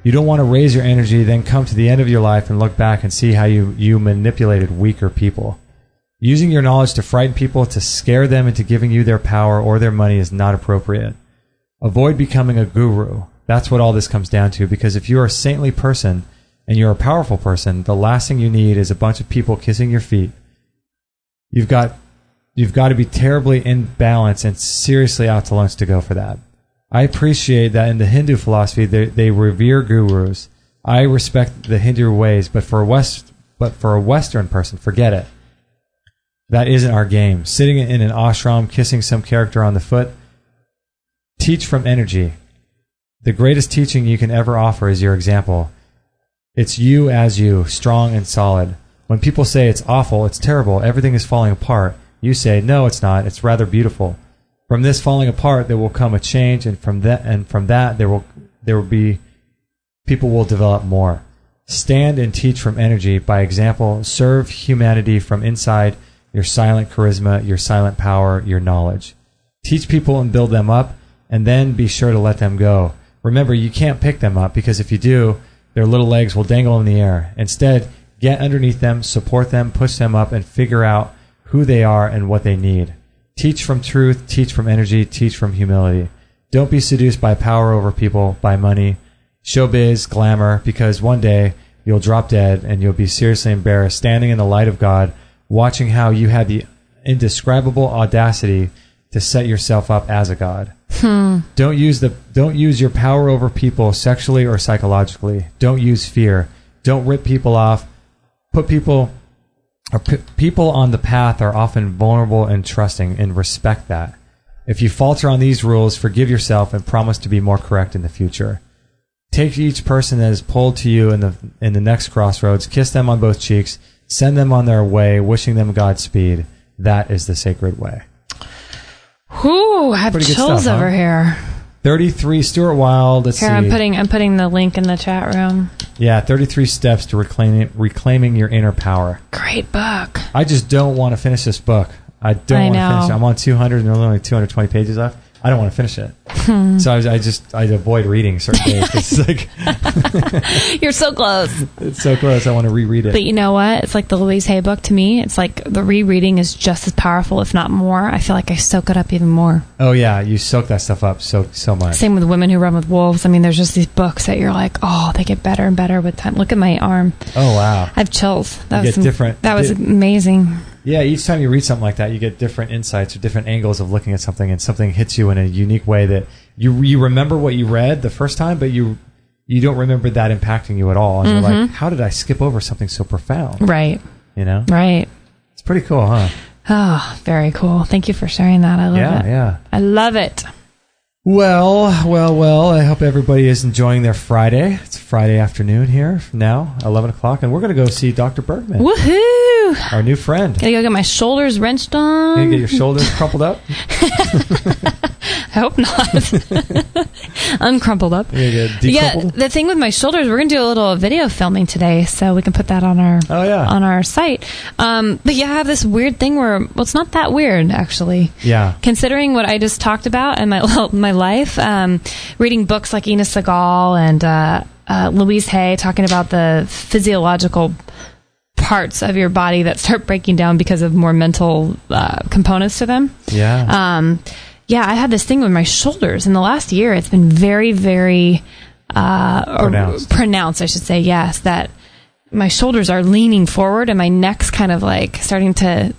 You don't want to raise your energy, then come to the end of your life and look back and see how you manipulated weaker people. Using your knowledge to frighten people, to scare them into giving you their power or their money is not appropriate. Avoid becoming a guru. That's what all this comes down to, because if you're a saintly person and you're a powerful person, the last thing you need is a bunch of people kissing your feet. You've got to be terribly in balance and seriously out to lunch to go for that. I appreciate that in the Hindu philosophy they revere gurus. I respect the Hindu ways, but for a Western person, forget it. That isn't our game. Sitting in an ashram, kissing some character on the foot. Teach from energy. The greatest teaching you can ever offer is your example. It's you as you, strong and solid. When people say it's awful, it's terrible, everything is falling apart, you say, no, it's not, it's rather beautiful. From this falling apart, there will come a change, and from that, there will be people will develop more. Stand and teach from energy. By example, serve humanity from inside your silent charisma, your silent power, your knowledge. Teach people and build them up, and then be sure to let them go. Remember, you can't pick them up, because if you do, their little legs will dangle in the air. Instead, get underneath them, support them, push them up, and figure out who they are and what they need. Teach from truth, teach from energy, teach from humility. Don't be seduced by power over people, by money, showbiz, glamour, because one day you'll drop dead and you'll be seriously embarrassed standing in the light of God, watching how you had the indescribable audacity to set yourself up as a god. Don't use your power over people sexually or psychologically. Don't use fear. Don't rip people off. People on the path are often vulnerable and trusting, and respect that. If you falter on these rules, forgive yourself and promise to be more correct in the future. Take each person that is pulled to you in the next crossroads, kiss them on both cheeks, send them on their way, wishing them Godspeed. That is the sacred way. Whew, I have chills over here. 33, Stuart Wilde. Let's see. I'm putting the link in the chat room. Yeah, 33 steps to reclaiming your inner power. Great book. I just don't want to finish this book. I don't want to finish it. I'm on 200 and there's only 220 pages left. I don't want to finish it. So I avoid reading certain days. It's like you're so close. It's so close. I want to reread it. But you know what? It's like the Louise Hay book to me. It's like the rereading is just as powerful, if not more. I feel like I soak it up even more. Oh yeah, you soak that stuff up so much. Same with Women Who Run with Wolves. I mean, there's just these books that you're like, oh, they get better and better with time. Look at my arm. Oh wow, I have chills. That was amazing. Yeah, each time you read something like that, you get different insights or different angles of looking at something, and something hits you in a unique way that you remember what you read the first time, but you don't remember that impacting you at all. And you're like, how did I skip over something so profound? Right. You know? Right. It's pretty cool, huh? Oh, very cool. Thank you for sharing that. I love it. Yeah. I love it. Well, I hope everybody is enjoying their Friday. It's Friday afternoon here now, 11 o'clock, and we're going to go see Dr. Bergman. Woohoo! Our new friend. Gotta go get my shoulders wrenched on. Gonna get your shoulders crumpled up? I hope not. Uncrumpled up. Yeah, the thing with my shoulders, we're going to do a little video filming today, so we can put that on our site. But yeah, I have this weird thing where, it's not that weird, actually. Yeah. Considering what I just talked about in my life, reading books like Ina Segal and Louise Hay talking about the physiological parts of your body that start breaking down because of more mental components to them. Yeah. I had this thing with my shoulders in the last year. It's been very, very pronounced, I should say. Yes, that my shoulders are leaning forward and my neck's kind of like starting to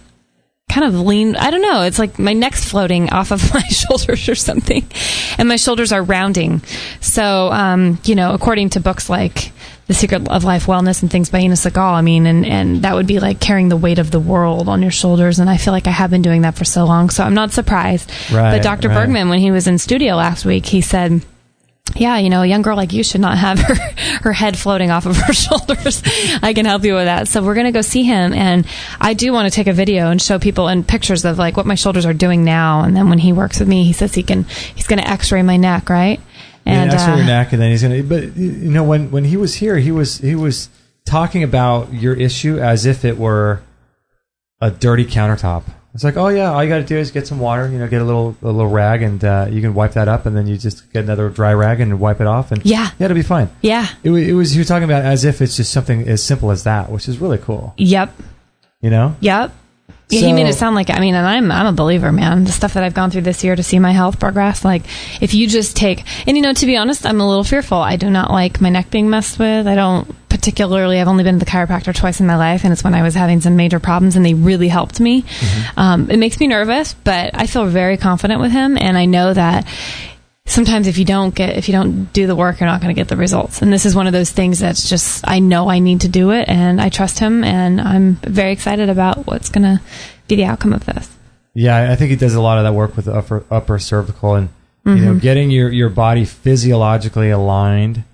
kind of lean. I don't know. It's like my neck's floating off of my shoulders or something, and my shoulders are rounding. So, according to books like The Secret of Life Wellness and things by Ina Segal, I mean, and that would be like carrying the weight of the world on your shoulders. And I feel like I have been doing that for so long. So I'm not surprised. Right, but Dr. Bergman, when he was in studio last week, he said, yeah, a young girl like you should not have her head floating off of her shoulders. I can help you with that. So we're going to go see him. And I do want to take a video and show people and pictures of like what my shoulders are doing now. And then when he works with me, he says he's going to x-ray my neck, right? And x-ray your neck, and then he's going to, but when he was here, he was talking about your issue as if it were a dirty countertop. It's like, oh yeah, all you got to do is get some water, get a little rag, and you can wipe that up, and then you just get another dry rag and wipe it off, and it'll be fine. Yeah, it was he was talking about as if it's just something as simple as that, which is really cool. Yep. Yep. Yeah, he made it sound like, and I'm a believer, man. The stuff that I've gone through this year to see my health progress, like if you just take, and to be honest, I'm a little fearful. I do not like my neck being messed with. I don't particularly, I've only been to the chiropractor twice in my life, and it's when I was having some major problems, and they really helped me. Mm-hmm. It makes me nervous, but I feel very confident with him, and I know that sometimes if you don't do the work, you're not going to get the results. And this is one of those things that's just, I know I need to do it, and I trust him, and I'm very excited about what's going to be the outcome of this. Yeah, I think he does a lot of that work with the upper cervical, and getting your body physiologically aligned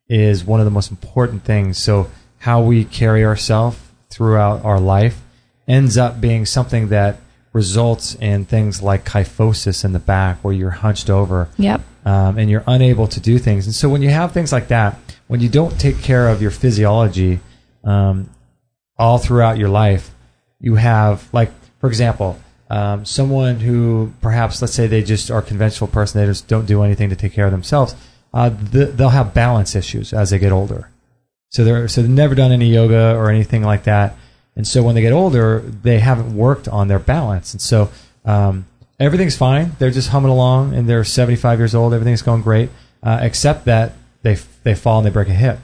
is one of the most important things. So how we carry ourselves throughout our life ends up being something that results in things like kyphosis in the back, where you're hunched over. Yep. And you're unable to do things. And so when you have things like that, when you don't take care of your physiology all throughout your life, you have, like, for example, someone who perhaps, let's say they just are a conventional person, they just don't do anything to take care of themselves, they'll have balance issues as they get older. So they've never done any yoga or anything like that. And so when they get older, they haven't worked on their balance. And so everything's fine. They're just humming along, and they're 75 years old. Everything's going great, except that they fall and they break a hip.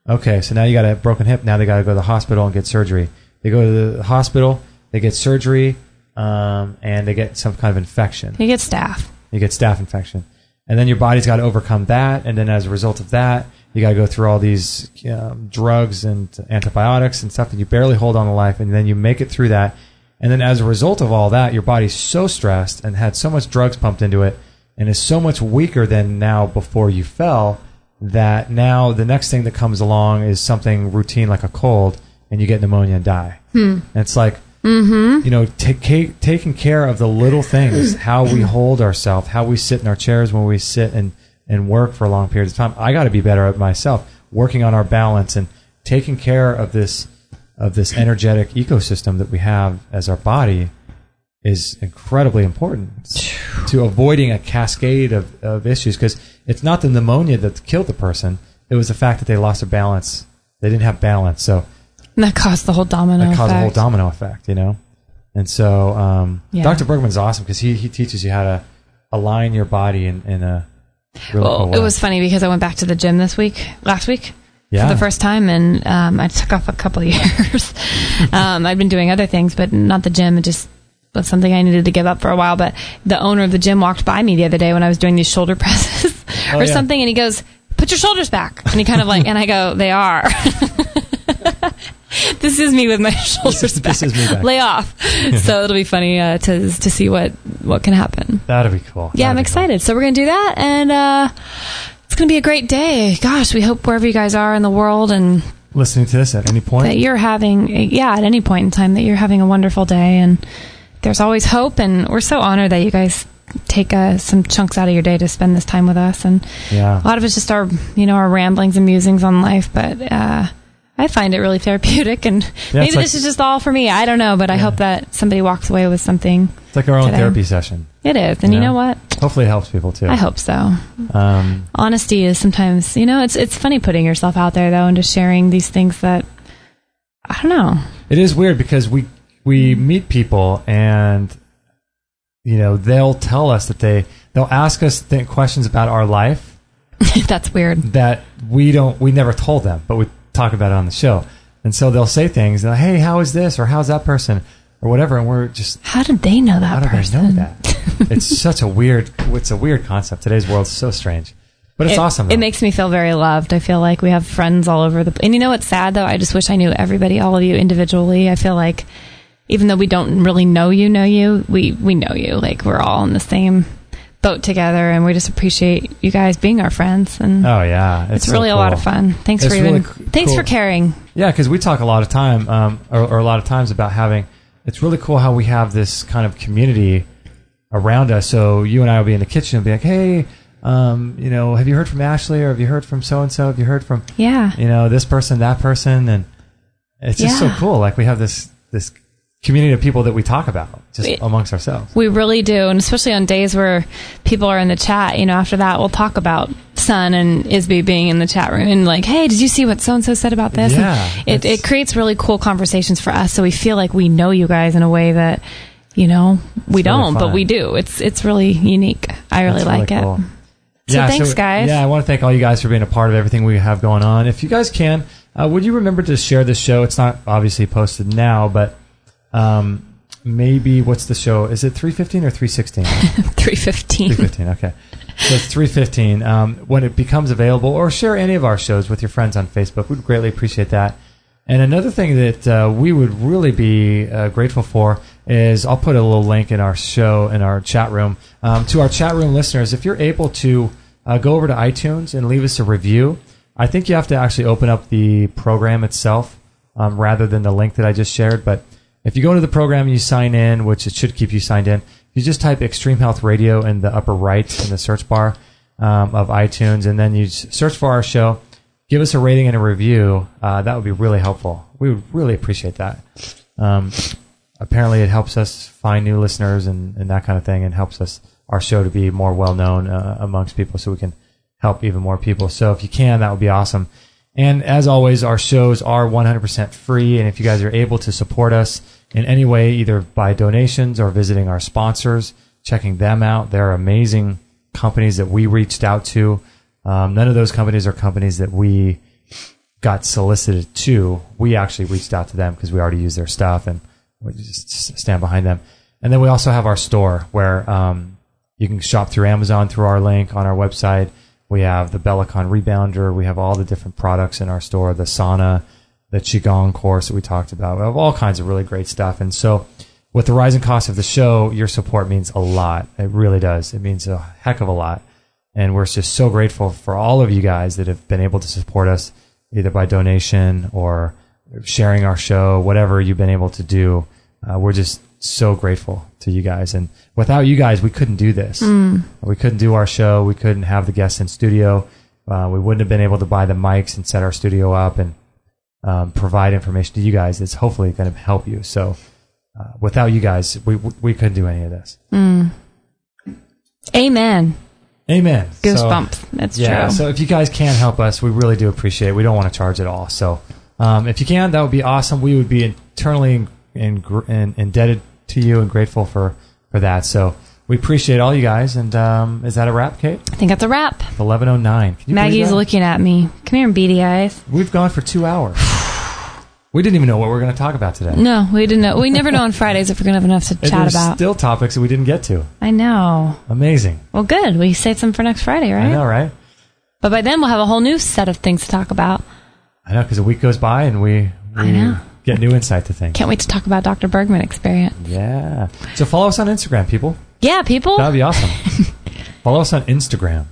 Okay, so now you got a broken hip. Now they got to go to the hospital and get surgery. They go to the hospital, they get surgery, and they get some kind of infection. You get staph. You get staph infection. And then your body's got to overcome that, and then as a result of that, you got to go through all these drugs and antibiotics and stuff, and you barely hold on to life, and then you make it through that. And then as a result of all that, your body's so stressed and had so much drugs pumped into it and is so much weaker than now before you fell, that now the next thing that comes along is something routine like a cold, and you get pneumonia and die. And it's like, taking care of the little things, how we hold ourselves, how we sit in our chairs when we sit and work for long periods of time. I got to be better at myself, working on our balance and taking care of this energetic ecosystem that we have as our body is incredibly important to avoiding a cascade of issues, because it's not the pneumonia that killed the person. It was the fact that they lost their balance. They didn't have balance. So that caused the whole domino effect. And so Dr. Bergman's awesome because he teaches you how to align your body in a really cool way. It was funny because I went back to the gym last week for the first time, and I took off a couple of years. I'd been doing other things, but not the gym. It just was something I needed to give up for a while. But the owner of the gym walked by me the other day when I was doing these shoulder presses something, and he goes, "Put your shoulders back." And he kind of like, and I go, "They are." This is me with my shoulders back. This is me back. Lay off. So it'll be funny to see what can happen. That'll be cool. Yeah, I'm excited. Cool. So we're going to do that, and it's going to be a great day. Gosh, we hope wherever you guys are in the world and listening to this at any point that you're having, at any point in time, that you're having a wonderful day, and there's always hope. And we're so honored that you guys take some chunks out of your day to spend this time with us. And a lot of it's just our ramblings and musings on life, but I find it really therapeutic, and maybe this is just all for me. I don't know, but I hope that somebody walks away with something. It's like our own therapy session. It is. And you know what? Hopefully it helps people too. I hope so. Honesty is sometimes, it's funny putting yourself out there though and just sharing these things that, I don't know. It is weird because we meet people and, they'll tell us that they'll ask us questions about our life. That's weird. That we never told them, but we talk about it on the show. And so they'll say things like, hey, how is this? Or how's that person? Or whatever. And we're just... How did they know that person? How did they know that? It's a weird concept. Today's world's so strange. But it's awesome, though. It makes me feel very loved. I feel like we have friends all over and you know what's sad, though? I just wish I knew everybody, all of you individually. I feel like even though we don't really know you, we know you. Like, we're all in the same boat together, and we just appreciate you guys being our friends. And oh yeah, it's really a lot of fun. Thanks for caring. Yeah, because we talk a lot of time, or a lot of times about having. It's really cool how we have this kind of community around us. So you and I will be in the kitchen and be like, hey, have you heard from Ashley, or have you heard from so and so? Have you heard from this person, that person? And it's just so cool. Like, we have this community of people that we talk about just amongst ourselves. We really do, and especially on days where people are in the chat, after that we'll talk about Sun and Isby being in the chat room and like, hey, did you see what so-and-so said about this? Yeah, it creates really cool conversations for us, so we feel like we know you guys in a way that, we don't, really but we do. It's really unique. I really like it. Cool. So thanks, guys. Yeah, I want to thank all you guys for being a part of everything we have going on. If you guys can, would you remember to share this show? It's not obviously posted now, but maybe what's the show? Is it 315 or 316? 315. 315, okay. So it's 315. When it becomes available, or share any of our shows with your friends on Facebook. We'd greatly appreciate that. And another thing that we would really be grateful for is, I'll put a little link in our show, in our chat room, to our chat room listeners. If you're able to go over to iTunes and leave us a review, I think you have to actually open up the program itself rather than the link that I just shared. But if you go to the program and you sign in, which it should keep you signed in, you just type Extreme Health Radio in the upper right in the search bar of iTunes, and then you search for our show. Give us a rating and a review. That would be really helpful. We would really appreciate that. Apparently, it helps us find new listeners and that kind of thing, and helps our show to be more well-known amongst people, so we can help even more people. So if you can, that would be awesome. And as always, our shows are 100% free, and if you guys are able to support us in any way, either by donations or visiting our sponsors, checking them out, they're amazing companies that we reached out to. None of those companies are companies that we got solicited to. We actually reached out to them because we already use their stuff, and we just stand behind them. And then we also have our store where you can shop through Amazon through our link on our website. We have the Bellicon Rebounder. We have all the different products in our store, the sauna, the Qigong course that we talked about. We have all kinds of really great stuff. And so with the rising cost of the show, your support means a lot. It really does. It means a heck of a lot. And we're just so grateful for all of you guys that have been able to support us either by donation or sharing our show, whatever you've been able to do. We're just so grateful to you guys. And without you guys, we couldn't do this. We couldn't do our show. We couldn't have the guests in studio. We wouldn't have been able to buy the mics and set our studio up and provide information to you guys. It's hopefully going to help you. So without you guys, we couldn't do any of this. Amen. Amen. Goosebumps. That's true. So if you guys can help us, we really do appreciate it. We don't want to charge at all. So if you can, that would be awesome. We would be eternally indebted to you and grateful for that. So we appreciate all you guys. And is that a wrap, Kate? I think that's a wrap. 11:09. Maggie's looking at me. Come here, beady eyes. We've gone for 2 hours. We didn't even know what we were going to talk about today. No, we didn't know. We never know on Fridays if we're going to have enough to chat about. Still topics that we didn't get to. I know. Amazing. Well, good. We saved some for next Friday, right? I know, right? But by then, we'll have a whole new set of things to talk about. I know, because a week goes by and we get new insight to things. Can't wait to talk about Dr. Bergman experience. Yeah. So follow us on Instagram, people. Yeah, people. That would be awesome. Follow us on Instagram.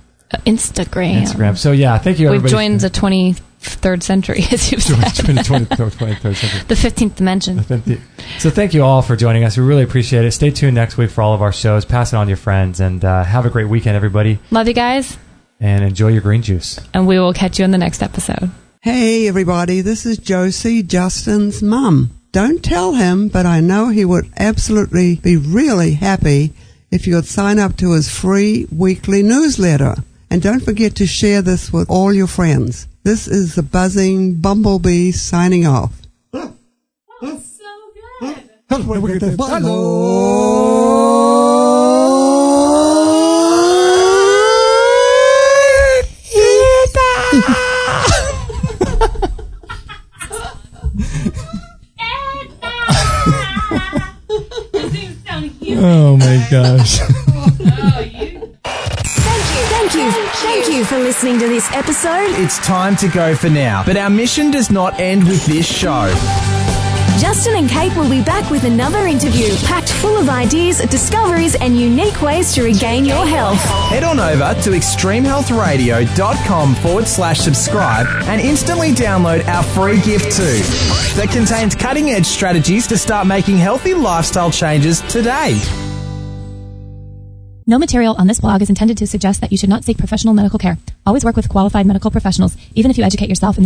Instagram. So, yeah, thank you, everybody. We've joined the 23rd century, as you've said. 23rd century. The 15th dimension. So thank you all for joining us. We really appreciate it. Stay tuned next week for all of our shows. Pass it on to your friends. And have a great weekend, everybody. Love you guys. And enjoy your green juice. And we will catch you in the next episode. Hey, everybody. This is Josie, Justin's mum. Don't tell him, but I know he would absolutely be really happy if you would sign up to his free weekly newsletter. And don't forget to share this with all your friends. This is the buzzing bumblebee signing off. Oh my gosh. Thank you for listening to this episode. It's time to go for now, but our mission does not end with this show. Justin and Kate will be back with another interview packed full of ideas, discoveries, and unique ways to regain your health. Head on over to extremehealthradio.com/subscribe and instantly download our free gift too that contains cutting-edge strategies to start making healthy lifestyle changes today. No material on this blog is intended to suggest that you should not seek professional medical care. Always work with qualified medical professionals, even if you educate yourself in